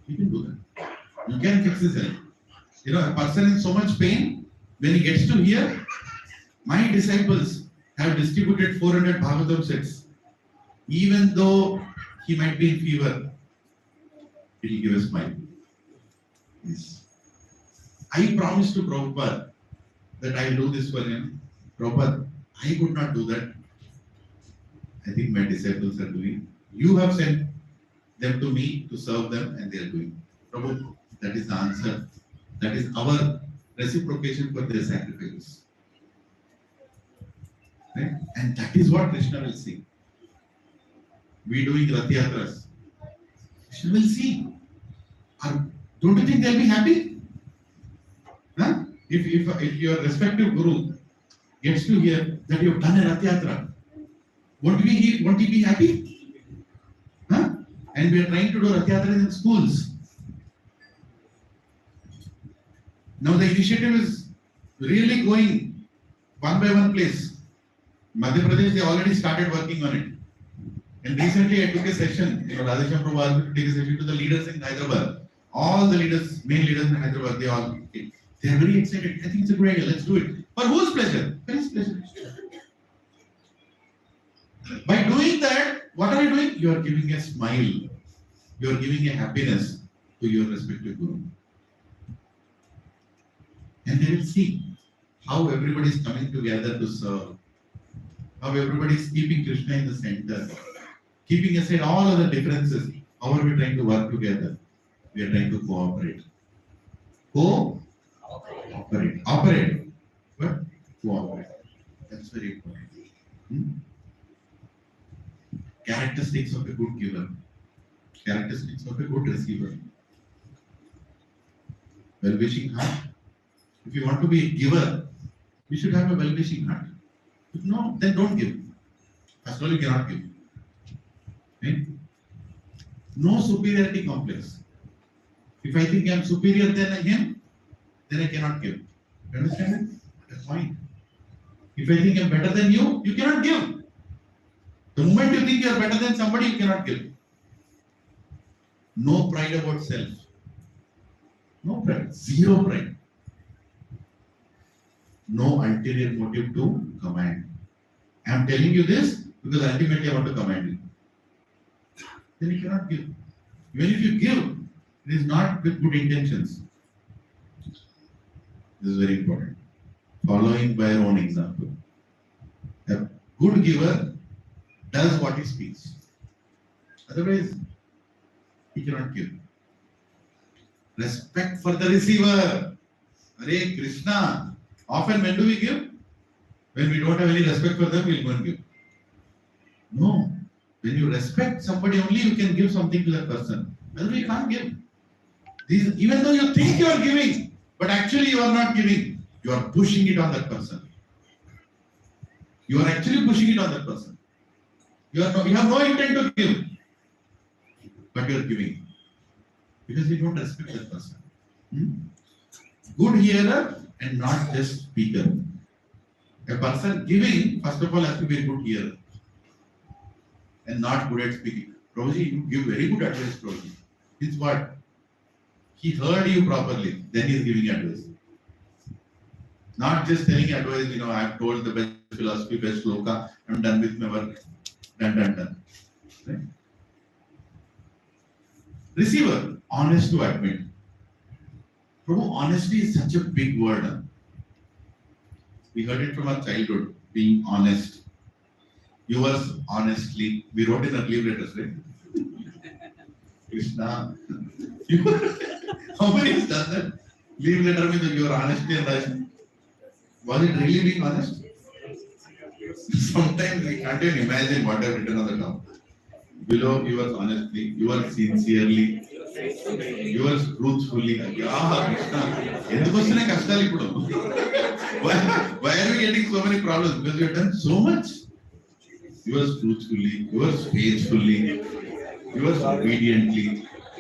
You can do that. You can fix his health. A person in so much pain, when he gets to hear, my disciples have distributed 400 Bhagavatam sets. Even though he might be in fever, it will give a smile. Yes. I promised to Prabhupada that I will do this for him. Prabhupada, I could not do that. I think my disciples are doing. You have sent them to me to serve them and they are doing. Prabhupada, that is the answer. That is our reciprocation for their sacrifice. Right? And that is what Krishna will see. We doing Rath Yatras. Krishna will see. Don't you think they'll be happy? Huh? If your respective guru gets to hear that you have done a Rath Yatra, won't he be happy? Huh? And we are trying to do Rath Yatras in schools. Now the initiative is really going one by one place. Madhya Pradesh, they already started working on it. And recently I took a session, Radhesham Prabhu asked me to take a session to the leaders in Hyderabad. All the leaders, main leaders in Hyderabad, they are very excited. I think it's a great idea, let's do it. For whose pleasure? For his pleasure. By doing that, what are you doing? You are giving a smile. You are giving a happiness to your respective guru. And they will see how everybody is coming together to serve. How everybody is keeping Krishna in the center. Keeping aside all other differences. How are we trying to work together? We are trying to cooperate. Operate. But cooperate. That's very important. Characteristics of a good giver. Characteristics of a good receiver. Well-wishing heart. If you want to be a giver, you should have a well-wishing heart. If no, then don't give. First of all, you cannot give. Okay? No superiority complex. If I think I am superior than him, then I cannot give. You understand it? That's fine. If I think I am better than you, you cannot give. The moment you think you are better than somebody, you cannot give. No pride about self. No pride. Zero pride. No ulterior motive to command. I am telling you this because ultimately I want to command you. Then you cannot give. Even if you give, it is not with good intentions. This is very important. Following by your own example. A good giver does what he speaks. Otherwise, he cannot give. Respect for the receiver. Hare Krishna. Often when do we give? When we don't have any respect for them, we'll go and give. No. When you respect somebody, only you can give something to that person. Otherwise, you can't give. Even though you think you are giving, but actually you are not giving, you are pushing it on that person. You are actually pushing it on that person. You have no intent to give. but you are giving because you don't respect that person. Good hearer and not just speaker. A person giving, first of all, has to be a good hearer and not good at speaking. Prabhuji, you give very good advice, Prabhuji. It's what? He heard you properly, then he is giving advice. Not just telling advice, I've told the best philosophy, best sloka, I'm done with my work. Done. Right? Receiver, honest to admit. Prabhu, honesty is such a big word. Huh? We heard it from our childhood, being honest. Yours honestly. We wrote in our leave letters, right? Krishna. How many has done that? Leave letter with your honesty and rationality. Was it really being honest? Sometimes we can't even imagine what I've written on the top. Below, yours honestly, yours sincerely, yours truthfully. Why are we getting so many problems? Because we have done so much. Yours truthfully, yours faithfully, yours obediently.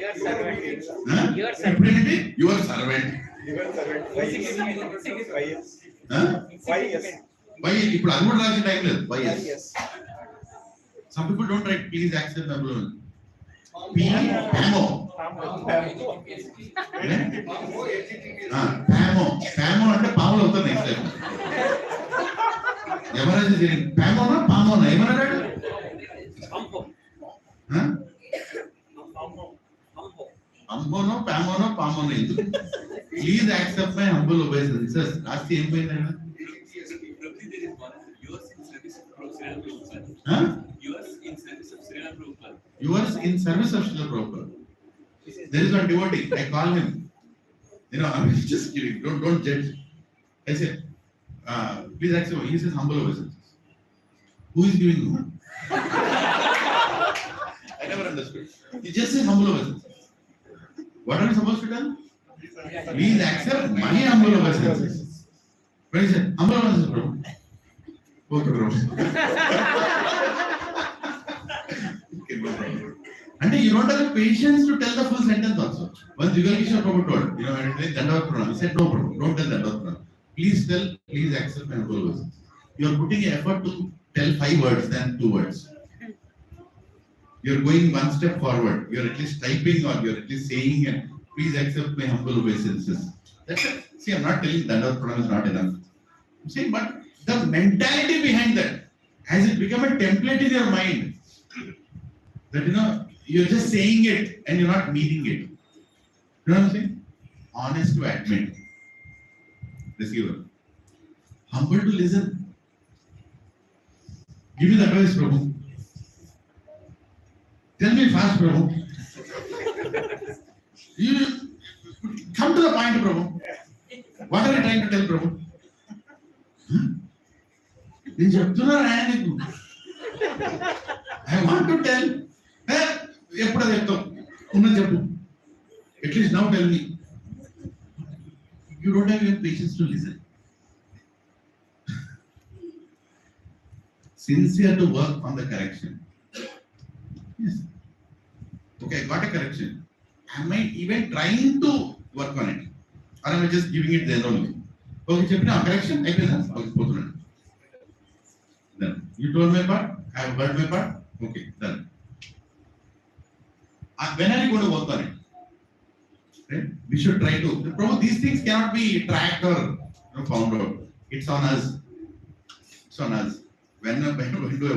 Your servant. Huh? Your servant. Your servant. Huh? Why? ఇప్పుడు అది కూడా రాసే time లేదు. Why yes? Some people don't write please accept my blood. Pamo. Pamo అంటే పాములు అవుతారు next time. ఎవరైనా సరే పామోనా పామోనా ఏమన్నాడు? అంబోనో పామోనో పామోనో ఎందుకు? Please accept my humble obeisances. రాస్తే ఏం పోయిందన్నా? Yours in service of Srila Prabhupada. There is one devotee. I call him. I'm just kidding. Don't judge. I said, please accept. He says humble obeisance. Who is giving you? I never understood. He just says humble obeisance. What are we supposed to tell? Please accept my humble obeisance. But he said, humble obeisance, bro. Okay, bro. And you don't have the patience to tell the full sentence also. Once Jugal Kishore Prabhu told, when it is Dandavat Pranam, he said, no problem, don't tell Dandavat Pranam. Please tell, please accept my humble obeisance. You are putting effort to tell 5 words than 2 words. You are going one step forward. You are at least typing or you are at least saying, please accept my humble obeisances. That's it. See, I'm not telling Dandavat Pranam is not enough. I'm saying, but the mentality behind that, has it become a template in your mind? That you're just saying it and you're not meaning it. You know what I'm saying? Honest to admit. Receiver. Humble to listen. Give me the advice, Prabhu. Tell me fast, Prabhu. You come to the point, Prabhu. What are you trying to tell, Prabhu? నేను చెప్తున్నాను ఆయనకు. I want to tell. ఎప్పుడు అది చెప్తావు? ఉన్నది చెప్పు. At least now tell me. You don't have even patience to listen. Sincere to work on the correction. Yes. Okay, I got a correction. Am I even trying to work on it? Or am I just giving it there only? Okay, చెప్పిన correction అయిపోయిందా? Okay, పోతున్నాను. Done. You told my part. I have heard my part. Okay, done. When are you going to work on it? Right? We should try to. Probably these things cannot be tracked or found out. It's on us. It's on us. When do I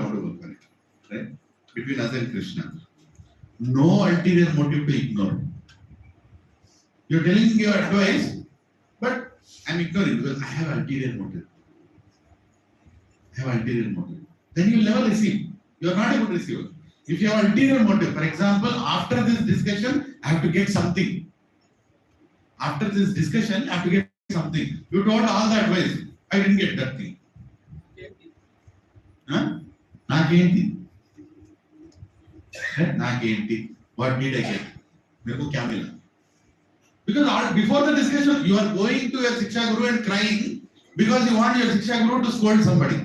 want to work on it? Right? Between us and Krishna. No ulterior motive to ignore. You're telling me your advice, but I'm ignoring because I have ulterior motive. Then you'll never receive. You're not a good receiver. If you have ulterior motive, for example, after this discussion, I have to get something. After this discussion, I have to get something. You told all the advice. I didn't get that thing. Huh? Naakenti. What did I get? Mereko kya mila? Because before the discussion, you are going to your Shiksha Guru and crying because you want your Shiksha Guru to scold somebody.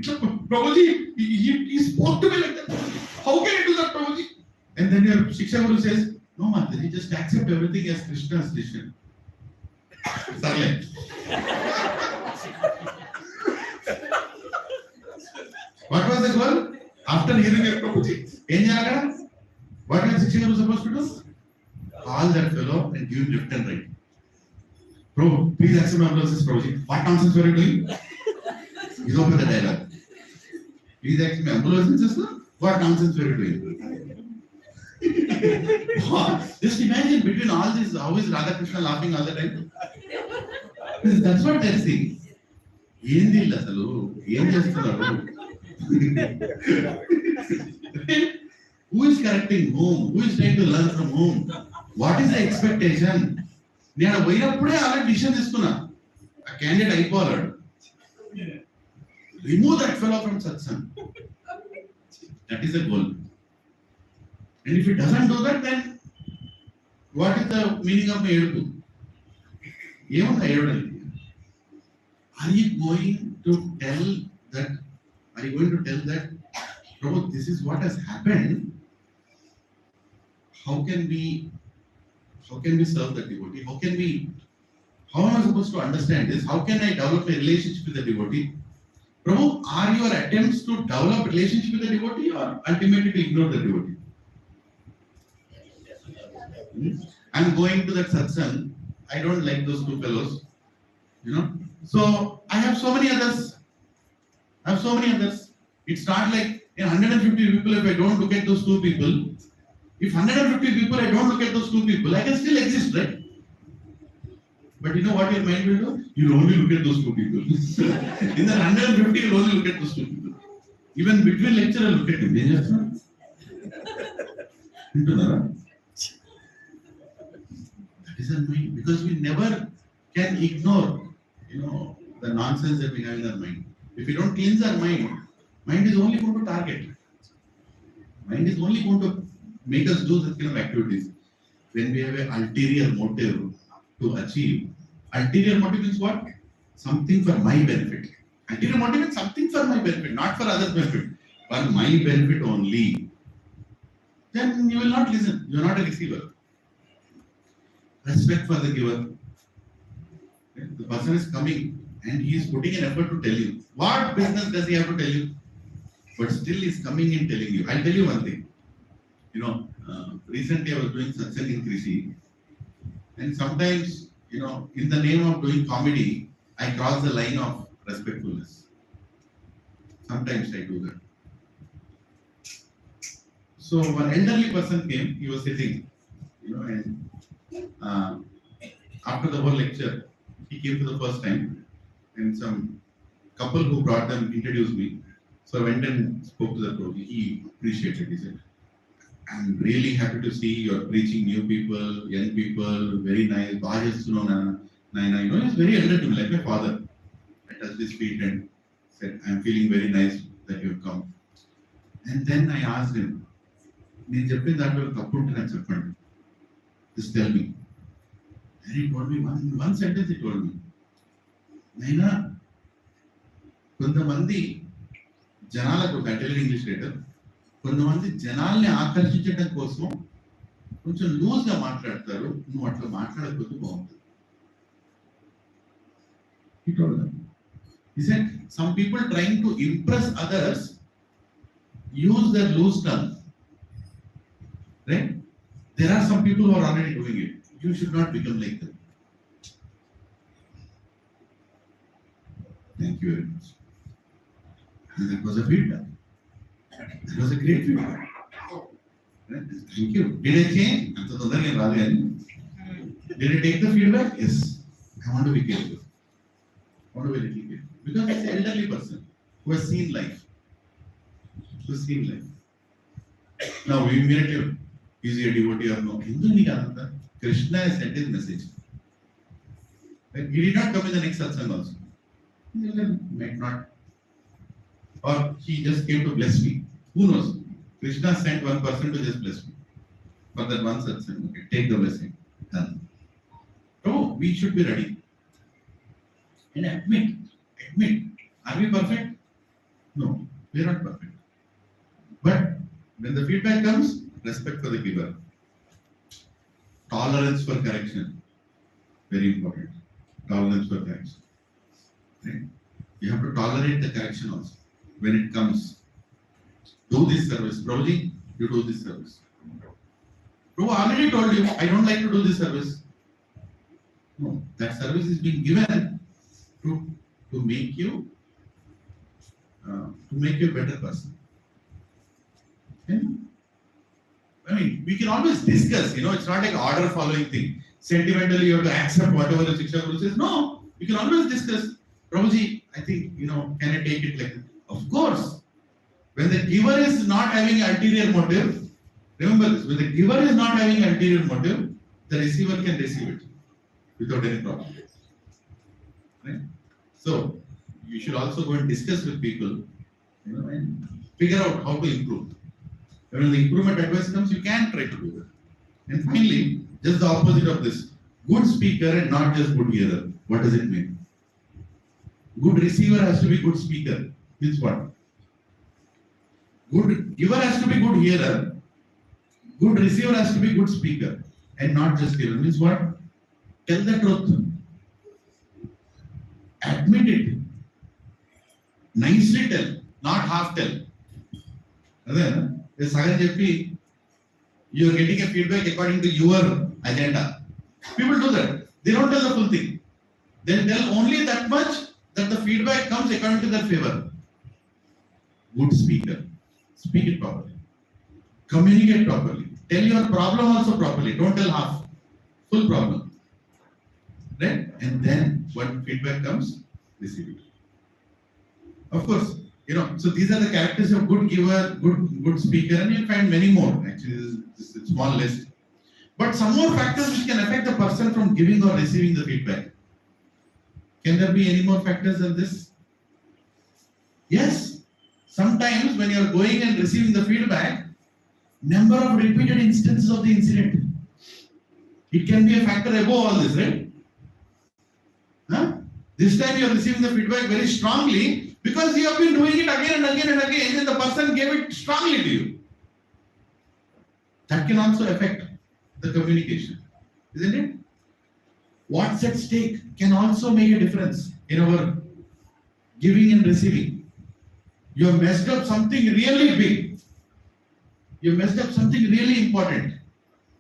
Prabhuji, he spoke to me like that. How can I do that, Prabhuji? And then your Shiksha Guru says, no, Mataji, just accept everything as Krishna's decision. Silent. What was the goal? After hearing your Prabhuji, what was Shiksha Guru supposed to do? Call that fellow and give him left and right. Bro, please accept my apologies, Prabhuji. What nonsense were you doing? He's open the dialogue. Please accept my apologies, sir. What nonsense were you doing? Just imagine between all this, how is Radhakrishna laughing all the time? That's what they're saying. ఏంది అసలు ఏం చేస్తున్నారు? Who is correcting whom? Who is trying to learn from whom? What is the expectation? నేను పోయినప్పుడే అలా decision తీసుకున్నా. ఆ candidate అయిపోవాడు. Remove that fellow from satsang. That is the goal. And if it doesn't do that, then what is the meaning of my erupu? ఏమన్నా ఏడడానికి? Are you going to tell that? Are you going to tell that, Prabhu, this is what has happened? How can we serve the devotee? How am I supposed to understand this? How can I develop a relationship with the devotee? Prabhu, are your attempts to develop a relationship with the devotee or ultimately to ignore the devotee? I'm going to that satsang. I don't like those two fellows. So I have so many others. It starts like in 150 people, if I don't look at those two people, if 150 people I don't look at those two people, I can still exist, right? But you know what your mind will do? You'll only look at those two people. In the 150, you'll only look at those two people. Even between lecture, I'll look at him. That is our mind. Because we never can ignore, the nonsense that we have in our mind. If we don't cleanse our mind is only going to target. Mind is only going to make us do such kind of activities. When we have an ulterior motive to achieve. Ulterior motive is what? Something for my benefit. Ulterior motive is something for my benefit, not for others' benefit. For my benefit only. Then you will not listen. You are not a receiver. Respect for the giver. The person is coming and he is putting an effort to tell you. What business does he have to tell you? But still he is coming and telling you. I'll tell you one thing. Recently I was doing satsang in Krishi. And sometimes, in the name of doing comedy, I cross the line of respectfulness. Sometimes I do that. So one elderly person came, he was sitting, and after the whole lecture, he came for the first time, and some couple who brought them introduced me. So I went and spoke to the Prabhu. He appreciated. He said, I'm really happy to see you're preaching new people, young people, very nice. Naina, he's very elder to me, like my father. I touched his feet and said, I'm feeling very nice that you've come. And then I asked him, just tell me. And he told me, one sentence he told me. Naina, కొంతమంది జనాలకు battle English writer కొంతమంది జనాల్ని ఆకర్షించడం కోసం కొంచెం loose గా మాట్లాడతారు నువ్వు అట్లా మాట్లాడకపోతే బాగుంటుంది. He told them. He said, some people trying to impress others use their loose tongue. Right? There are some people who are already doing it. You should not become like them. Thank you very much. And that was a feedback. That was a great feedback. Right? Thank you. Did I change? Did I take the feedback? Yes. I want to be careful. I want to be a little careful. Because it's an elderly person who has seen life. Now, we immediately, is he a devotee or no? Krishna has sent his message. Right? He did not come in the next satsang also. He might not. Or he just came to bless me. Who knows? Krishna sent one person to just bless me. For that one satsang. Okay, take the blessing. Done. So, we should be ready. And admit. Are we perfect? No, we are not perfect. But when the feedback comes, respect for the giver. Tolerance for correction. Very important. Tolerance for correction. Right? You have to tolerate the correction also. When it comes, do this service. Prabhuji, you do this service. Prabhu already told you, I don't like to do this service. No, that service is being given to make you a better person. Okay? I mean, we can always discuss, it's not like order following thing. Sentimentally, you have to accept whatever the Shiksha Guru says. No, we can always discuss. Prabhuji, I think, can I take it like that? Of course. When the giver is not having ulterior motive, remember this, when the giver is not having ulterior motive, the receiver can receive it without any problem. Right? So, you should also go and discuss with people, and figure out how to improve. When the improvement advice comes, you can try to do that. And finally, just the opposite of this, good speaker and not just good hearer. What does it mean? Good receiver has to be good speaker. Means what? Good giver has to be good hearer. Good receiver has to be good speaker. And not just hearer. Means what? Tell the truth. Admit it. Nicely tell, not half tell. Then, you are getting a feedback according to your agenda. People do that. They don't tell the full thing. They tell only that much that the feedback comes according to their favor. Good speaker. Speak it properly. Communicate properly. Tell your problem also properly. Don't tell half. Full problem. Right? And then when feedback comes, receive it. Of course, so these are the characters of good giver, good speaker, and you'll find many more. Actually, this is a small list. But some more factors which can affect the person from giving or receiving the feedback. Can there be any more factors than this? Yes. Sometimes when you are going and receiving the feedback, number of repeated instances of the incident. It can be a factor above all this, right? Huh? This time you are receiving the feedback very strongly because you have been doing it again and again and again, and the person gave it strongly to you. That can also affect the communication, isn't it? What's at stake can also make a difference in our giving and receiving. You have messed up something really big. You have messed up something really important.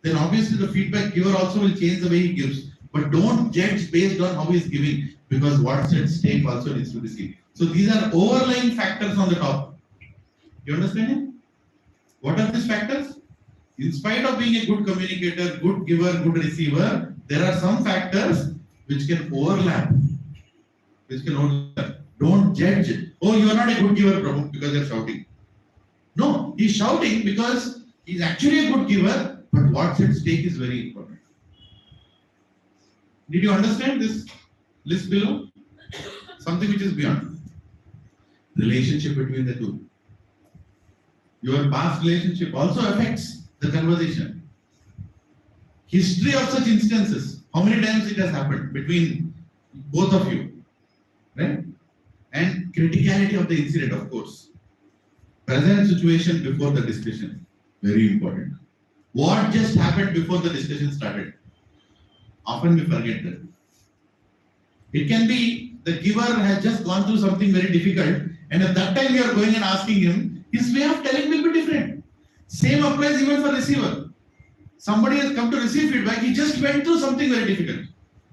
Then obviously the feedback giver also will change the way he gives. But don't judge based on how he is giving, because what's at stake also needs to be seen. So these are overlying factors on the top. You understand it? What are these factors? In spite of being a good communicator, good giver, good receiver, there are some factors which can overlap. Don't judge it. Oh, you are not a good giver, Prabhu, because you are shouting. No, he is shouting because he is actually a good giver, but what's at stake is very important. Did you understand this list below? Something which is beyond. Relationship between the two. Your past relationship also affects the conversation. History of such instances. How many times it has happened between both of you? Right? And criticality of the incident, of course. Present situation before the discussion. Very important. What just happened before the discussion started? Often we forget that. It can be the giver has just gone through something very difficult, and at that time you are going and asking him, his way of telling will be different. Same applies even for receiver. Somebody has come to receive feedback, he just went through something very difficult.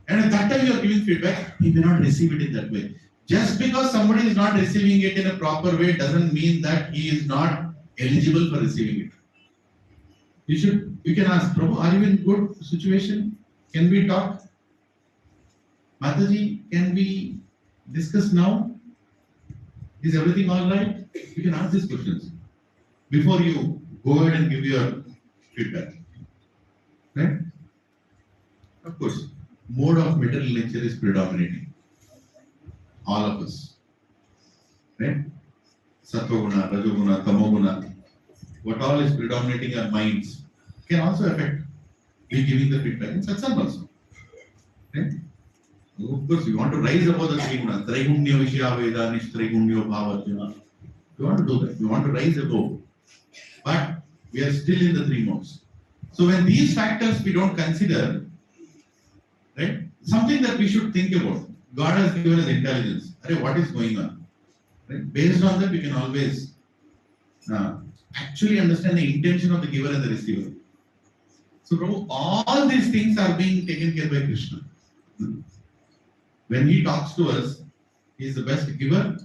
And at that time you are giving feedback, he may not receive it in that way. Just because somebody is not receiving it in a proper way doesn't mean that he is not eligible for receiving it. You can ask, Prabhu, are you in good situation? Can we talk? Mataji, can we discuss now? Is everything all right? You can ask these questions before you go ahead and give your feedback. Right? Of course, mode of material nature is predominating. All of us. Right? Sattva-guna, Rajoguna, Tamoguna. What all is predominating our minds can also affect we giving the feedback in satsang also. Right? Of course, we want to rise above the three gunas. Traigunya Vishya Veda Nishtraigunya Bhavarjuna. We want to do that. We want to rise above. But we are still in the three modes. So when these factors we don't consider, right? Something that we should think about. God has given us intelligence. Okay, what is going on? Right? Based on that, we can always actually understand the intention of the giver and the receiver. So, Prabhu, all these things are being taken care by Krishna. When he talks to us, he is the best giver,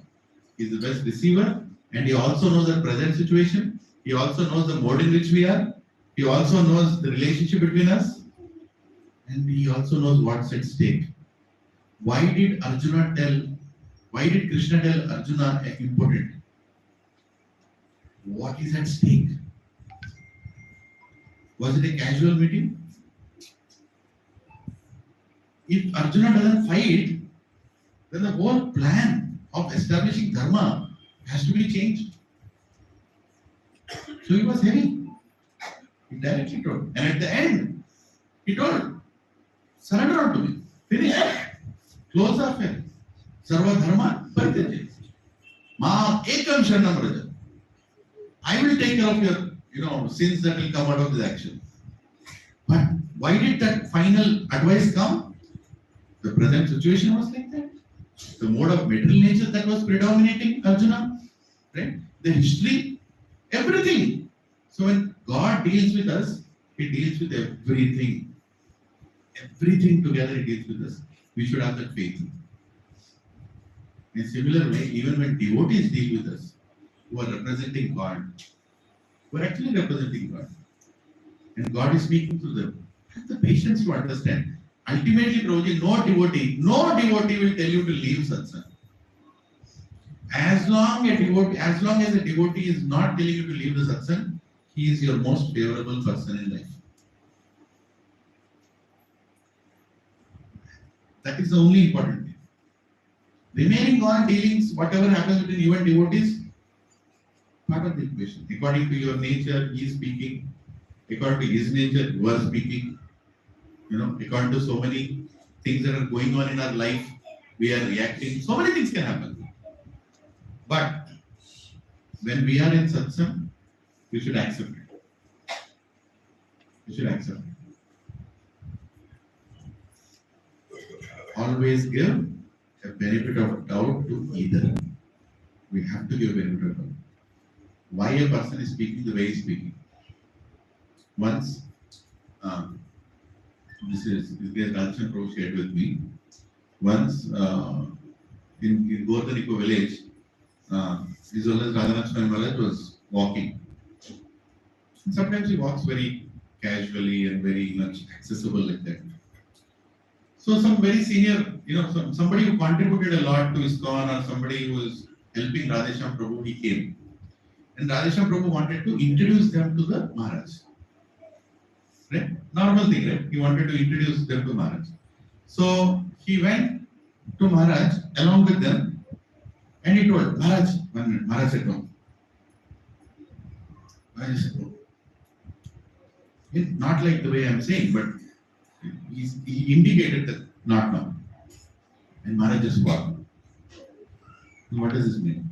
he is the best receiver, and he also knows our present situation. He also knows the mode in which we are. He also knows the relationship between us, and he also knows what's at stake. Why did Krishna tell Arjuna important? What is at stake? Was it a casual meeting? If Arjuna doesn't fight, then the whole plan of establishing dharma has to be changed. So he was heavy. He directly told. And at the end, he told, surrender unto me. Finish. Close the affair. Sarva dharma parityaja. Maam ekam sharanam braja. I will take care of your sins that will come out of this action. But why did that final advice come? The present situation was like that. The mode of material nature that was predominating Arjuna, right? The history, everything. So when God deals with us, He deals with everything. Everything together He deals with us. We should have that faith. In a similar way, even when devotees deal with us, who are representing God, who are actually representing God, and God is speaking to them, have the patience to understand. Ultimately, Prabhuji, no devotee will tell you to leave satsang. As long as a devotee is not telling you to leave the satsang, he is your most favorable person in life. That is the only important thing. Remaining on dealings, whatever happens between you and devotees, part of the equation. According to your nature, he is speaking. According to his nature, you are speaking. According to so many things that are going on in our life, we are reacting. So many things can happen. But when we are in satsang, we should accept it. We should accept it. Always give a benefit of doubt to either. We have to give a benefit of doubt. Why a person is speaking the way he is speaking. Once, this Radhakrishna Prabhu shared with me. Once in Gordhaniko village, His Holiness Radhanath Maharaj was walking. And sometimes he walks very casually and very much accessible like that. So some very senior, somebody who contributed a lot to ISKCON or somebody who was helping Radheshyam Prabhu, he came. And Radheshyam Prabhu wanted to introduce them to the Maharaj. Right? Normal thing, right? He wanted to introduce them to Maharaj. So he went to Maharaj along with them and he told, Maharaj, 1 minute, Maharaj said no. Maharaj said no. Not like the way I'm saying, but he indicated that not now. And Maharaj just walked. What does this mean?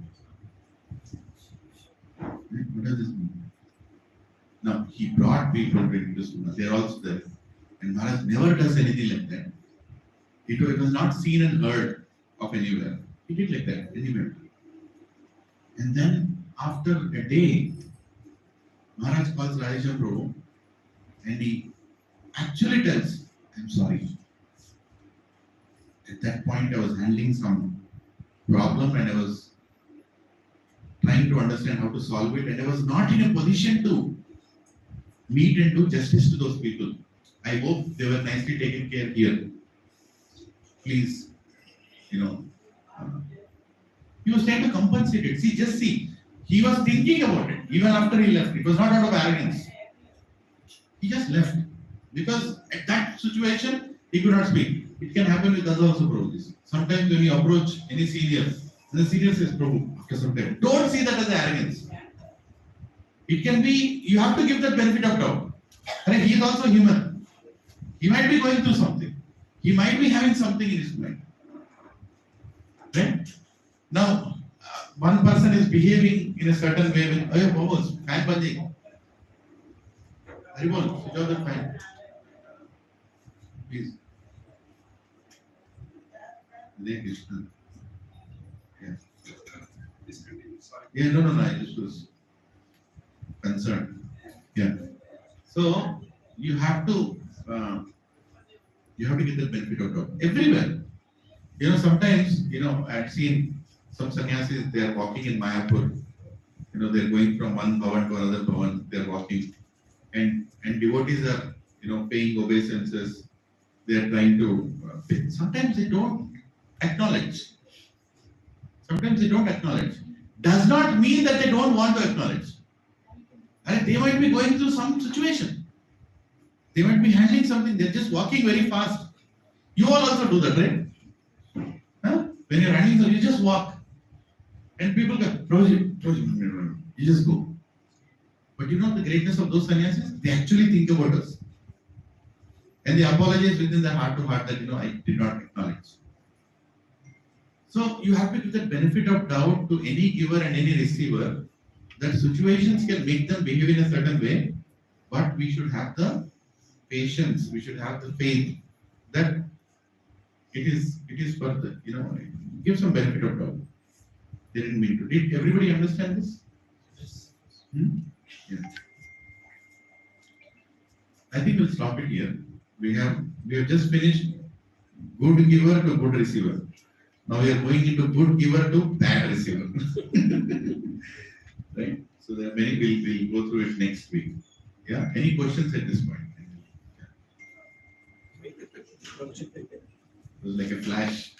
What does this mean? Now, he brought people to introduce Maharaj. They are also there. And Maharaj never does anything like that. It was not seen and heard of anywhere. He did like that, anywhere. And then, after a day, Maharaj calls Radheshyam Prabhu and he actually tells, I'm sorry. At that point, I was handling some problem and I was trying to understand how to solve it, and I was not in a position to meet and do justice to those people. I hope they were nicely taken care here. Please, he was trying to compensate it. See, he was thinking about it even after he left. It was not out of arrogance. He just left because at that situation he could not speak. It can happen with us also, Prabhu. Sometimes when you approach any senior, and the senior says, Prabhu, after some time, don't see that as arrogance. It can be, you have to give that benefit of doubt. And he is also human. He might be going through something. He might be having something in his mind. Right? Now, one person is behaving in a certain way with, oh, what was fan bajing? Haribol, switch off the fan. Please. Hare Krishna. Yeah. Discontinue. Sorry. Yeah, no, I just was concerned. Yeah. So you have to get the benefit out of everywhere. Sometimes, I've seen some sannyasis, they are walking in Mayapur. They're going from one bhavan to another bhavan, they're walking. And devotees are, paying obeisances. They are trying to pay. Sometimes they don't acknowledge. Does not mean that they don't want to acknowledge. And they might be going through some situation. They might be handling something. They're just walking very fast. You all also do that, right? Huh? When you're handling, you just walk. And people go, Prabhuji, you just go. But the greatness of those sannyasis? They actually think about us. And they apologize within their heart to heart that, I did not acknowledge. So you have to give the benefit of doubt to any giver and any receiver that situations can make them behave in a certain way, but we should have the patience, we should have the faith that it is for the, give some benefit of doubt. They didn't mean to. Did everybody understand this? Yeah. I think we'll stop it here. We have just finished good giver to good receiver. Now we are going into good giver to bad receiver. Right? So there are many, we'll go through it next week. Yeah. Any questions at this point? It was like a flash.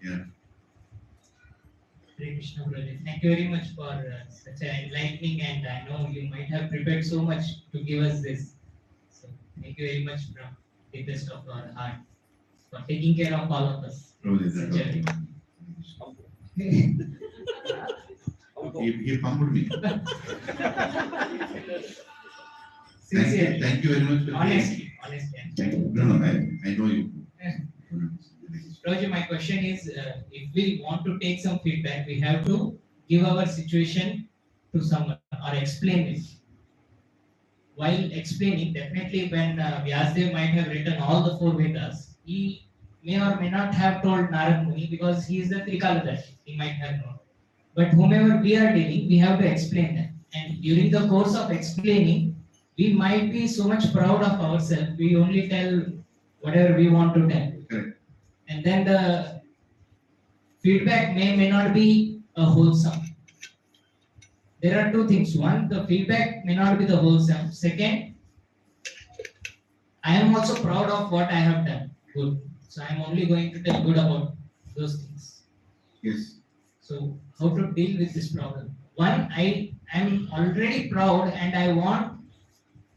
Yeah. Hare Krishna, brother. Thank you very much for such an enlightening, and I know you might have prepared so much to give us this. So thank you very much from the best of our heart for taking care of all of us. He pummeled me. Sincerely. Thank you very much for Honestly. Thank you. No, I know you. Roger, my question is, if we want to take some feedback, we have to give our situation to someone or explain it. While explaining, definitely when Vyasdev might have written all the four Vedas, he may or may not have told Narad Muni because he is the Trikaladashi, he might have known. But whomever we are dealing, we have to explain that. And during the course of explaining, we might be so much proud of ourselves, we only tell whatever we want to tell. Correct. And then the feedback may not be a wholesome. There are two things. One, the feedback may not be the wholesome. Second, I am also proud of what I have done. Good. So I am only going to tell good about those things. Yes. So how to deal with this problem? One, I am already proud and I want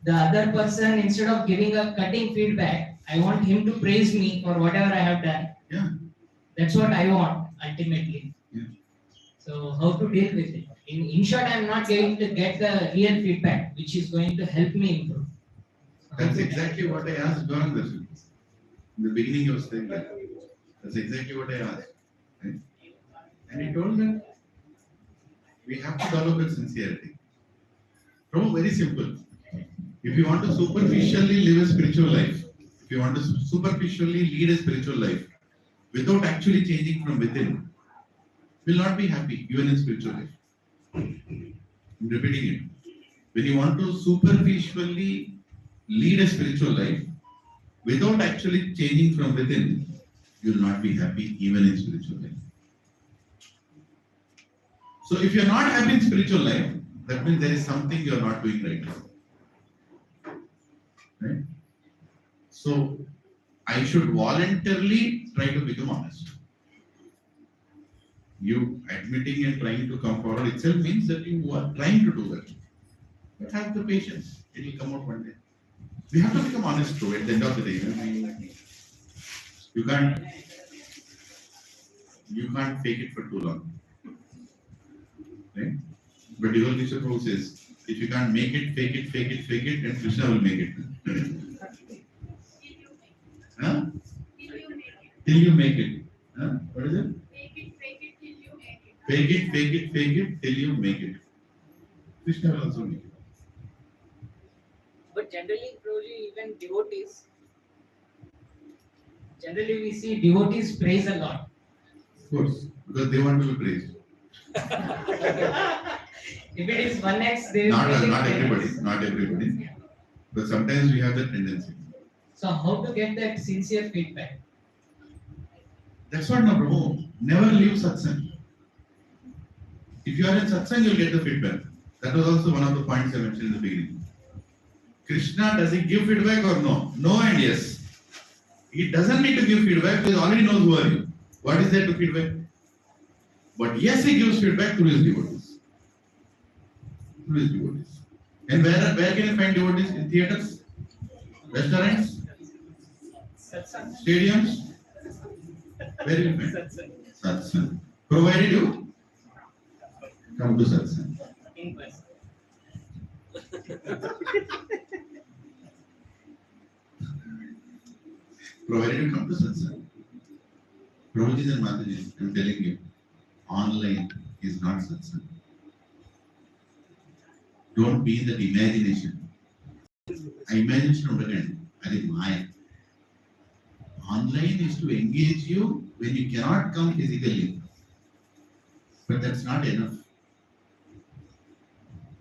the other person, instead of giving a cutting feedback, I want him to praise me for whatever I have done. Yeah. That's what I want ultimately. Yeah. So how to deal with it? In short, I am not going to get the real feedback, which is going to help me improve. That's exactly what I asked Gaurang Darshan. In the beginning, you were saying that. That's exactly what I asked. Right? And he told that we have to develop with sincerity. From very simple. If you want to superficially live a spiritual life, if you want to superficially lead a spiritual life without actually changing from within, will not be happy even in spiritual life. I'm repeating it. When you want to superficially lead a spiritual life without actually changing from within, you will not be happy even in spiritual life. So if you're not happy in spiritual life, that means there is something you're not doing right now. Right? So I should voluntarily try to become honest. You admitting and trying to come forward itself means that you are trying to do that. But have the patience. It will come out one day. We have to become honest too at the end of the day. You can't fake it for too long. Right? But Deval Krishna Prabhu says, if you can't make it, fake it, and Krishna will make it. Huh? Till you make it. Huh? What is it? Fake it till you make it. Fake fake it till you make it. Krishna will also make it. But generally, Prabhuji, even devotees, generally we see devotees praise a lot. Of course, because they want to be praised. If it is 1x, they will Not praise it 10x. not everybody. But sometimes we have that tendency. So how to get that sincere feedback? That's what no Prabhu. Never leave satsang. If you are in satsang, you'll get the feedback. That was also one of the points I mentioned in the beginning. Krishna, does he give feedback or no? No and yes. He doesn't need to give feedback because he already knows who are you. What is there to feedback? But yes, he gives feedback to his devotees. To his devotees. And where can you find devotees? In theaters? Restaurants? Satsang. Stadiums? Where do you find? Satsang. Provided you come to satsang. In person. Provided you come to satsang. Prabhuji and Mataji, I'm telling you, online is not satsang. Don't be in that imagination. Imagination understand. That is Maya. Online is to engage you when you cannot come physically. But that's not enough.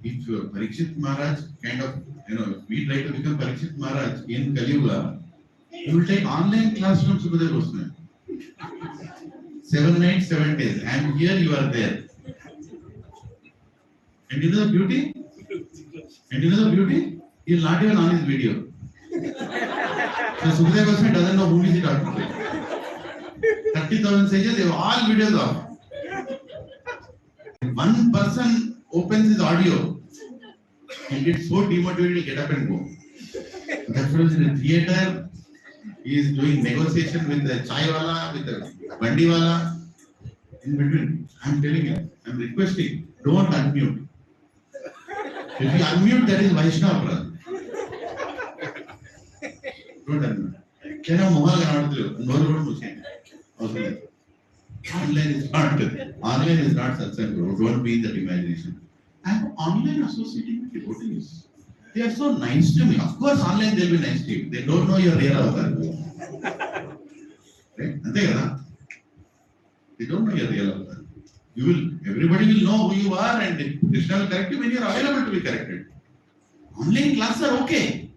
If Parikshit Maharaj kind of, if we try to become Parikshit Maharaj in Kali Yuga, you will take online class from Sukadeva Goswami. 7 nights, 7 days. I am here, you are there. And you know the beauty? He will not even on his video. So Sukadeva Goswami doesn't know who is he talking to. 30,000 sages, they have all videos off. If one person opens his audio, he gets so demotivated, he'll get up and go. That's why in the theater, he is doing negotiation with the chai wala, with the bandi wala. In between, I'm telling you, I'm requesting, don't unmute. If you unmute, that is Vaishnava, brother. Don't unmute. Can I mohal ganadu? No, no. Online is not satsang, bro. Don't be in that imagination. I'm online associating with devotees. They are so nice to me. Of course, online they'll be nice to you. They don't know your real avatar. Right? They don't know your real avatar. Everybody will know who you are, and Krishna will correct you when you are available to be corrected. Online classes are okay.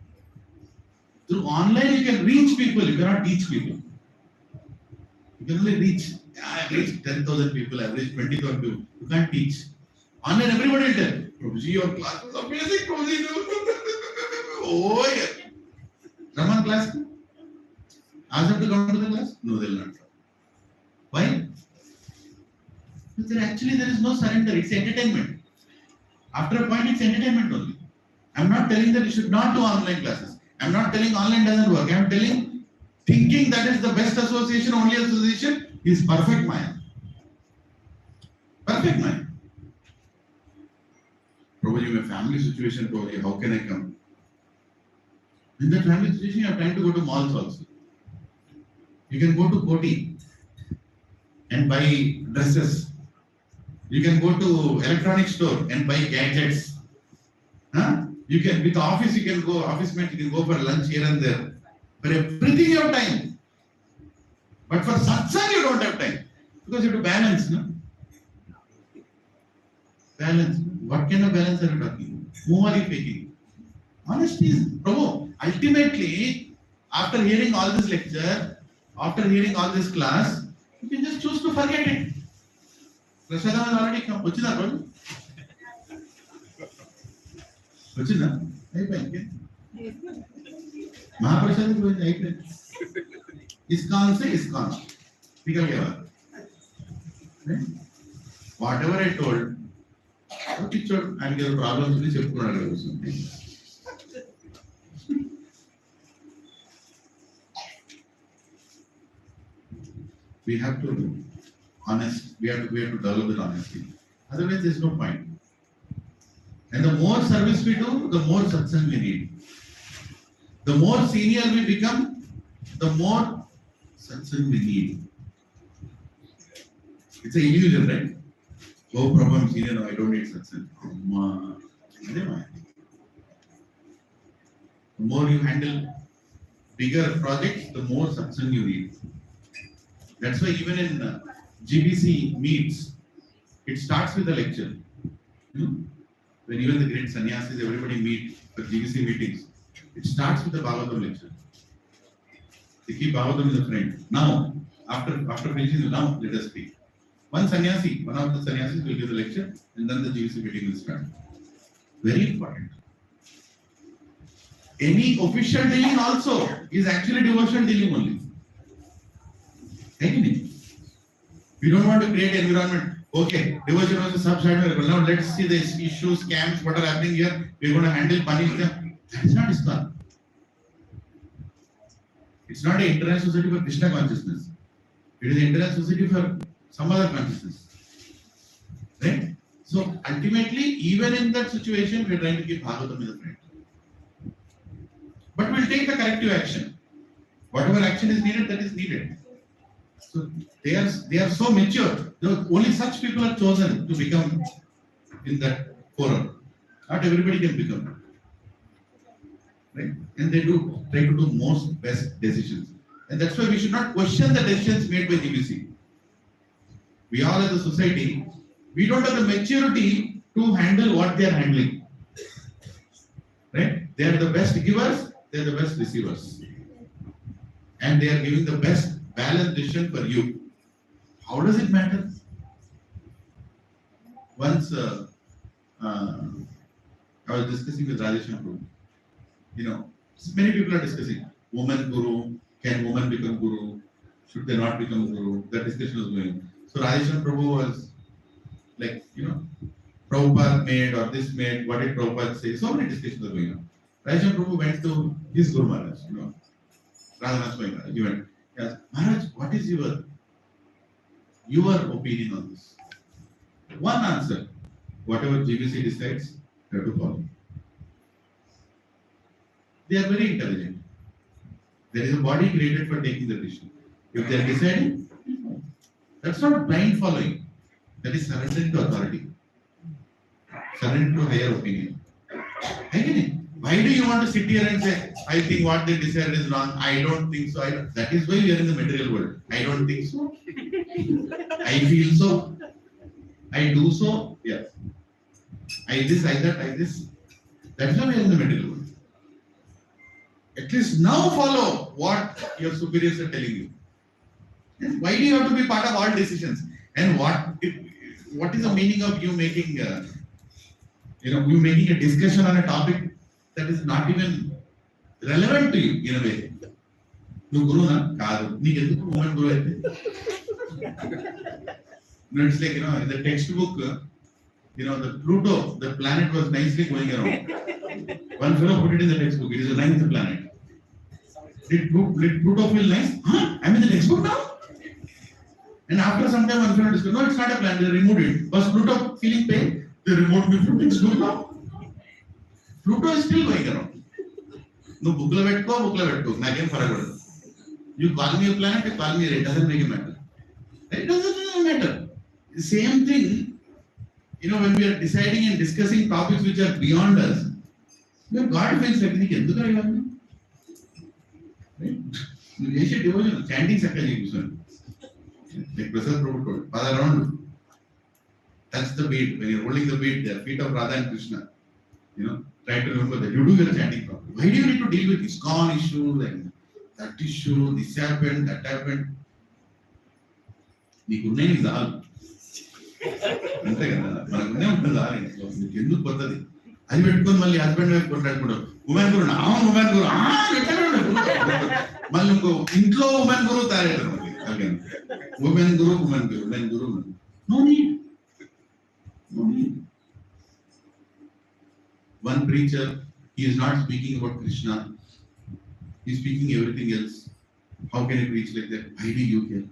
Through online, you can reach people. You cannot teach people. You can only reach. I reached 10,000 people. I reached 20,000 people. You can't teach. Online, everybody will tell. Prabhuji, your class was amazing. Prabhuji, oh yeah. Raman class. Ask them to come to the class? No, they will not come. Why? Because there is no surrender. It's entertainment. After a point, it's entertainment only. I'm not telling that you should not do online classes. I'm not telling online doesn't work. I'm telling thinking that is the best association, only association is perfect Maya. Perfect Maya. Probably in a family situation, probably, how can I come? In that family situation, you have time to go to malls also. You can go to Koti and buy dresses. You can go to electronic store and buy gadgets. Huh? You can, with office, you can go, office mate, you can go for lunch here and there. For everything you have time. But for satsang, you don't have time. Because you have to balance, no? Balance. What kind of balance are you talking? Who are you taking? Honesty is, Prabhu, ultimately, after hearing all this lecture, after hearing all this class, you can just choose to forget it. Prasadam has already come. Vachina, Prabhu? Vachina? Ayipayindi. Mahaprasad is ayipayindi. ISKCON से ISKCON. निकल गया बात. Whatever I told, teacher, and there are problems with the we have to be honest. We have to develop that honesty. Otherwise, there is no point. And the more service we do, the more satsang we need. The more senior we become, the more satsang we need. It's an illusion, right? Oh, Prabhu, I'm senior now, I don't need satsang. The more you handle bigger projects, the more satsang you need. That's why even in GBC meets, it starts with a lecture. When even the great sannyasis, everybody meet for GBC meetings, it starts with a Bhagavatam lecture. They keep Bhagavatam as a friend. Now, after finishing, now let us speak. One of the sannyasis will give the lecture, and then the GBC meeting will start. Very important. Any official dealing also is actually devotional dealing only. We don't want to create an environment. Okay, devotion was a sub-side. Now let's see the issues, scams, what are happening here. We're going to handle, punish them. That is not ISKCON. It's not an international society for Krishna consciousness. It is an international society for some other consciousness. Right? So ultimately, even in that situation, we're trying to keep Bhagavatam as a friend. But we'll take the corrective action. Whatever action is needed, that is needed. So they are so mature. Only such people are chosen to become in that forum. Not everybody can become. Right? And they try to do most best decisions. And that's why we should not question the decisions made by GBC. We all as a society, we don't have the maturity to handle what they are handling. Right? They are the best givers, they are the best receivers. And they are giving the best balanced decision for you. How does it matter? Once I was discussing with Rajesh Prabhu. Many people are discussing woman guru, can woman become guru, should they not become guru? That discussion was going on. So Rajesh Prabhu was like, Prabhupada made or this made, what did Prabhupada say? So many discussions are going on. Rajesh Prabhu went to his Guru Maharaj, Radhanath Swami Maharaj. He went, yes, Maharaj, what is your opinion on this? One answer, whatever GBC decides, you have to follow. They are very intelligent. There is a body created for taking the decision. If they are deciding, that's not blind following. That is surrendering to authority. Surrendering to higher opinion. Why do you want to sit here and say, I think what they decided is wrong, I don't think so. That is why we are in the material world. I don't think so. I feel so. I do so. Yes. I this, I that, I this. That's why we are in the material world. At least now follow what your superiors are telling you. Yes. Why do you have to be part of all decisions? And what is the meaning of you making you making a discussion on a topic that is not even relevant to you in a way? You guru na kaadu. Nee enduku woman guru aithe. It's like in the textbook, the Pluto, the planet was nicely going around. One fellow put it in the textbook. It is the 9th planet. Did Pluto feel nice? Huh? I'm in the textbook now. And after some time, one fellow discovered, no, it's not a planet. They removed it. Was Pluto feeling pain? They removed me from textbook now. Pluto is still going around. No bookla vetko. Nakem faragadu. You call me a planet, you call me a. It doesn't make a matter. It doesn't matter. The same thing, when we are deciding and discussing topics which are beyond us, God feels like, right? You should devotion, chanting Sakkaji. Like Prasad Prabhu told, Pada around. Touch the beat. When you're holding the beat, the feet of Radha and Krishna. Try to remember that. You do your chanting properly. Why do you need to deal with ISKCON issue, and that issue, this happened, that happened? The Gurne is all. అంతే కదా మనకునే ఉంటుంది ఇంట్లో మీకు ఎందుకు పోతుంది అది పెట్టుకొని మళ్ళీ హస్బెండ్ వైఫ్ కొట్లాడుకుంటాం ఉమెన్ గురు ఉమెన్ గురు మళ్ళీ ఇంకో ఇంట్లో ఉమెన్ గురు తయారవుతారు మళ్ళీ women guru no need one preacher, he is not speaking about Krishna, he is speaking everything else. How can he preach like that? Why do you care?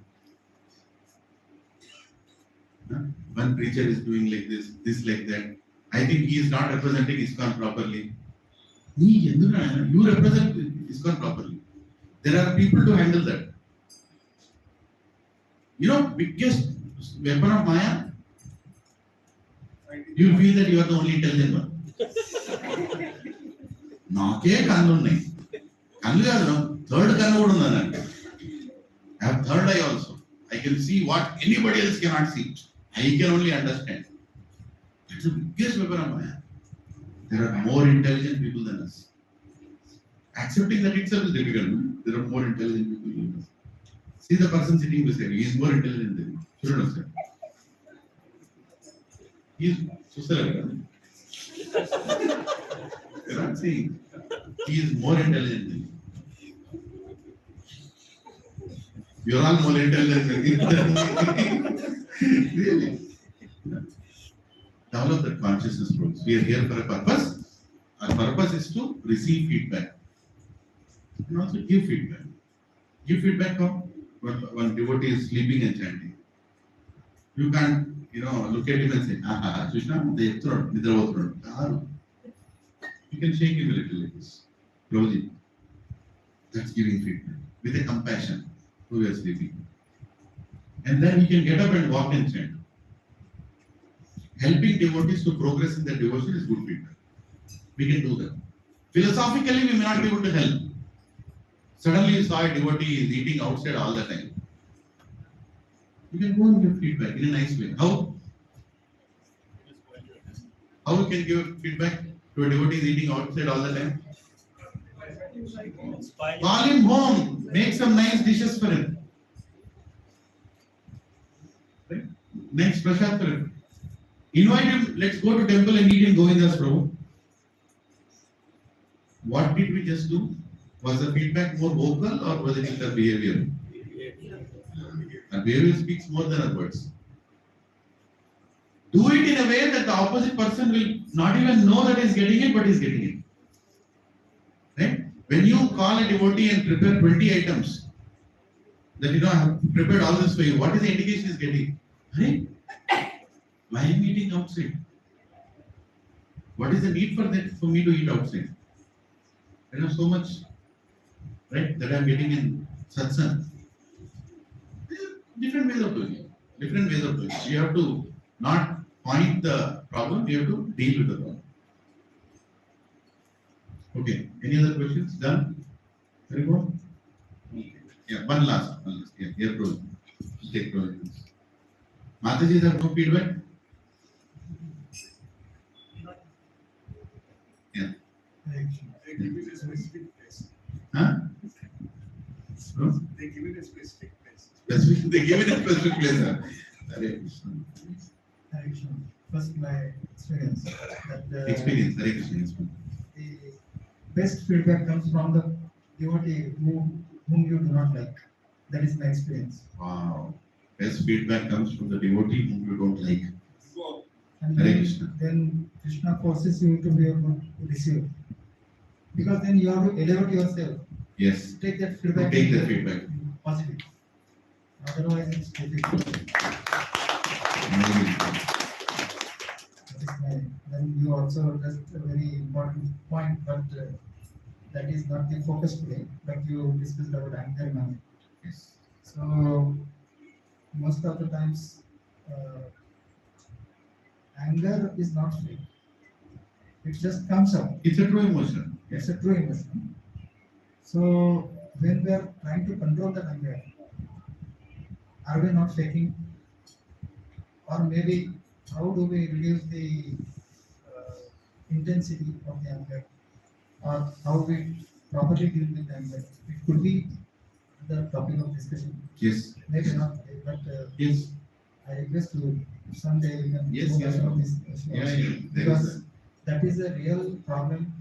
One preacher is doing like this like that. I think he is not representing ISKCON properly. You represent ISKCON properly. There are people to handle that. Biggest weapon of Maya, You will feel that you are the only intelligent one. నాకే కళ్ళు ఉన్నాయి. కళ్ళు కాదు, third కన్ను కూడా ఉందనంటే. I have third eye also. I can see what anybody else cannot see. I can only understand. That's the biggest weapon of man. There are more intelligent people than us. Accepting that itself is difficult. There are more intelligent people than us. See the person sitting beside you. He is more intelligent than you. Shouldn't have said. He is social. You're not saying. He is more intelligent than you. You're all more intelligent than him. Really. Develop that consciousness, folks. We are here for a purpose. Our purpose is to receive feedback and also give feedback. Give feedback how? When devotee is sleeping and chanting. You can't, look at him and say, aha, Krishna, they throw Nidra. You can shake him a little like this. Close it. That's giving feedback. With a compassion. Who is sleeping. And then he can get up and walk and chant. Helping devotees to progress in their devotion is good feedback. We can do that. Philosophically, we may not be able to help. Suddenly you saw a devotee is eating outside all the time. You can go and give feedback in a nice way. How? How you can give feedback to a devotee eating outside all the time? Call him home. Make some nice dishes for him. Right? Next prasad for him. Invite him. Let's go to temple and eat in Govinda's Prabhu. What did we just do? Was the feedback more vocal or was it in the behavior? Our behavior speaks more than our words. Do it in a way that the opposite person will not even know that he's getting it, but he's getting it. Right? When you call a devotee and prepare 20 items, that I have prepared all this for you, what is the indication he's getting? Hey, why am I eating outside? What is the need for me to eat outside? There is so much, right, that I am getting in satsang. Different ways of doing it. You have to not point the problem, you have to deal with the problem. Okay, any other questions? Done? Very good. Yeah, one last. Yeah, here, bro. Take questions. Mataji, have no feedback? Yeah. They give it a specific place. Huh? No? They give it a specific place. They give it a specific place. Hare Krishna. Hare Krishna. First, my experience. Experience, Hare Krishna. The best feedback comes from the devotee whom you do not like. That is my experience. Wow. Best feedback comes from the devotee whom you don't like. And Hare Krishna. then Krishna forces you to be able to receive. Because then you have to elevate yourself. Yes. Take that feedback. Take that feedback. Positive. Otherwise, it's difficult. Then you also just a very important point, but that is not the focus today. But you discussed about anger management. Yes. So most of the times, anger is not fake. It just comes out. It's a true emotion. It's a true emotion. So when we are trying to control that anger, are we not faking? Or maybe how do we reduce the intensity of the anger? Or how we properly deal with anger? It could be the topic of discussion. Yes. Maybe not today, but Yes. I request you someday we can Yes, go yes. back on this issue. Yeah, yeah. There Because is that is a real problem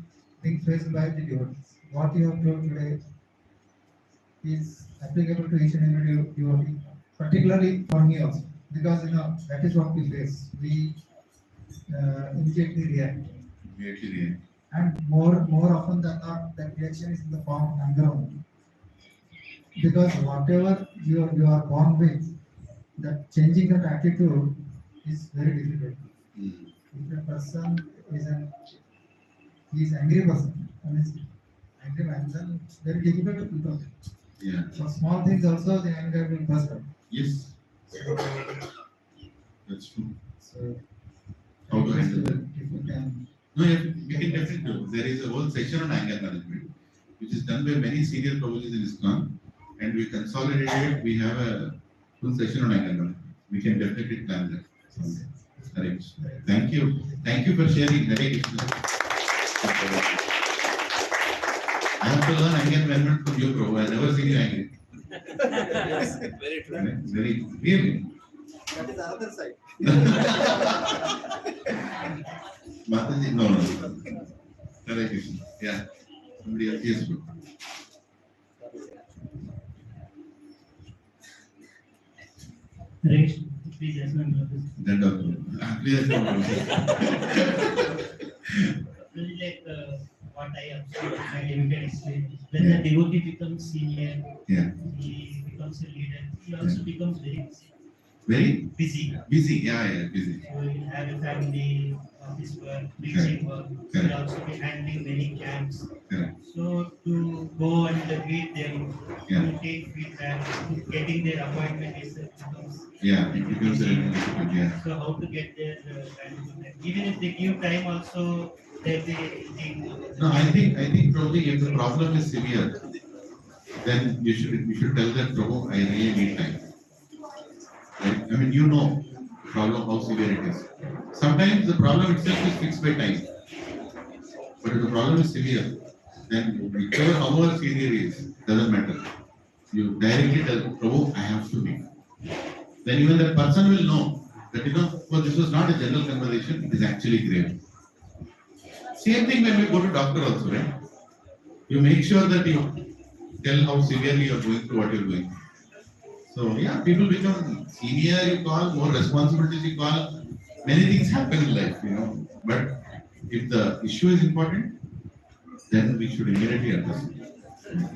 being faced by the devotees. What you have told today is applicable to each and every devotee, particularly for me also. Because that is what we face. We immediately react. Actually, And more often than not, that reaction is in the form of anger only. Because whatever you are born with, that changing that attitude is very difficult. If a person is angry person, and is angry man, then it's very difficult to control. yeah. For small things also, the anger will burst out. Yes. That's true. So How how to handle that. If you can. No, yes, we can definitely do. There is a whole section on anger management, which is done by many senior Prabhus in ISKCON, and we consolidated it. We have a full session on anger management. We can definitely plan that. Hare Krishna. Thank you. Thank you for sharing. Hare Krishna. I have to learn anger management from you, Prabhu. I have never seen you angry. Yes, very true. Very, really. That is the other side. Mataji, no, no. Hare Krishna. Yeah. Somebody else. Yes, Prabhu. Right. Please ask my brother. That also. Please, Prabhu. Like what I observed in my limited experience, when the devotee becomes senior, Yeah. he becomes a leader. He also becomes very Very busy. busy. Yeah, busy. So he'll have a family, office work, preaching work. He'll also be handling many camps. Correct. So to go and greet them, Yeah. to take feedback, getting their appointment is becomes. Yeah, it becomes a little difficult. Yeah. So how to get their time to them? Even if they give time, also they'll be thinking. No, I think probably if the problem is severe, then you should tell that Prabhu, I really need time. Right? I mean, you know the problem how severe it is. Sometimes the problem itself is fixed by time. But if the problem is severe, then whichever however severe it is, doesn't matter. You directly tell Prabhu, I have to meet. Then even that person will know that well, this was not a general conversation, it is actually grave. Same thing when we go to doctor also, right? You make sure that you tell how severely you are going through what you are going through. So yeah, people become senior, you call, more responsibilities you call, many things happen in life, But if the issue is important, then we should immediately address it.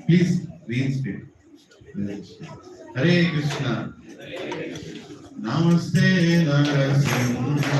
Please reinstate. Hare Krishna. Namaste Narasimhaya.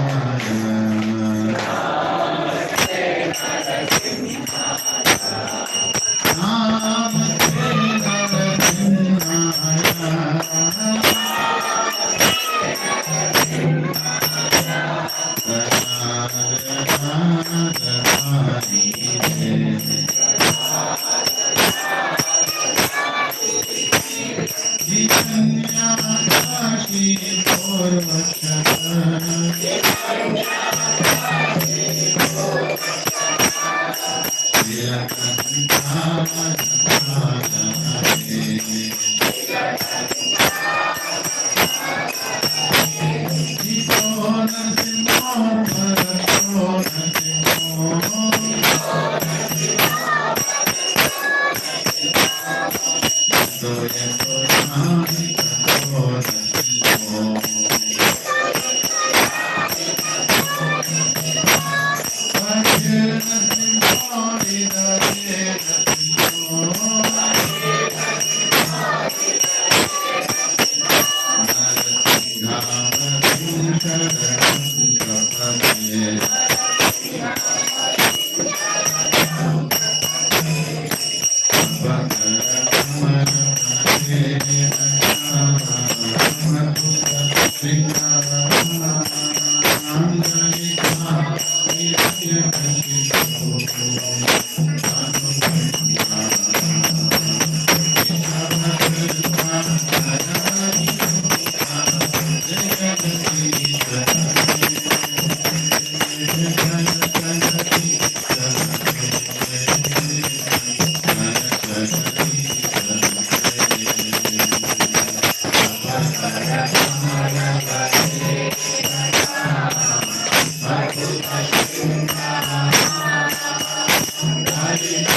Hare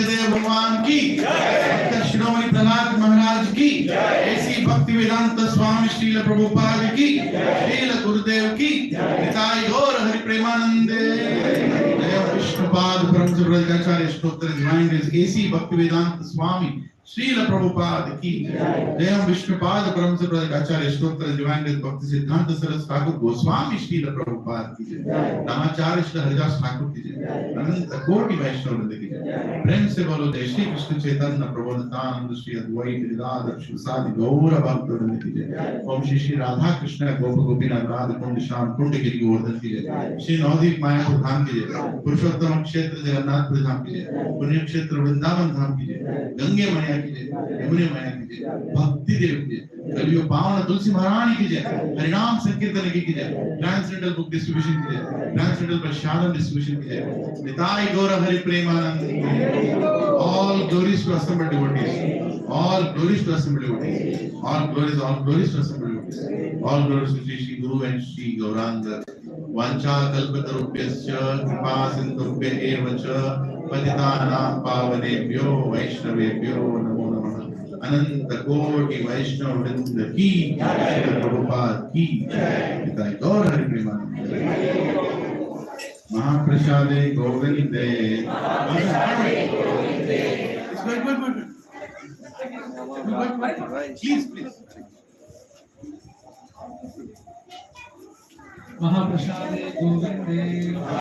पंचदेव भगवान की, संत शिरोमणि प्रहलाद महाराज की, ऐसी भक्ति वेदांत स्वामी श्रील प्रभुपाद की, श्रील गुरुदेव की, निताई गौर हरि प्रेमानंदे। जय विष्णुपाद परम सुब्रताचार्य स्तोत्र डिवाइन ग्रेस ऐसी भक्ति वेदांत स्वामी श्रील प्रभुपाद की जय। विष्णुपाद परम सुब्रताचार्य स्तोत्र डिवाइन ग्रेस भक्ति सिद्धांत सरस ठाकुर गोस्वामी श्रील प्रभुपाद की जय। नामाचार्य श्री हरिदास ठाकुर की जय। अनंत कोटि वैष्णव वृंद की जय। प्रेम से बोलो जय श्री कृष्ण चैतन्य प्रभु नित्यानंद श्री अद्वैत गदाधर शिवसादि गौर भक्त वृंद की जय। ओम श्री श्री राधा कृष्ण गोप गोपीनाथ राधा कुंड श्याम कुंड गिरि गोवर्धन की जय। श्री नवदीप मायापुर धाम की जय। पुरुषोत्तम क्षेत्र जगन्नाथपुर धाम की जय। पुण्य क्षेत्र वृंदावन धाम की जय। गंगे मैया की जय। यमुने मैया की जय। भक्ति देव की जय। कलियुग पावन तुलसी महारानी की जय। हरिनाम संकीर्तन की जय। ट्रांसलेंडल बुक डिस्ट्रीब्यूशन की जय। ट्रांसलेंडल प्रसादम डिस्ट्रीब्यूशन की जय। निताई गौर Hari Premanand. All glories to assembled devotees. All glories to assembled devotees. All glories to assembled devotees. All glories to Shri Guru and Shri Gauranga. Vancha kalpatarubhyascha kripa sindhubhya eva cha patitanam pavanebhyo vaishnavebhyo namo namah. अनंत कोटि वैष्णव वृंद की श्री प्रभुपाद की निताई गौर हरि प्रेमानंद। महाप्रसादे गोविंदे। Please, please. महाप्रसादे गोविंदे।